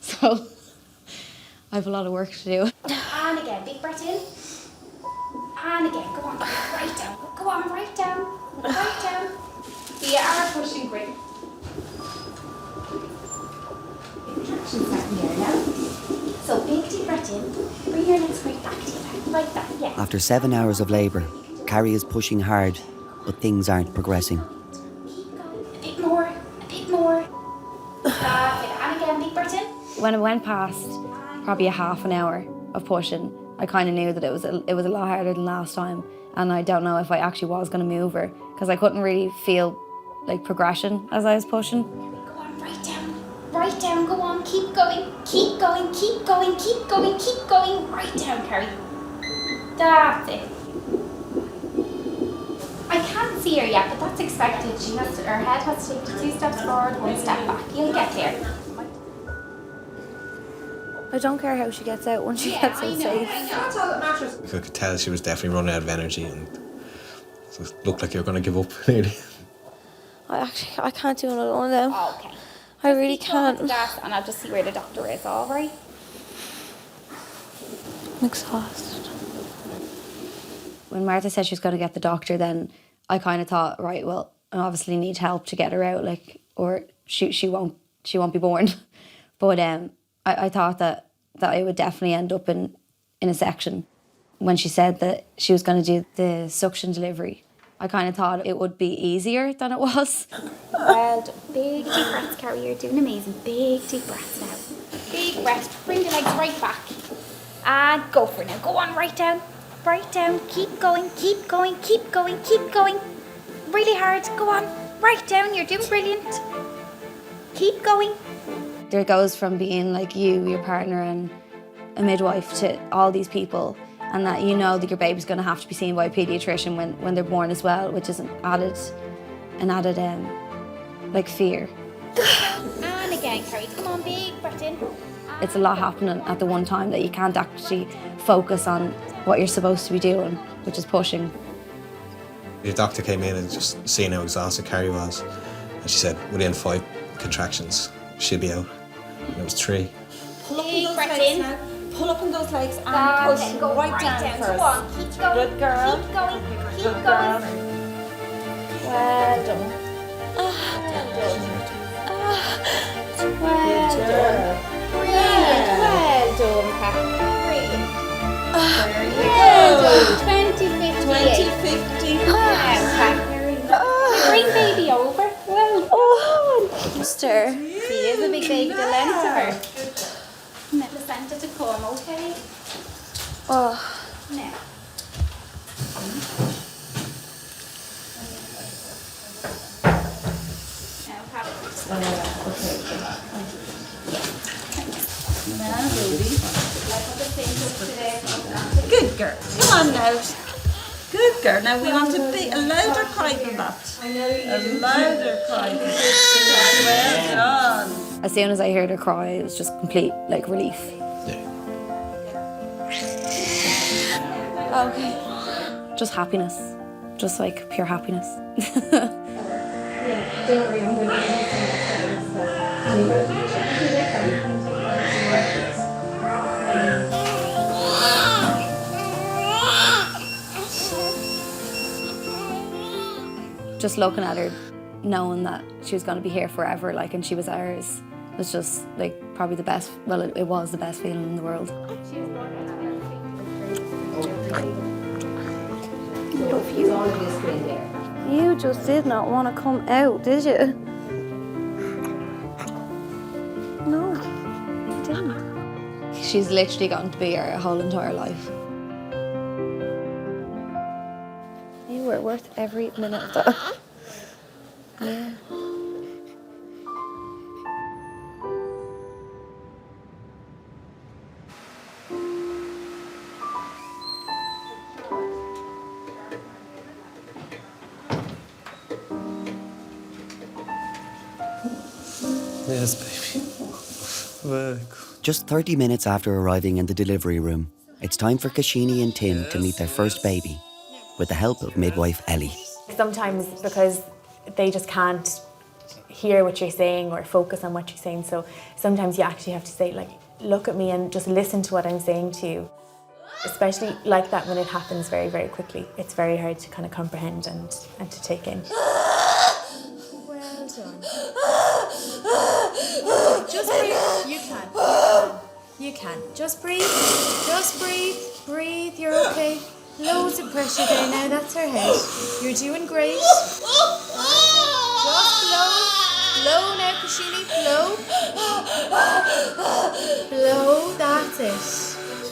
So I have a lot of work to do. And again, big breath in. And again, go on, right down. Go on, right down. Right down. You are pushing great. Contractions starting here now. So big deep breath in. Bring your legs right back to you. Like that, yeah. After 7 hours of labour, Carrie is pushing hard, but things aren't progressing. A bit more. A bit more. And again, big breath in. When it went past probably a half an hour of pushing, I kind of knew that it was a lot harder than last time, and I don't know if I actually was going to move her, because I couldn't really feel, like, progression as I was pushing. Go on, right down. Right down, go on, keep going. Keep going, keep going, keep going, keep going. Right down, Carrie. That's it. I can't see her yet, but that's expected. Her head has to take 2 steps forward, 1 step back. You'll get there. I don't care how she gets out when she gets out safe. That's all that matters. I could tell she was definitely running out of energy, and so it looked like you were going to give up nearly. I can't do another one of them. Oh, okay. I really can't. And I'll just see where the doctor is, all right? I'm exhausted. When Martha said she was going to get the doctor, then I kind of thought, right, well, I obviously need help to get her out, like, or she won't be born. But I thought that I would definitely end up in a section. When she said that she was going to do the suction delivery, I kind of thought it would be easier than it was. Well done. Big deep breaths, Carrie. You're doing amazing. Big deep breaths now. Big breath. Bring the legs right back. And go for it now. Go on, right down. Right down. Keep going, keep going, keep going, keep going. Really hard. Go on. Right down. You're doing brilliant. Keep going. There goes from being like you, your partner, and a midwife to all these people, and that you know that your baby's going to have to be seen by a paediatrician when they're born as well, which is an added like fear. And again, Carrie. Come on, big breath in. It's a lot happening at the one time that you can't actually focus on what you're supposed to be doing, which is pushing. Your doctor came in and just seeing how exhausted Carrie was, And she said within 5 contractions, she'll be out. And it was 3. Pull up in those legs now. Pull up in those legs and push Go right down first. Go on, keep going. Good girl. Keep going. Keep Good going. girl. Well done. Well done. Well done. Brilliant. Well done, Pat. Brilliant. There you go. 2050. 2050. Bring baby over. Well done. Mister. He is a big baby, the length of her. Now the centre to come, okay? Oh. Now. Good girl. Come on now. Good girl. Now we want a louder cry than that. I know you. A louder cry. Well done. As soon as I heard her cry, it was just complete like relief. Okay. Just happiness. Just like pure happiness. Don't worry, I'm going Just looking at her, knowing that she was going to be here forever, like, and she was ours, was just like probably the best. Well, it was the best feeling in the world. You just did not want to come out, did you? No, you didn't. She's literally gotten to be her whole entire life. You were worth every minute of that. Yeah. Yes, baby. Very good. Just 30 minutes after arriving in the delivery room, it's time for Kashini and Tim to meet their first baby, with the help of midwife Ellie. Sometimes because they just can't hear what you're saying or focus on what you're saying, so sometimes you actually have to say, like, look at me and just listen to what I'm saying to you. Especially like that when it happens very, very quickly. It's very hard to kind of comprehend and to take in. Well done. Just breathe. You can. You can. Just breathe. Just breathe. Breathe. You're okay. Loads of pressure there now. That's her head. You're doing great. Just blow. Blow now, Kashini. Blow. Blow. That's it.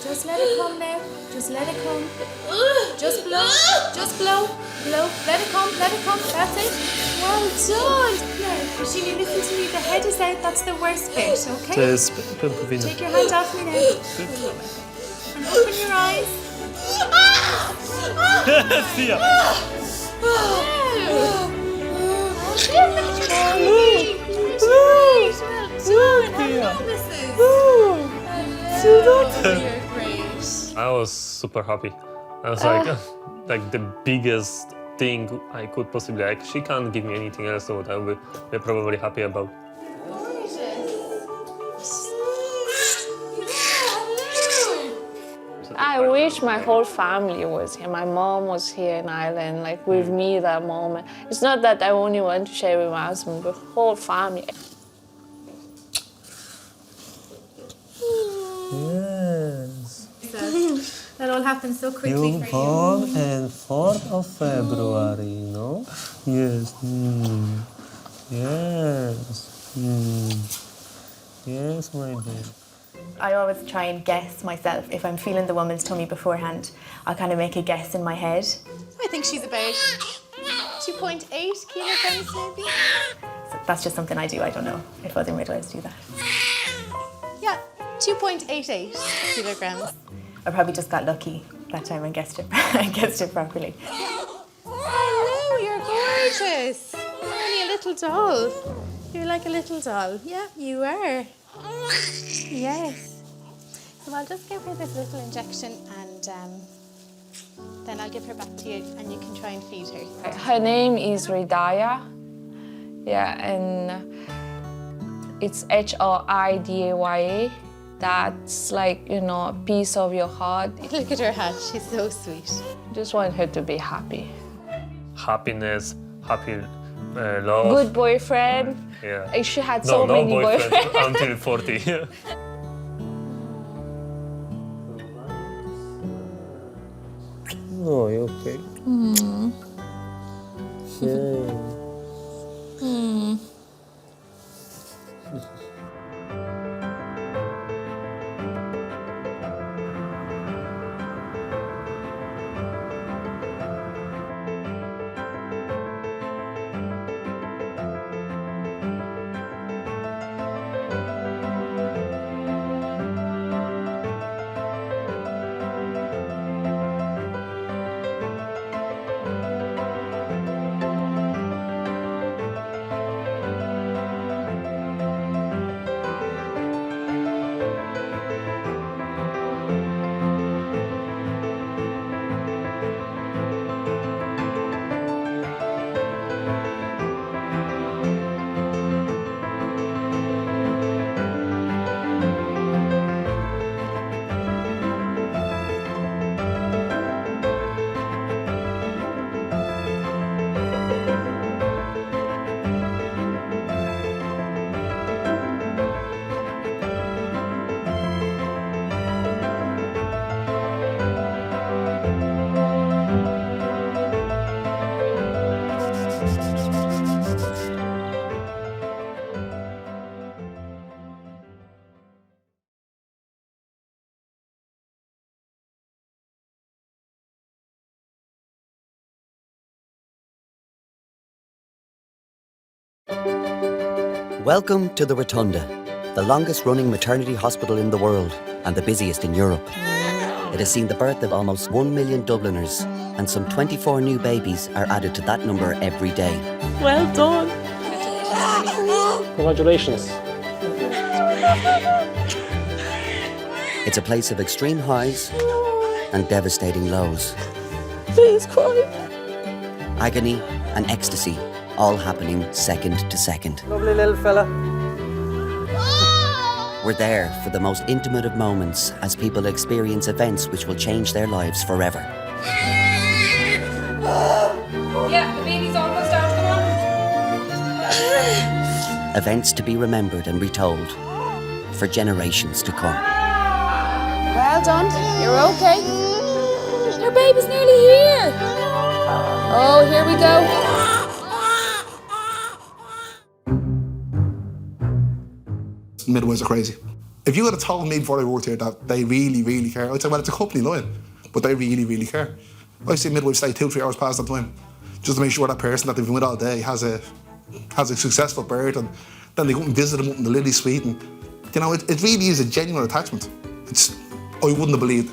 Just let it come now. Just let it come. Just blow. Just blow. Blow. Let it come. Let it come. That's it. Well done. Now, Kashini, listen to me. The head is out. That's the worst bit, okay? Take your hand off me now. And open your eyes. See ya. I was super happy. I was like the biggest thing I could possibly, like, she can't give me anything else, so I will be probably happy about. I wish my whole family was here. My mom was here in Ireland, like with me that moment. It's not that I only want to share with my husband, but whole family. Yes. That all happened so quickly You for born you. on 4th of February, no? Yes. Yes. Yes, my dear. I always try and guess myself. If I'm feeling the woman's tummy beforehand, I'll kind of make a guess in my head. I think she's about 2.8 kilograms maybe. So that's just something I do. I don't know if other midwives do that. Yeah, 2.88 kilograms. I probably just got lucky that time and guessed it properly. Hello, you're gorgeous. You're only a little doll. You're like a little doll. Yeah, you are. Yes. So I'll just give her this little injection and then I'll give her back to you and you can try and feed her. Her name is Ridaya. Yeah, and it's HRIDAYA. That's like, you know, a piece of your heart. Look at her hand, she's so sweet. Just want her to be happy. Happiness, happy love. Good boyfriend. Yeah. She had so many boyfriends. Until 40. Oh, you okay? Mm. Yeah. Mm. Welcome to the Rotunda, the longest running maternity hospital in the world and the busiest in Europe. It has seen the birth of almost 1 million Dubliners, and some 24 new babies are added to that number every day. Well done. Congratulations. It's a place of extreme highs and devastating lows. Please cry. Agony and ecstasy, all happening second to second. Lovely little fella. We're there for the most intimate of moments as people experience events which will change their lives forever. Yeah, the baby's almost out, come on. Events to be remembered and retold for generations to come. Well done, you're okay. Your baby's nearly here. Oh, here we go. Midwives are crazy. If you had told me before I worked here that they really, really care, I'd say, well, it's a company line, but they really, really care. I've seen midwives stay 2-3 hours past that time just to make sure that person that they've been with all day has a successful birth, and then they go and visit them up in the Lily Suite, and you know, it really is a genuine attachment. I wouldn't have believed.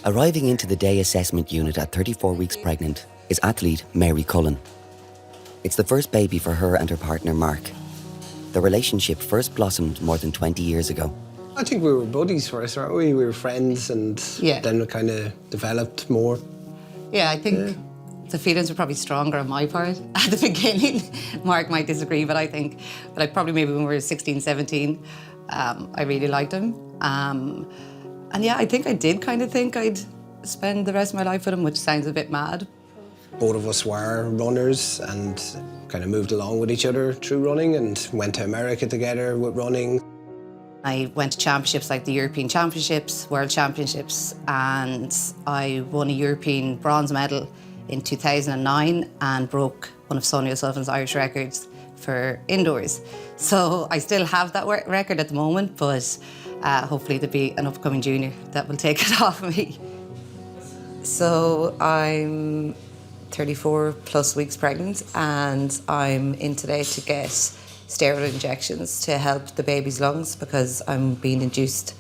Arriving into the day assessment unit at 34 weeks pregnant is athlete Mary Cullen. It's the first baby for her and her partner Mark. The relationship first blossomed more than 20 years ago. I think we were buddies first, weren't we? We were friends, and then it kind of developed more. Yeah, I think the feelings were probably stronger on my part at the beginning. Mark might disagree, but I think, probably maybe when we were 16, 17, I really liked him. And yeah, I think I did kind of think I'd spend the rest of my life with him, which sounds a bit mad. Both of us were runners and kind of moved along with each other through running and went to America together with running. I went to championships like the European Championships, World Championships, and I won a European bronze medal in 2009 and broke one of Sonia O'Sullivan's Irish records for indoors. So I still have that record at the moment, but hopefully there'll be an upcoming junior that will take it off me. So I'm 34 plus weeks pregnant, and I'm in today to get steroid injections to help the baby's lungs because I'm being induced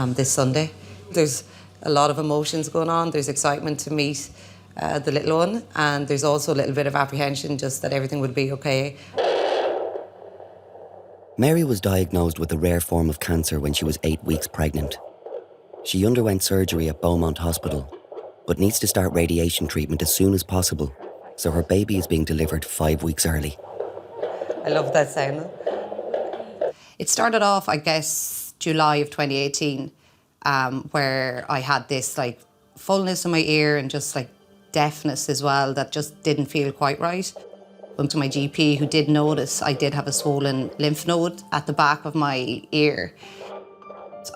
this Sunday. There's a lot of emotions going on. There's excitement to meet the little one, and there's also a little bit of apprehension just that everything would be okay. Mary was diagnosed with a rare form of cancer when she was 8 weeks pregnant. She underwent surgery at Beaumont Hospital, but needs to start radiation treatment as soon as possible, so her baby is being delivered 5 weeks early. I love that sound. It started off, I guess, July of 2018, where I had this like fullness in my ear and just like deafness as well that just didn't feel quite right. Went to my GP, who did notice I did have a swollen lymph node at the back of my ear.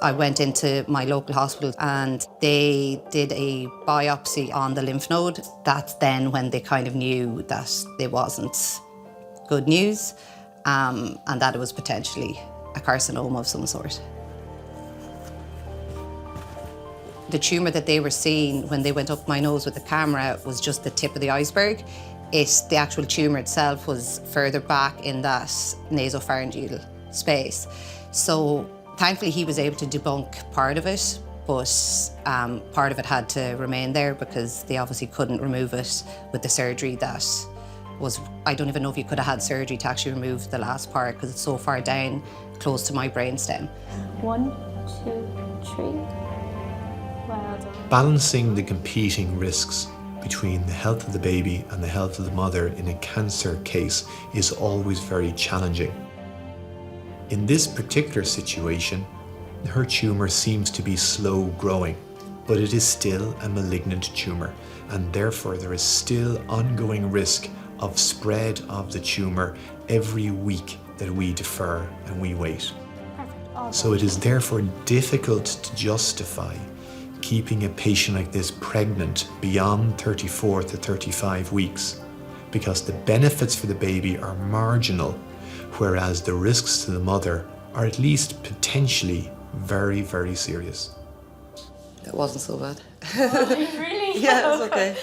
I went into my local hospital and they did a biopsy on the lymph node. That's then when they kind of knew that it wasn't good news and that it was potentially a carcinoma of some sort. The tumour that they were seeing when they went up my nose with the camera was just the tip of the iceberg. The actual tumour itself was further back in that nasopharyngeal space. So thankfully he was able to debunk part of it, but part of it had to remain there because they obviously couldn't remove it with the surgery that was, I don't even know if you could have had surgery to actually remove the last part because it's so far down, close to my brainstem. 1, 2, 3. Well done. Balancing the competing risks between the health of the baby and the health of the mother in a cancer case is always very challenging. In this particular situation, her tumour seems to be slow growing, but it is still a malignant tumour, and therefore there is still ongoing risk of spread of the tumour every week that we defer and we wait. So it is therefore difficult to justify keeping a patient like this pregnant beyond 34 to 35 weeks because the benefits for the baby are marginal, whereas the risks to the mother are at least potentially very, very serious. It wasn't so bad. Really? Yeah, it was okay.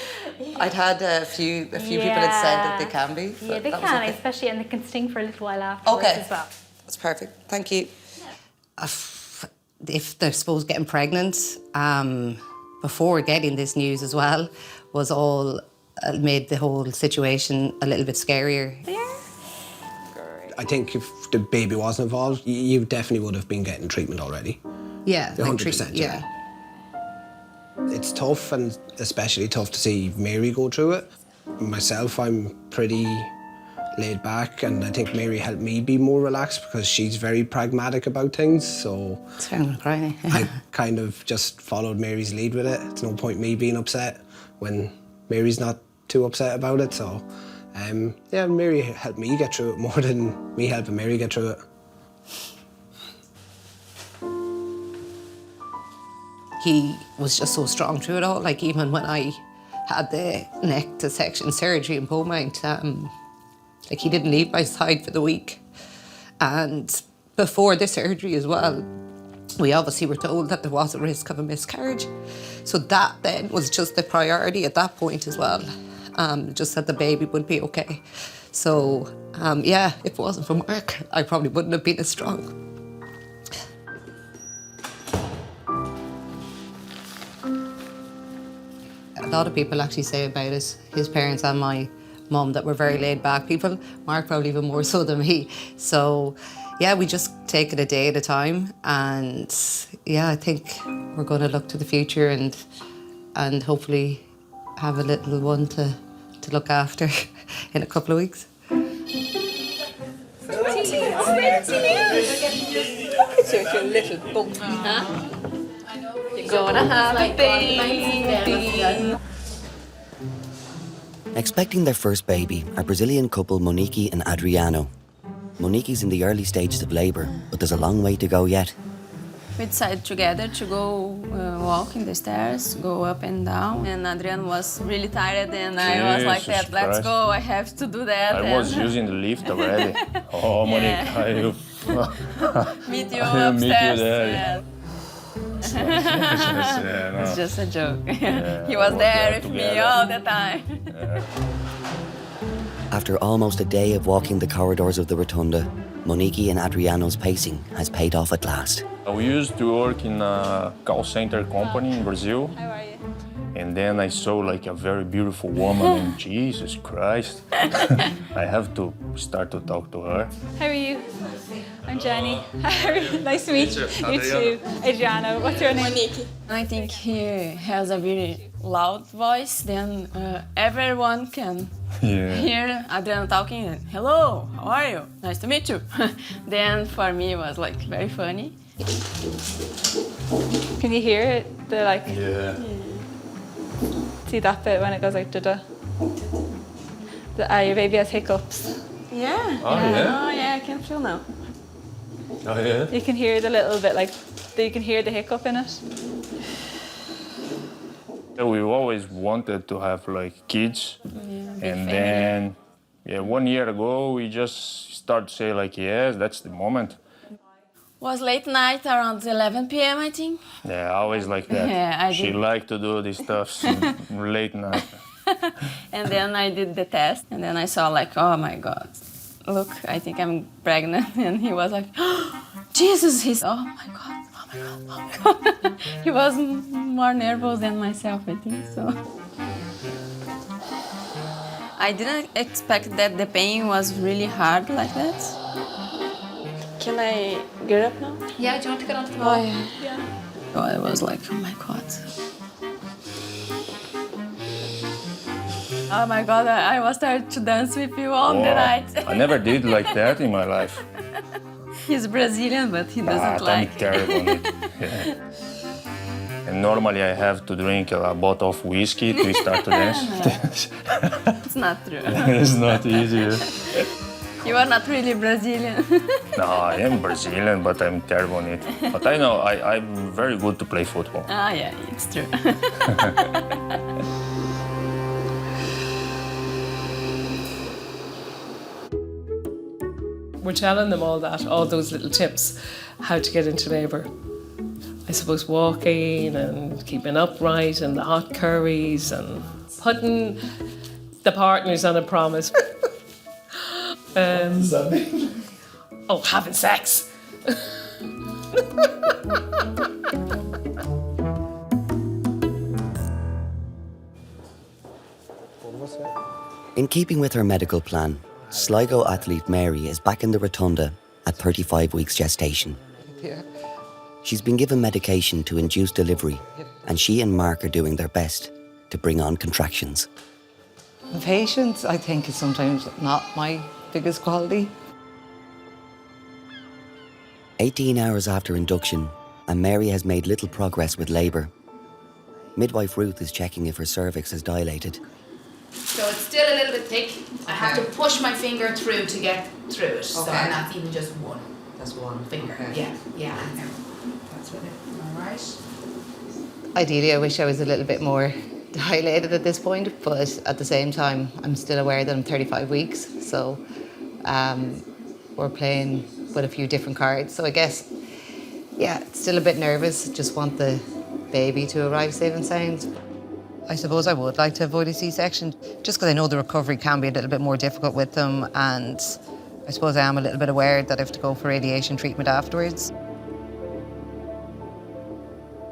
I'd had a few people had said that they can be. Yeah, they can, okay. Especially, and they can sting for a little while afterwards as well. That's perfect. Thank you. If they're supposed getting pregnant, before getting this news as well, was all made the whole situation a little bit scarier. I think if the baby wasn't involved, you definitely would have been getting treatment already. Yeah, 100%. Yeah. It's tough, and especially tough to see Mary go through it. Myself, I'm pretty laid back, and I think Mary helped me be more relaxed because she's very pragmatic about things, so I'm gonna cry. I kind of just followed Mary's lead with it. It's no point me being upset when Mary's not too upset about it, so yeah, Mary helped me get through it more than me helping Mary get through it. He was just so strong through it all. Like even when I had the neck dissection surgery in Beaumont, like he didn't leave my side for the week. And before the surgery as well, we obviously were told that there was a risk of a miscarriage. So that then was just the priority at that point as well. Just that the baby would be okay. So yeah, if it wasn't for Mark, I probably wouldn't have been as strong. A lot of people actually say about us, his parents and my mum, that we're very laid back people. Mark probably even more so than me. So yeah, we just take it a day at a time. And yeah, I think we're going to look to the future and hopefully have a little one to look after in a couple of weeks. Look at your little bump, huh? You're gonna have a baby. Expecting their first baby are Brazilian couple Monique and Adriano. Monique's in the early stages of labour, but there's a long way to go yet. We decided together to go walking the stairs, go up and down. And Adriano was really tired, and I was like, Jesus let's Christ. go, I have to do that. I was using the lift already. Oh, Monique, Meet you I will upstairs. meet you there. Yeah. Yeah, no. It's just a joke. Yeah, He was we there were with me together. all the time. After almost a day of walking the corridors of the Rotunda, Monique and Adriano's pacing has paid off at last. We used to work in a call center company in Brazil. How are you? And then I saw like a very beautiful woman and Jesus Christ. I have to start to talk to her. How are you? I'm Jenny. Nice to meet you. You too. You too. Adriano. What's your name? Monique. I think he has a very loud voice, then everyone can hear Adrian talking. And, hello, how are you? Nice to meet you. Then for me it was like very funny. Can you hear it? The like. Yeah. See that bit when it goes like da-da? Your baby has hiccups. Yeah. Oh, yeah? Oh yeah, I can feel now. Oh, yeah? You can hear the little bit like, you can hear the hiccup in it. We always wanted to have like kids. And then, 1 year ago, we just started to say like, yes, that's the moment. Was late night around 11 p.m. I think. Yeah, always like that. Yeah, She liked to do these stuff late night. And then I did the test, and then I saw like, oh my God, look, I think I'm pregnant. And he was like, oh, Jesus, oh my God, oh my God, oh my God. He was more nervous than myself, I think, so. I didn't expect that the pain was really hard like that. Can I get up now? Yeah, do you want to get on the wall? Oh, yeah. Oh, I was like, oh my God. Oh my God, I was starting to dance with you all the night. I never did like that in my life. He's Brazilian, but he doesn't like I'm terrible on it. Yeah. And normally I have to drink a bottle of whiskey to start to dance. It's not true. It's not easy. You are not really Brazilian. No, I am Brazilian, but I'm terrible on it. But I know I'm very good to play football. Ah, yeah, it's true. We're telling them all those little tips, how to get into labour. I suppose walking and keeping upright and the hot curries and putting the partners on a promise. What does that mean? Oh, having sex. In keeping with her medical plan, Sligo athlete Mary is back in the Rotunda at 35 weeks gestation. Yeah. She's been given medication to induce delivery, and she and Mark are doing their best to bring on contractions. The patience, I think, is sometimes not my biggest quality. 18 hours after induction, and Mary has made little progress with labour. Midwife Ruth is checking if her cervix has dilated. So it's still a little bit thick. I have to push my finger through to get through it. So, and that's even just one. That's one Finger. Okay. Yeah, I know. That's with it. All right. Ideally, I wish I was a little bit more dilated at this point, but at the same time, I'm still aware that I'm 35 weeks. So we're playing with a few different cards. So I guess, still a bit nervous. Just want the baby to arrive safe and sound. I suppose I would like to avoid a C-section, just because I know the recovery can be a little bit more difficult with them, and I suppose I am a little bit aware that I have to go for radiation treatment afterwards.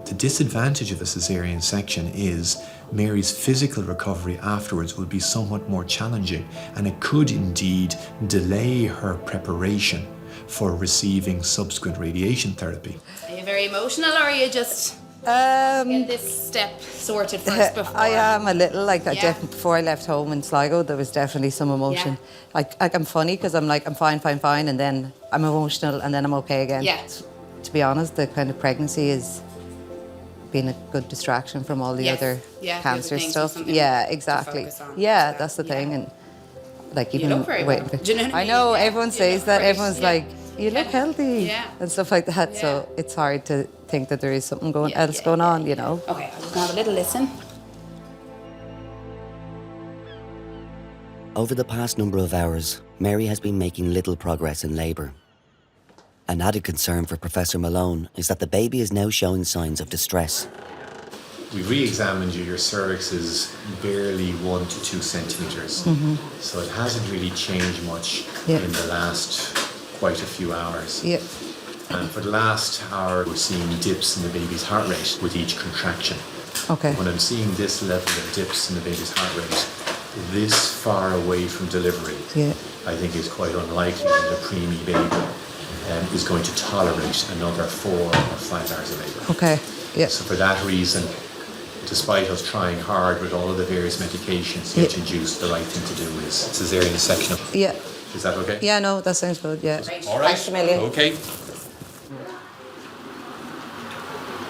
The disadvantage of a caesarean section is Mary's physical recovery afterwards will be somewhat more challenging, and it could indeed delay her preparation for receiving subsequent radiation therapy. Are you very emotional, or are you just get this step sorted first before? I am a little, before I left home in Sligo, there was definitely some emotion. Yeah. Like I'm funny because I'm like, I'm fine, and then I'm emotional, and then I'm okay again. Yeah. To be honest, the kind of pregnancy is been a good distraction from all the other cancer stuff. Yeah, exactly. Yeah, that's the thing. And like even look very well. Do you know what I know everyone says that. great. Everyone's like, you look healthy and stuff like that. So it's hard to think that there is something else going on, you know. Okay, I'm gonna have a little listen. Over the past number of hours, Mary has been making little progress in labour. An added concern for Professor Malone is that the baby is now showing signs of distress. We re-examined you. Your cervix is barely 1 to 2 centimetres. So it hasn't really changed much in the last quite a few hours. Yep. And for the last hour, we're seeing dips in the baby's heart rate with each contraction. Okay. When I'm seeing this level of dips in the baby's heart rate, this far away from delivery, I think is quite unlikely that a preemie baby is going to tolerate another 4 or 5 hours of labour. Okay. Yeah. So for that reason, Despite us trying hard with all of the various medications to induce, the right thing to do is cesarean section. Yeah. Is that okay? Yeah, no, that sounds good, yeah. All right. Thanks, Millie. Okay.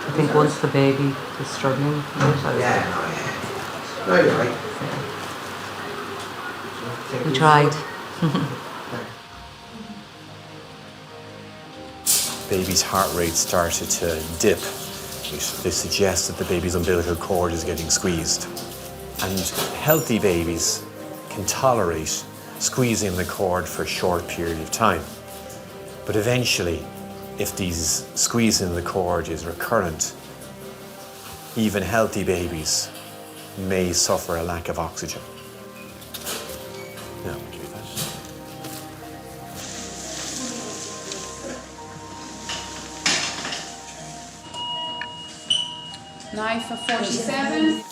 I think once the baby is struggling with it, No, you're right. we tried. Baby's heart rate started to dip. They suggest that the baby's umbilical cord is getting squeezed. And healthy babies can tolerate squeezing the cord for a short period of time. But eventually, if these squeezing the cord is recurrent, even healthy babies may suffer a lack of oxygen. Yeah, I'll give you that. Knife for 47.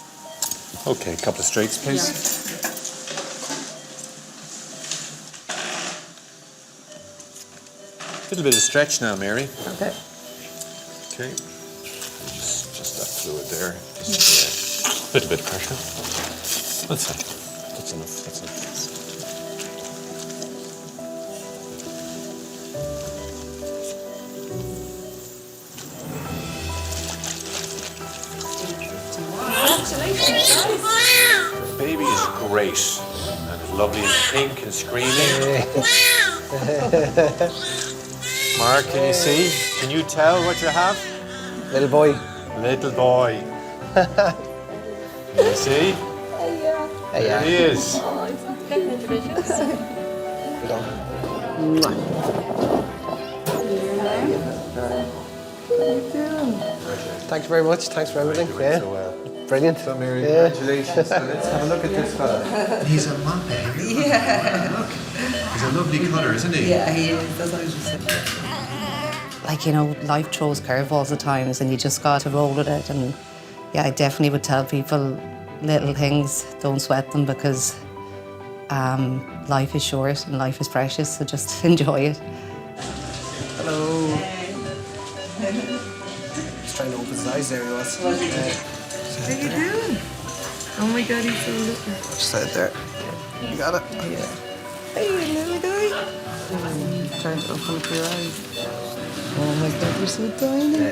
Okay, a couple of straights, please. A little bit of stretch now, Mary. Okay. Okay. Just that fluid there. Just a little bit of pressure. That's fine. That's enough. That's enough. The baby is great and lovely and pink and screaming. Mark, can you see? Can you tell what you have? Little boy. Little boy. Can you see? There he is. Oh, it's delicious. Thanks very much. Thanks for everything. Yeah. So well. Brilliant. So Mary, Yeah. congratulations. Let's have a look at this fella. He's a muppet. Yeah. Look. He's a lovely colour, isn't he? Yeah, he is. That's what I was just saying. Like, you know, life throws curveballs at times and you just got to roll with it. And yeah, I definitely would tell people little things, don't sweat them because life is short and life is precious, so just enjoy it. Hello. Just trying to open his eyes there, he was. How are you doing? Oh my God, he's so little. Just out there. You got it? Yeah. Hey, little guy. Trying to open up your eyes. Oh my God, you're so tiny.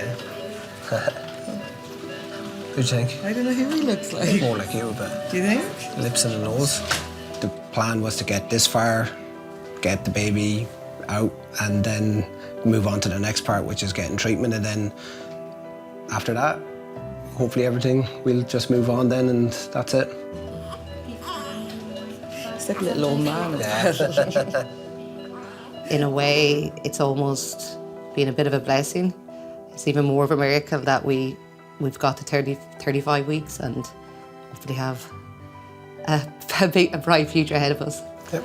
Who do you think? I don't know who he looks like. More like you, but. Do you think? Lips and a nose. The plan was to get this far, get the baby out, and then move on to the next part, which is getting treatment. And then after that, hopefully everything, we'll just move on then, and that's it. It's like a little old man. Yeah. In a way, it's almost been a bit of a blessing. It's even more of a miracle that we've got to 35 weeks and hopefully have a bright future ahead of us. Yep.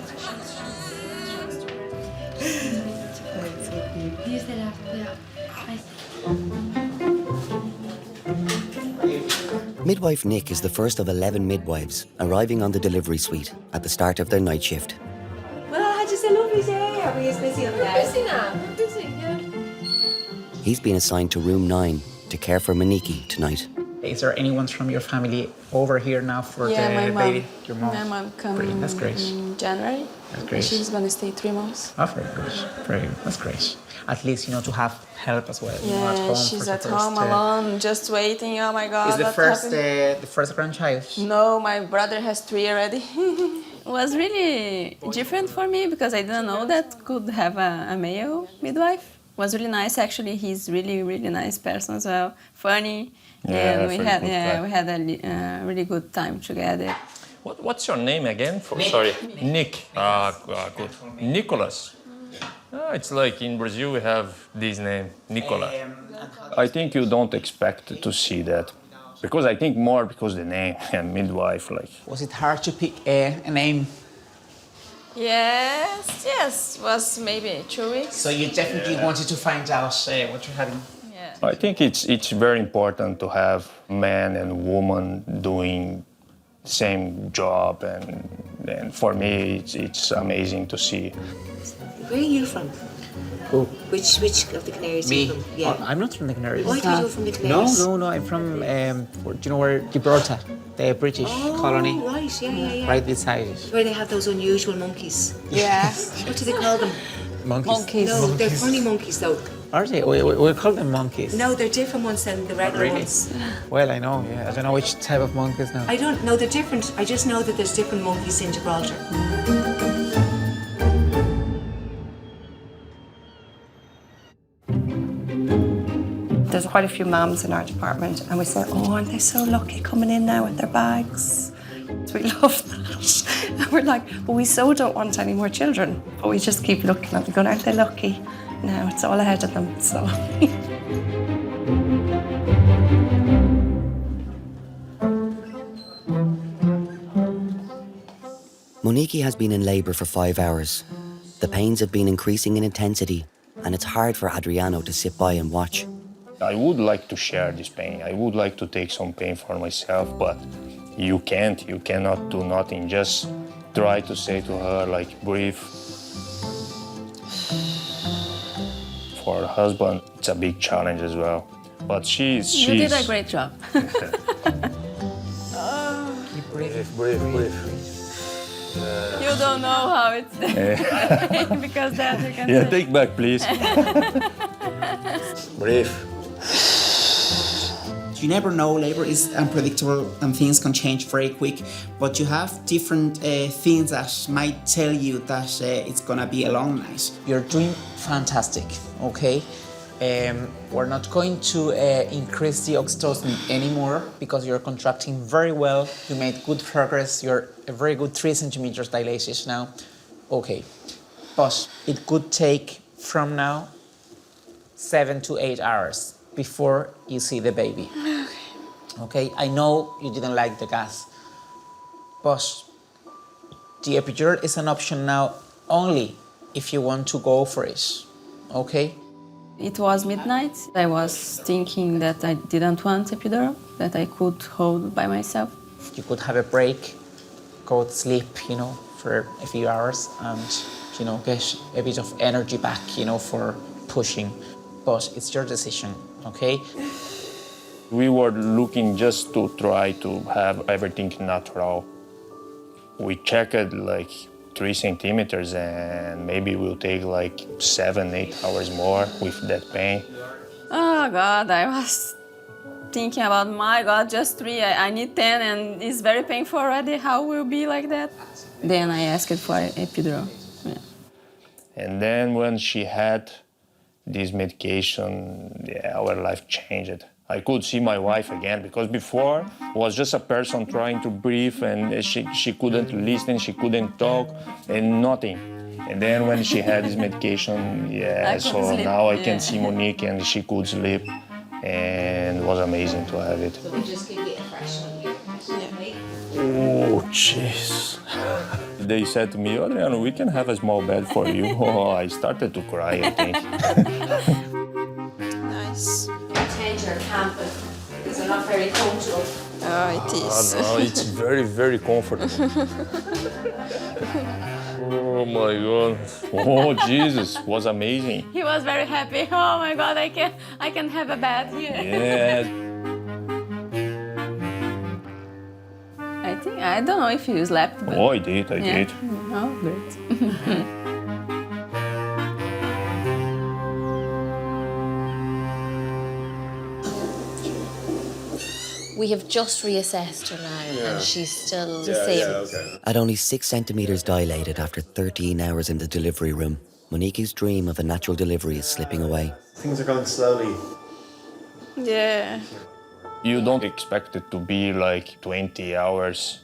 Midwife Nick is the first of 11 midwives arriving on the delivery suite at the start of their night shift. Well, I had just a lovely day. Are we as busy up there? We're busy now. We're busy, yeah. He's been assigned to room 9 to care for Maniki tonight. Is there anyone from your family over here now for Yeah, the my baby? mom. Your mom? My mom coming Brilliant, that's great. in January. That's great. She's going to stay 3 months. Oh, very good. Very good. That's great. At least, to have help as well. you know, at Yeah, home she's for at the first, home alone, just waiting. Oh my God, Is the what first happened? the first grandchild? No, my brother has 3 already. It was really different for me because I didn't know that could have a male midwife. It was really nice actually. He's really, really nice person as well. Funny. Yeah, and we very had a really good time together. What's your name again? Sorry. Nick. Good. Nicholas. It's like in Brazil we have this name, Nicolas. I think you don't expect to see that. Because I think more because the name and midwife, like. Was it hard to pick a name? Yes, was maybe 2 weeks. So you definitely wanted to find out what you're having? I think it's very important to have man and woman doing the same job, and for me it's amazing to see. Where are you from? Who? Which of the Canaries Me? are you from? Yeah. Oh, I'm not from the Canaries. Why do you go from the Canaries? No, I'm from, do you know where Gibraltar, the British colony? Oh, right, yeah. Right beside it. Where they have those unusual monkeys. Yeah. What do they call them? Monkeys. No, they're funny monkeys though. Are they? We call them monkeys. No, they're different ones than the regular Really? ones. Well, I know, yeah. I don't know which type of monkeys now. I don't know, they're different. I just know that there's different monkeys in Gibraltar. There's quite a few mums in our department, and we say, oh, aren't they so lucky coming in now with their bags? So we love that. And we're like, well, we so don't want any more children. But we just keep looking at them going, aren't they lucky? No, it's all ahead of them, so. Monique has been in labour for 5 hours. The pains have been increasing in intensity, and it's hard for Adriano to sit by and watch. I would like to share this pain. I would like to take some pain for myself, but you can't. You cannot do nothing. Just try to say to her, like, breathe. For her husband, it's a big challenge as well. But she's... You did a great job. Breathe. You don't know how it's because that you can Yeah, say. take back, please. Breathe. You never know, labor is unpredictable and things can change very quick, but you have different things that might tell you that it's gonna be a long night. You're doing fantastic, okay? We're not going to increase the oxytocin anymore because you're contracting very well. You made good progress. You're a very good 3 centimeters dilated now. Okay, but it could take from now 7 to 8 hours before you see the baby. Okay, I know you didn't like the gas, but the epidural is an option now only if you want to go for it, okay? It was midnight. I was thinking that I didn't want epidural, that I could hold by myself. You could have a break, go to sleep, for a few hours and, get a bit of energy back, for pushing. But it's your decision, okay? We were looking just to try to have everything natural. We checked like 3 centimeters and maybe we'll take like 7-8 hours more with that pain. Oh God, I was thinking about, my God, just 3, I need 10 and it's very painful already. How will it be like that? Then I asked for epidural. Yeah. And then when she had this medication, our life changed. I could see my wife again because before was just a person trying to breathe and she couldn't listen, she couldn't talk and nothing. And then when she had this medication, so now I can see Monique and she could sleep and it was amazing to have it. So we just give you a fresh one here. Oh, jeez. They said to me, Adriano, we can have a small bed for you. Oh, I started to cry, I think. Nice. Tender camping because they're not very comfortable. Oh, it is. No, it's very, very comfortable. Oh my God. Oh, Jesus, was amazing. He was very happy. Oh my God, I can have a bed here. Yeah. I don't know if you slept. But... Oh, I did. Oh, great. We have just reassessed her now and she's still the same. At only 6 centimetres dilated after 13 hours in the delivery room, Monique's dream of a natural delivery is slipping away. Things are going slowly. Yeah. You don't expect it to be like 20 hours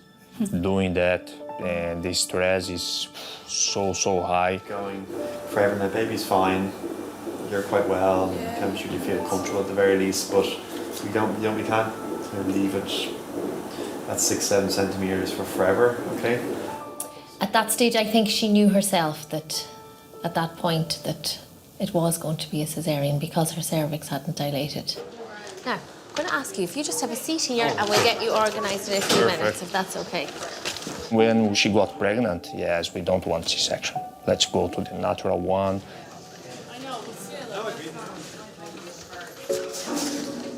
doing that, and the stress is so high. Going forever, and the baby's fine. You're quite well, and temperature you feel comfortable at the very least, but we can't leave it at 6-7 centimeters for forever, okay? At that stage, I think she knew herself that at that point that it was going to be a cesarean because her cervix hadn't dilated. Now, I'm going to ask you if you just have a seat here and we'll get you organised in a few minutes, if that's okay. When she got pregnant, yes, we don't want C-section. Let's go to the natural one.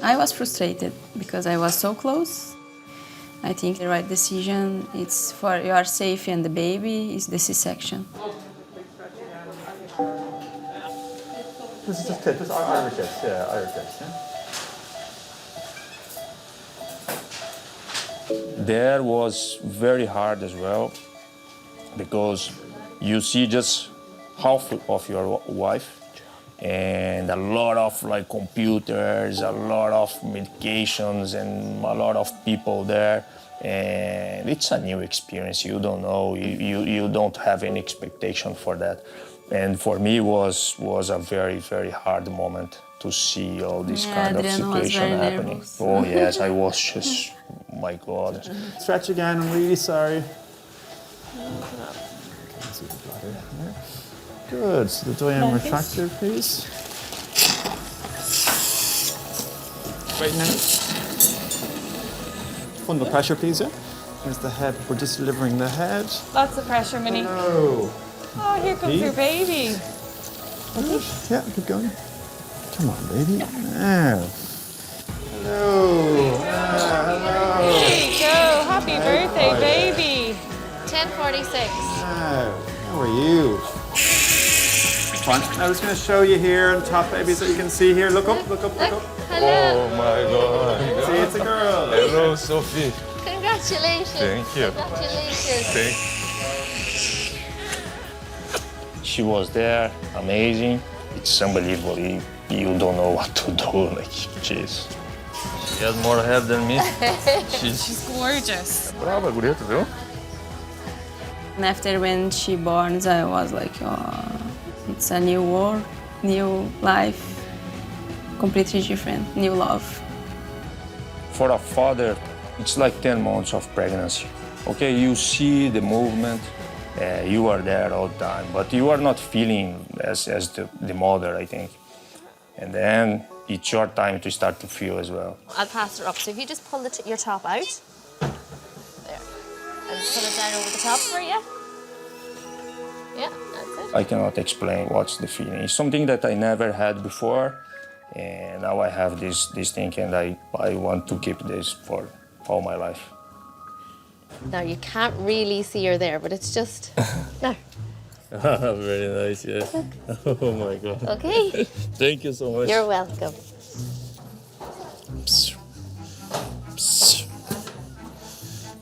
I was frustrated because I was so close. I think the right decision, it's for your safety and the baby, is the C-section. This is Irish, yeah, Irish, yeah. There was very hard as well, because you see just half of your wife, and a lot of like computers, a lot of medications, and a lot of people there. And it's a new experience. You don't know. You don't have any expectation for that. And for me, was a very, very hard moment to see all this kind of situation happening. Nervous. Oh yes, I was just, my God. Stretch again. I'm really sorry. Good. So the diameter retractor, please. Right now. Fundal pressure, please. Yeah. There's the head. We're just delivering the head. Lots of pressure, Millie. Hello. Oh, here comes your baby. Good. Yeah, keep going. Come on, baby. Now. Hello. Hello. There you go. Happy birthday, baby. 10:46. How are you? Fine. I was going to show you here on top, baby, so you can see here. Look up, look up, look up. Oh my God. See, it's a girl. Hello, Sophie. Congratulations. Thank you. Congratulations. She was there, amazing. It's unbelievable. You don't know what to do. Like, jeez. She has more hair than me. She's gorgeous. Brava, bonita, viu? And after when she born, I was like, oh, it's a new world, new life, completely different, new love. For a father, it's like 10 months of pregnancy. Okay, you see the movement, you are there all the time, but you are not feeling as the mother, I think. And then it's your time to start to feel as well. I'll pass her up. So if you just pull your top out, there, and pull it down over the top for you. Yeah, that's it. I cannot explain what's the feeling. It's something that I never had before, and now I have this thing, and I want to keep this for all my life. Now you can't really see her there, but it's just no. Very nice, yeah. Oh my God. Okay. Thank you so much. You're welcome.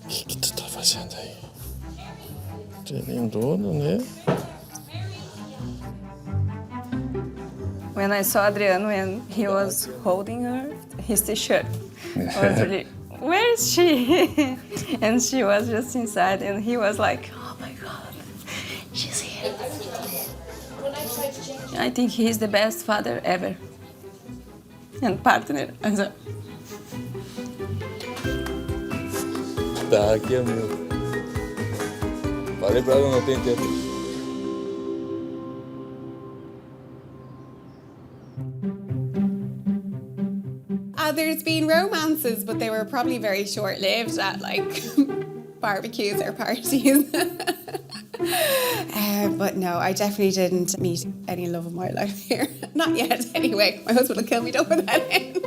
O que tu tá fazendo aí? Lindona, né? When I saw Adriano and he was holding her, his t-shirt, I was really, where is she? And she was just inside, and he was like, oh my God, she's here. I think he's the best father ever. And partner. Also. Tá, aqui é meu. Falei pra ela, não tem tempo. There's been romances, but they were probably very short-lived at like barbecues or parties. But no, I definitely didn't meet any love of my life here. Not yet, anyway. My husband will kill me, don't put that in.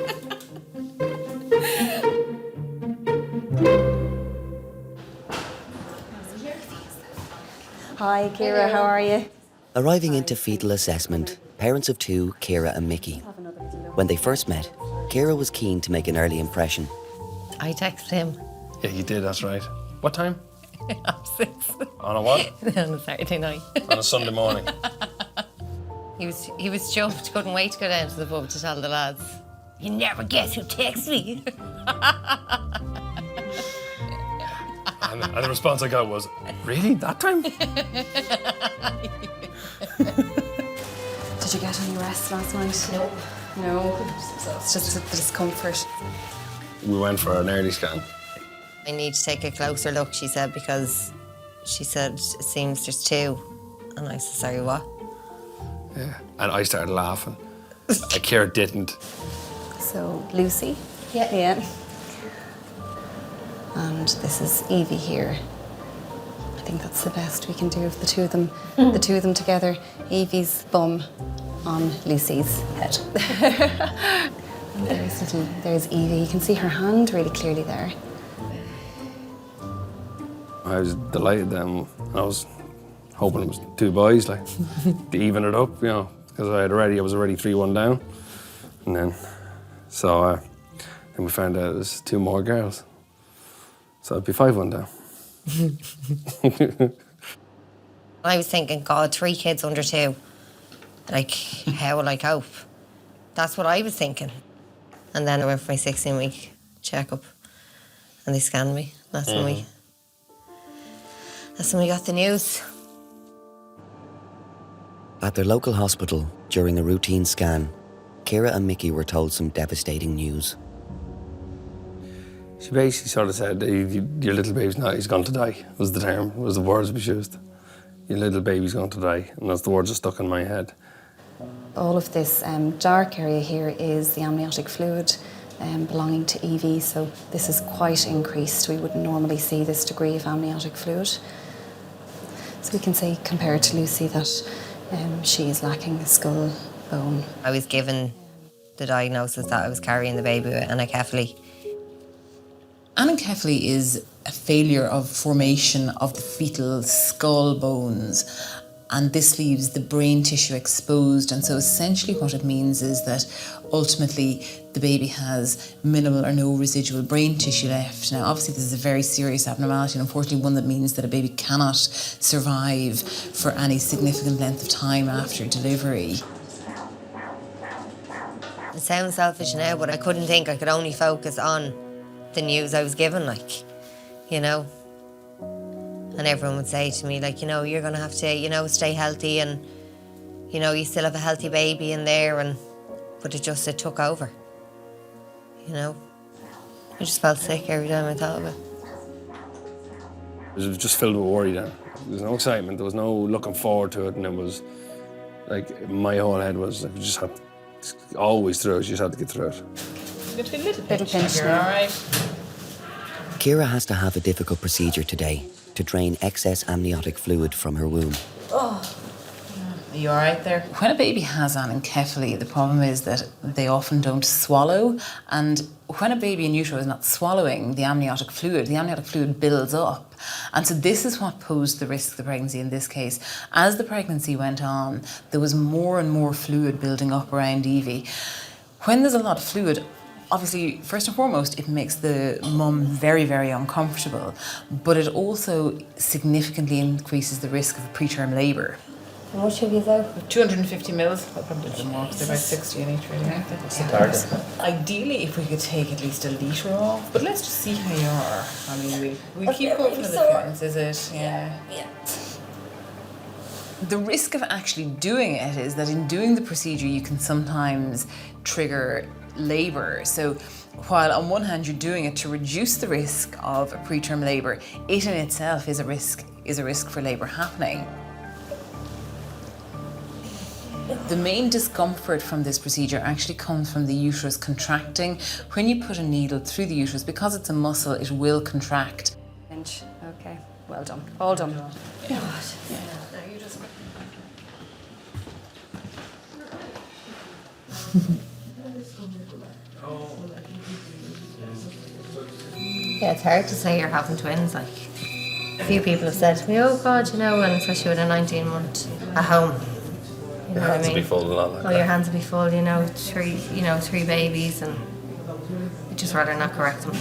Hi, Ciara, how are you? Arriving into fetal assessment, parents of two, Ciara and Mickey. When they first met, Ciara was keen to make an early impression. I texted him. Yeah, you did, that's right. What time? 6. On a what? On a Saturday night. On a Sunday morning. He was chuffed, couldn't wait to go down to the pub to tell the lads. You never guess who texted me. And the response I got was, really? That time? Did you get any rest last night? No. No? It's just the discomfort. We went for an early scan. I need to take a closer look, she said, because she said it seems there's 2. And I said, sorry, what? Yeah. And I started laughing. Ciara didn't. So, Lucy? Yeah. Yeah. And this is Evie here. I think that's the best we can do of the two of them. The two of them together. Evie's bum on Lucy's head. There's Evie. You can see her hand really clearly there. I was delighted then. I was hoping it was 2 boys, like, to even it up, you know, because I was already 3-1 down. And then, then we found out it was 2 more girls. So I'd be 5-1 down. I was thinking, God, 3 kids under 2. Like, how will I cope? That's what I was thinking. And then I went for my 16-week checkup and they scanned me. That's when we got the news. At their local hospital, during a routine scan, Ciara and Mickey were told some devastating news. She basically sort of said, your little baby's he's going to die, was the term, was the words we used. Your little baby's going to die, and that's the words that stuck in my head. All of this dark area here is the amniotic fluid belonging to Evie, so this is quite increased. We wouldn't normally see this degree of amniotic fluid. So we can say, compared to Lucy, that she is lacking the skull bone. I was given the diagnosis that I was carrying the baby with anencephaly. Anencephaly is a failure of formation of the fetal skull bones, and this leaves the brain tissue exposed. And so essentially what it means is that ultimately the baby has minimal or no residual brain tissue left. Now obviously this is a very serious abnormality, and unfortunately one that means that a baby cannot survive for any significant length of time after delivery. It sounds selfish now, but I couldn't think. I could only focus on the news I was given, like, you know. And everyone would say to me, like, you know, you're going to have to, you know, stay healthy and, you know, you still have a healthy baby in there. But it took over, you know. I just felt sick every time I thought of it. It was just filled with worry then. There was no excitement, there was no looking forward to it, and it was, like, my whole head was, like, you just had, always through it, you just had to get through it. Little pinch. You're all right. Ciara has to have a difficult procedure today to drain excess amniotic fluid from her womb. Oh. Are you all right there? When a baby has anencephaly, the problem is that they often don't swallow, and when a baby in utero is not swallowing the amniotic fluid builds up. And so this is what posed the risk of the pregnancy in this case. As the pregnancy went on, there was more and more fluid building up around Evie. When there's a lot of fluid, obviously, first and foremost, it makes the mum very, very uncomfortable, but it also significantly increases the risk of preterm labour. How much have you though? 250 mils. I'll probably do more because they're about 60 in each, really. That's the target. Ideally, if we could take at least a litre off, but let's just see how you are. I mean, we keep going for the difference, is it? Yeah. The risk of actually doing it is that in doing the procedure, you can sometimes trigger labour. So while on one hand you're doing it to reduce the risk of a preterm labour, it in itself is a risk for labour happening. The main discomfort from this procedure actually comes from the uterus contracting. When you put a needle through the uterus, because it's a muscle, it will contract. Pinch. Okay, well done. All done. Yeah. Yeah, it's hard to say you're having twins. Like, a few people have said to me, "Oh God, you know," and especially with a 19-month at home. You know what I mean? Your hands will be full a lot like that. Your hands will be full. You know, 3 babies, and you'd just rather not correct them.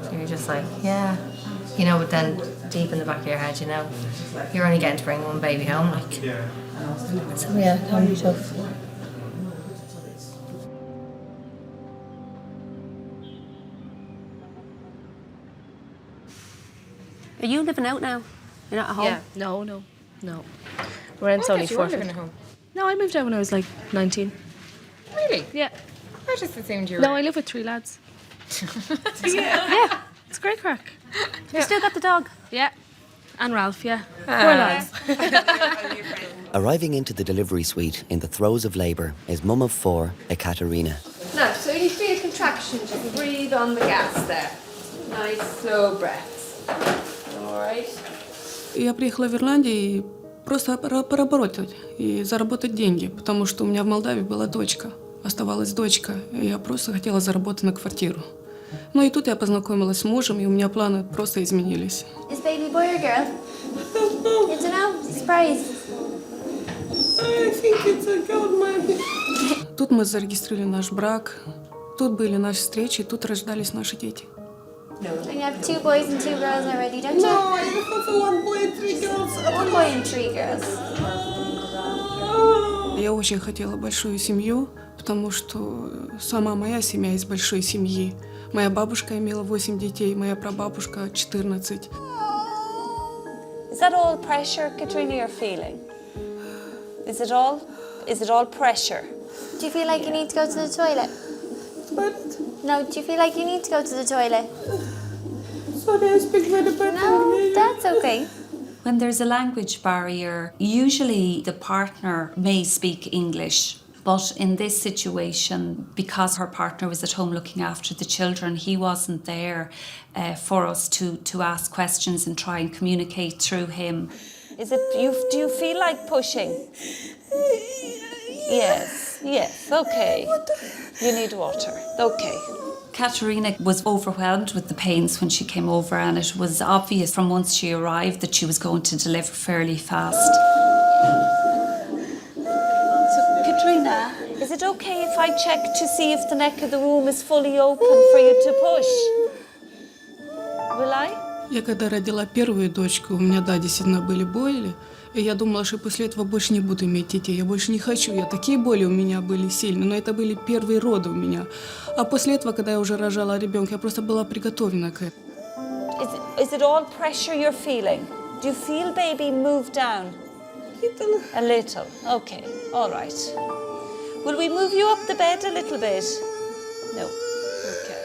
So you're just like, yeah, you know. But then deep in the back of your head, you know, you're only getting to bring one baby home, like. So yeah, it can be tough. Are you living out now? You're not at home? Yeah. No. Rent's only you were $450. living at home. No, I moved out when I was like 19. Really? Yeah. I just assumed you were. No, I live with 3 lads. Yeah, it's great crack. You still got the dog? Yeah. And Ralph, yeah. 4 lads. Arriving into the delivery suite in the throes of labour is mum of 4, Ekaterina. Now, so you feel contractions, you can breathe on the gas there. Nice, slow breaths. All right. Я приехала в Ирландию просто поработать и заработать деньги, потому что у меня в Молдавии была дочка. оставалась дочка, и я просто хотела заработать на квартиру. Ну и тут я познакомилась с мужем, и у меня планы просто изменились. Is baby boy or girl? You don't know? Surprise. I think it's a girl, maybe. Тут мы зарегистрировали наш брак, тут были наши встречи, тут рождались наши дети. And you have 2 boys and 2 girls already, don't you? No, I have 1 boy and 3 girls. 1 boy and 3 girls. Я очень хотела большую семью, потому что сама моя семья из большой семьи. Моя бабушка имела 8 детей, моя прабабушка 14. Is that all pressure, Katrina, you're feeling? Is it all pressure? Do you feel like you need to go to the toilet? What? No, do you feel like you need to go to the toilet? Sorry, I speak very bad No, that's okay. When there's a language barrier, usually the partner may speak English. But in this situation, because her partner was at home looking after the children, he wasn't there for us to ask questions and try and communicate through him. Do you feel like pushing? Yes, okay. You need water, okay. Katerina was overwhelmed with the pains when she came over, and it was obvious from once she arrived that she was going to deliver fairly fast. So, Katrina, is it okay if I check to see if the neck of the womb is fully open for you to push? Will I? Я когда родила первую дочку, у меня, да, действительно были боли, и я думала, что после этого больше не буду иметь детей, я больше не хочу, такие боли у меня были сильные, но это были первые роды у меня. А после этого, когда я уже рожала ребенка, я просто была приготовлена к этому. Is it all pressure you're feeling? Do you feel baby move down? A little. Okay, all right. Will we move you up the bed a little bit? No. Okay.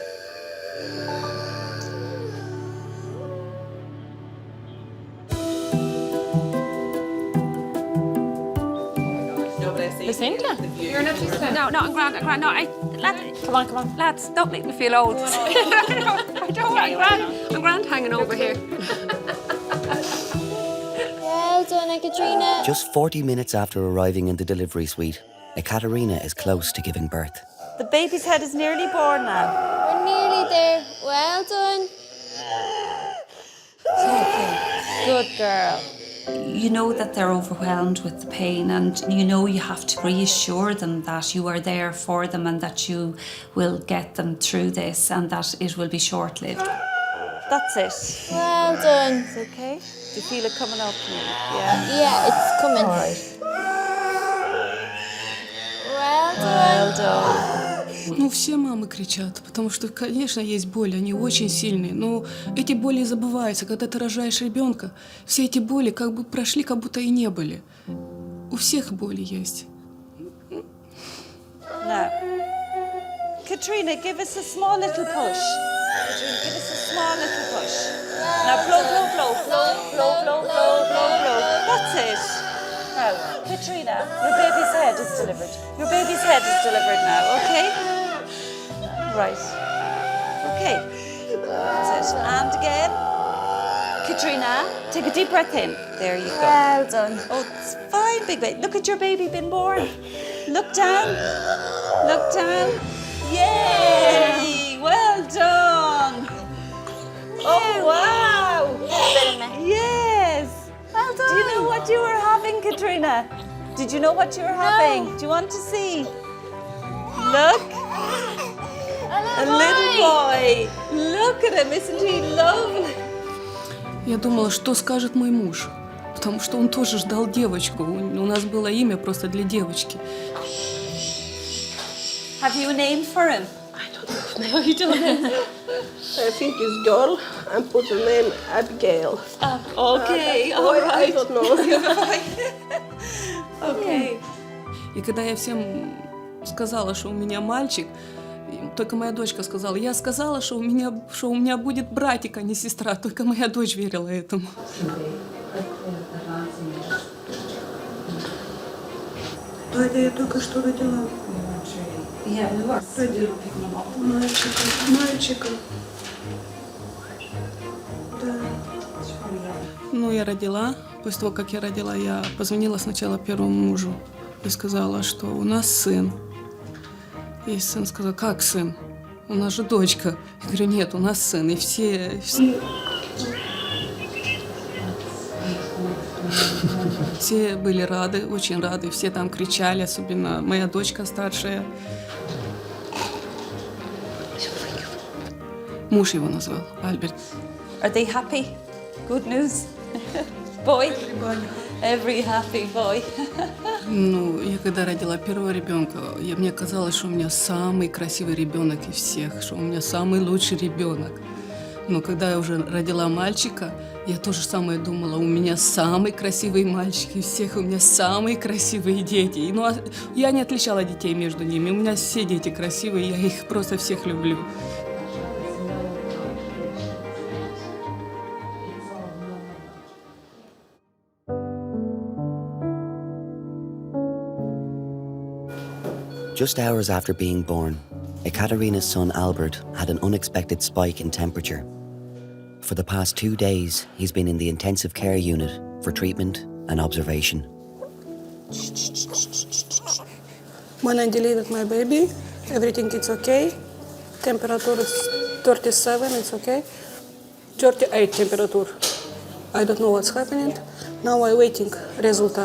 You're not used to it. No, I'm grand. No, lads, come on. Lads, don't make me feel old. I don't want. I'm grand hanging over here. Well done, Katrina. Just 40 minutes after arriving in the delivery suite, Ekaterina is close to giving birth. The baby's head is nearly born now. We're nearly there. Well done. Okay. Good girl. You know that they're overwhelmed with the pain, and you know you have to reassure them that you are there for them and that you will get them through this and that it will be short-lived. That's it. Well done. It's okay? Do you feel it coming up? Yeah, it's coming. All right. Well done. Ну, все мамы кричат, потому что, конечно, есть боли, они очень сильные, но эти боли забываются. Когда ты рожаешь ребенка, все эти боли как бы прошли, как будто и не были. У всех боли есть. Now, Katrina, give us a small little push. Katrina, give us a small little push. Now, blow. That's it. Now, Katrina, your baby's head is delivered. Your baby's head is delivered now, okay? Right. Okay. That's it. And again. Katrina, take a deep breath in. There you go. Well done. Oh, it's fine, big baby. Look at your baby being born. Look down. Look down. Yay! Well done. Oh, wow. Yes. Well done. Do you know what you were having, Katrina? Did you know what you were having? Do you want to see? Look. A little boy. Look at him. Isn't he lovely? Я думала, что скажет мой муж, потому что он тоже ждал девочку. У нас было имя просто для девочки. Have you a name for him? I don't know. No, you don't know. I think it's girl and put the name Abigail. Okay, all right. I don't know. Okay. И когда я всем сказала, что у меня мальчик, только моя дочка сказала, я сказала, что у меня будет братик, а не сестра. Только моя дочь верила этому. Это я только что родила. Мальчика. Да. Ну, я родила. После того, как я родила, я позвонила сначала первому мужу и сказала, что у нас сын. И сын сказал, как сын? У нас же дочка. Я говорю, нет, у нас сын. И все... Все были рады, очень рады. Все там кричали, особенно моя дочка старшая. Муж его назвал, Альберт. Are they happy? Good news? Boy? Every happy boy. Ну, я когда родила первого ребенка, мне казалось, что у меня самый красивый ребенок из всех, что у меня самый лучший ребенок. Но когда я уже родила мальчика, я то же самое думала, у меня самый красивый мальчик из всех, у меня самые красивые дети. Ну, я не отличала детей между ними, у меня все дети красивые, я их просто всех люблю. Just hours after being born, Ekaterina's son Albert had an unexpected spike in temperature. For the past 2 days, he's been in the intensive care unit for treatment and observation. When I delivered my baby, everything is okay. Temperature is 37, it's okay. 38 temperature. I don't know what's happening. Now I'm waiting result.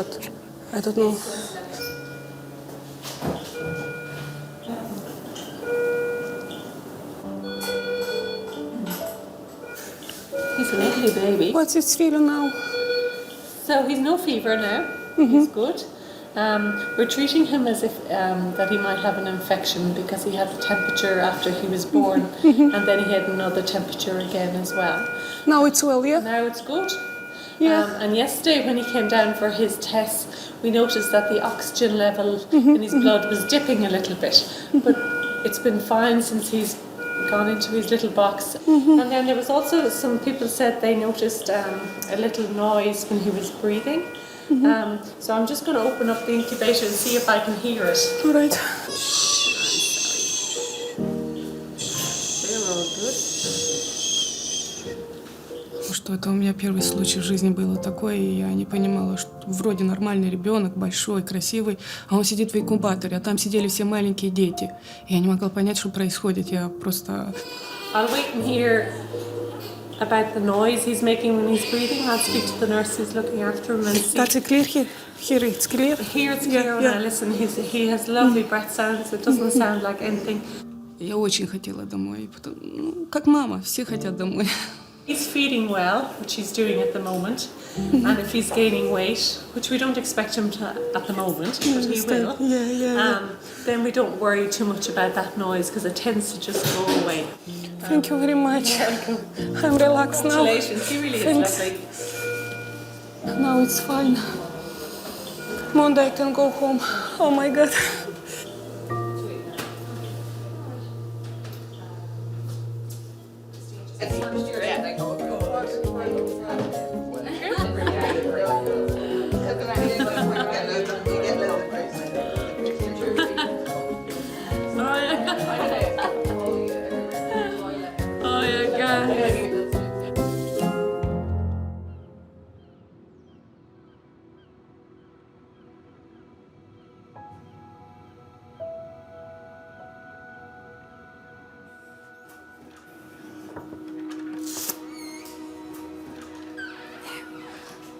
I don't know. He's a lovely baby. What's his feeling now? So he's no fever now. He's good. We're treating him as if that he might have an infection because he had the temperature after he was born, and then he had another temperature again as well. Now it's well, yeah? Now it's good. Yeah. And yesterday when he came down for his tests, we noticed that the oxygen level in his blood was dipping a little bit, but it's been fine since he's gone into his little box. And then there was also some people said they noticed a little noise when he was breathing. So I'm just going to open up the incubator and see if I can hear it. All right. They're all good. Что это у меня первый случай в жизни было такое, и я не понимала, что вроде нормальный ребенок, большой, красивый, а он сидит в инкубаторе, а там сидели все маленькие дети. Я не могла понять, что происходит. Я просто... I'll wait and hear about the noise he's making when he's breathing. I'll speak to the nurse who's looking after him and see. That's it clear here? Here it's clear? Here it's clear. Now listen, he has lovely breath sounds. It doesn't sound like anything. Я очень хотела домой. Как мама, все хотят домой. He's feeding well, which he's doing at the moment, and if he's gaining weight, which we don't expect him to at the moment, but he will, then we don't worry too much about that noise because it tends to just go away. Thank you very much. I'm relaxed now. Congratulations, he really is lovely. Now it's fine. Monday I can go home. Oh my God.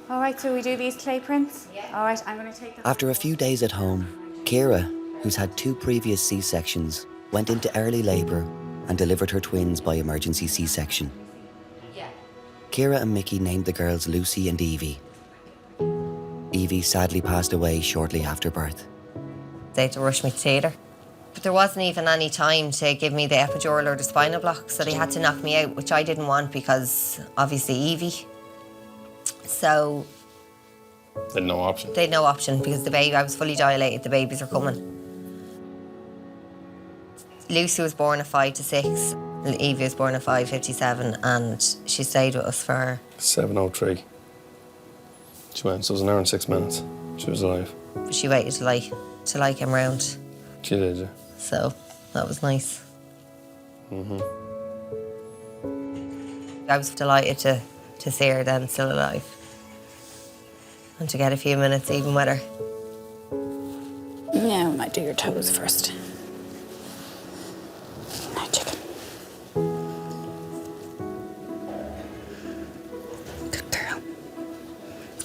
All right, so we do these clay prints? Yeah. All right, I'm going to take them. After a few days at home, Ciara, who's had 2 previous C-sections, went into early labour and delivered her twins by emergency C-section. Yeah. Ciara and Mickey named the girls Lucy and Evie. Evie sadly passed away shortly after birth. They had to rush me to theatre. But there wasn't even any time to give me the epidural or the spinal block, so they had to knock me out, which I didn't want because, obviously, Evie. So... They had no option. They had no option because the baby, I was fully dilated, the babies are coming. Lucy was born at 5 to 6, Evie was born at 5:57, and she stayed with us for... 7:03. She went, so it was an hour and 6 minutes. She was alive. She waited till I came round. She did, yeah. So, that was nice. I was delighted to see her then still alive. And to get a few minutes even with her. Yeah, we might do your toes first.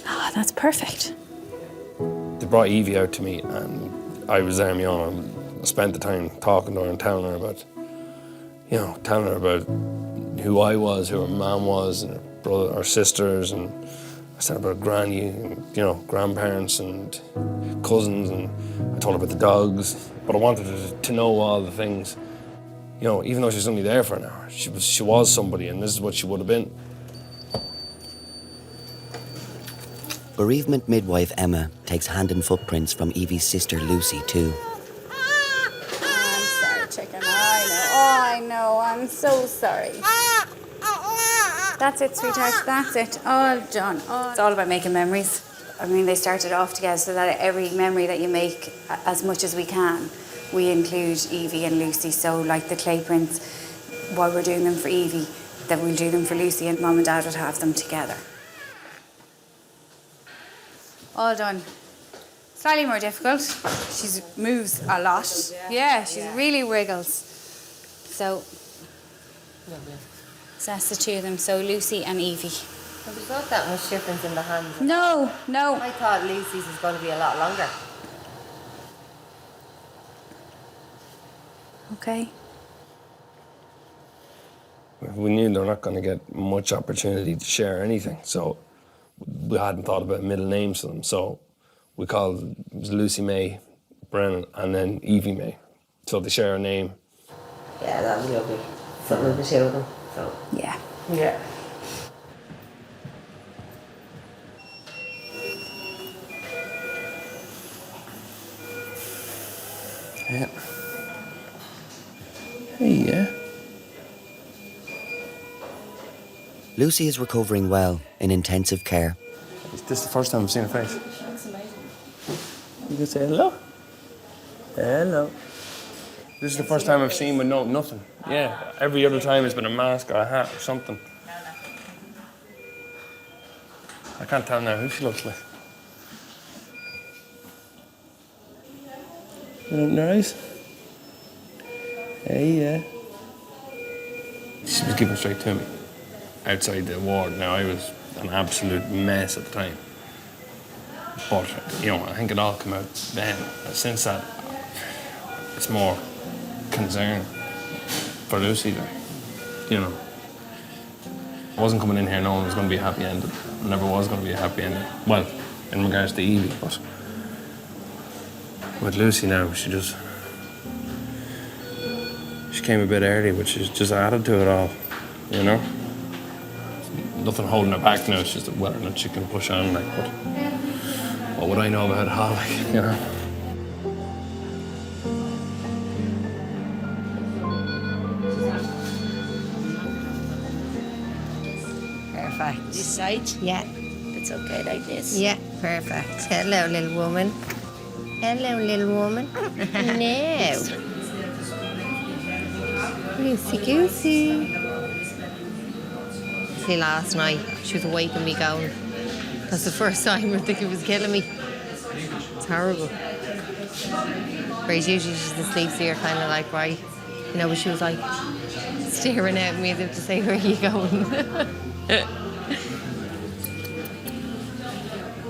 Oh, that's perfect. They brought Evie out to me, and I was there on my own. I spent the time talking to her and telling her about, telling her about who I was, who her mum was, and her brother, her sisters, and I said about granny, and, grandparents and cousins, and I told her about the dogs. But I wanted her to know all the things. Even though she was only there for an hour, she was somebody, and this is what she would have been. Bereavement midwife Emma takes hand and footprints from Evie's sister Lucy too. I'm sorry, chicken. I know. I'm so sorry. That's it, sweetheart. That's it. All done. It's all about making memories. I mean, they started off together so that every memory that you make, as much as we can, we include Evie and Lucy. So, like the clay prints, while we're doing them for Evie, that we'll do them for Lucy, and Mum and Dad would have them together. All done. Slightly more difficult. She moves a lot. Yeah, she really wiggles. So that's the two of them. So Lucy and Evie. Well, there's not that much difference in the hands. No. I thought Lucy's was going to be a lot longer. Okay. We knew they were not going to get much opportunity to share anything, so we hadn't thought about middle names for them. So we called it was Lucy May Brennan and then Evie May. So they share a name. Yeah, that was lovely. Something with the two of them. So yeah. Yeah. Yeah. Yeah. Lucy is recovering well in intensive care. This is the first time I've seen her face. That's amazing. You can say hello. Hello. This is the first time I've seen with nothing. Yeah, every other time it's been a mask or a hat or something. I can't tell now who she looks like. Open her eyes. Hey, yeah. She was given straight to me outside the ward. Now, I was an absolute mess at the time. But, I think it all came out then. Since that, it's more concern for Lucy. I wasn't coming in here knowing it was going to be a happy ending. It never was going to be a happy ending. Well, in regards to Evie, but with Lucy now, she came a bit early, but she's just added to it all, Nothing holding her back now, it's just whether or not she can push on, but what would I know about it all, Perfect. This side? Yeah. It's okay like this? Yeah, perfect. Hello, little woman. Hello, little woman. No. Goosey goosey. See, last night, she was waking me going. That's the first time I think it was killing me. It's horrible. Whereas usually she's asleep, so you're kind of like, right. But she was like staring at me as if to say, where are you going?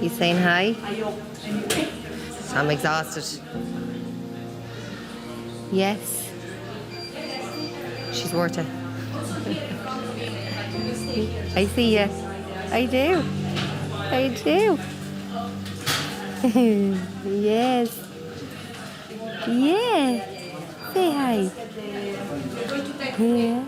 You saying hi? I'm exhausted. Yes. She's worth it. I see you. I do. I do. Yes. Yeah. Say hi. Yeah.